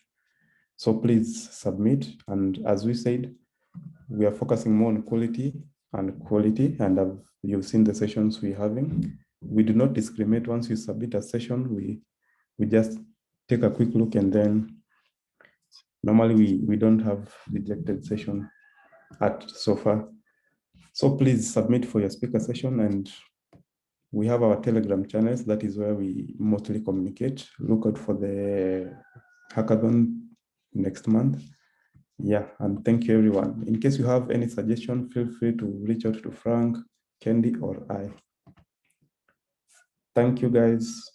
S1: So please submit. And as we said, we are focusing more on quality, and you've seen the sessions we're having. We do not discriminate. Once you submit a session, we just take a quick look, and then normally we don't have rejected session so far. So please submit for your speaker session, and we have our Telegram channels. That is where we mostly communicate. Look out for the hackathon next month. Yeah, and thank you everyone. In case you have any suggestion, feel free to reach out to Frank, Candy, or I. Thank you guys.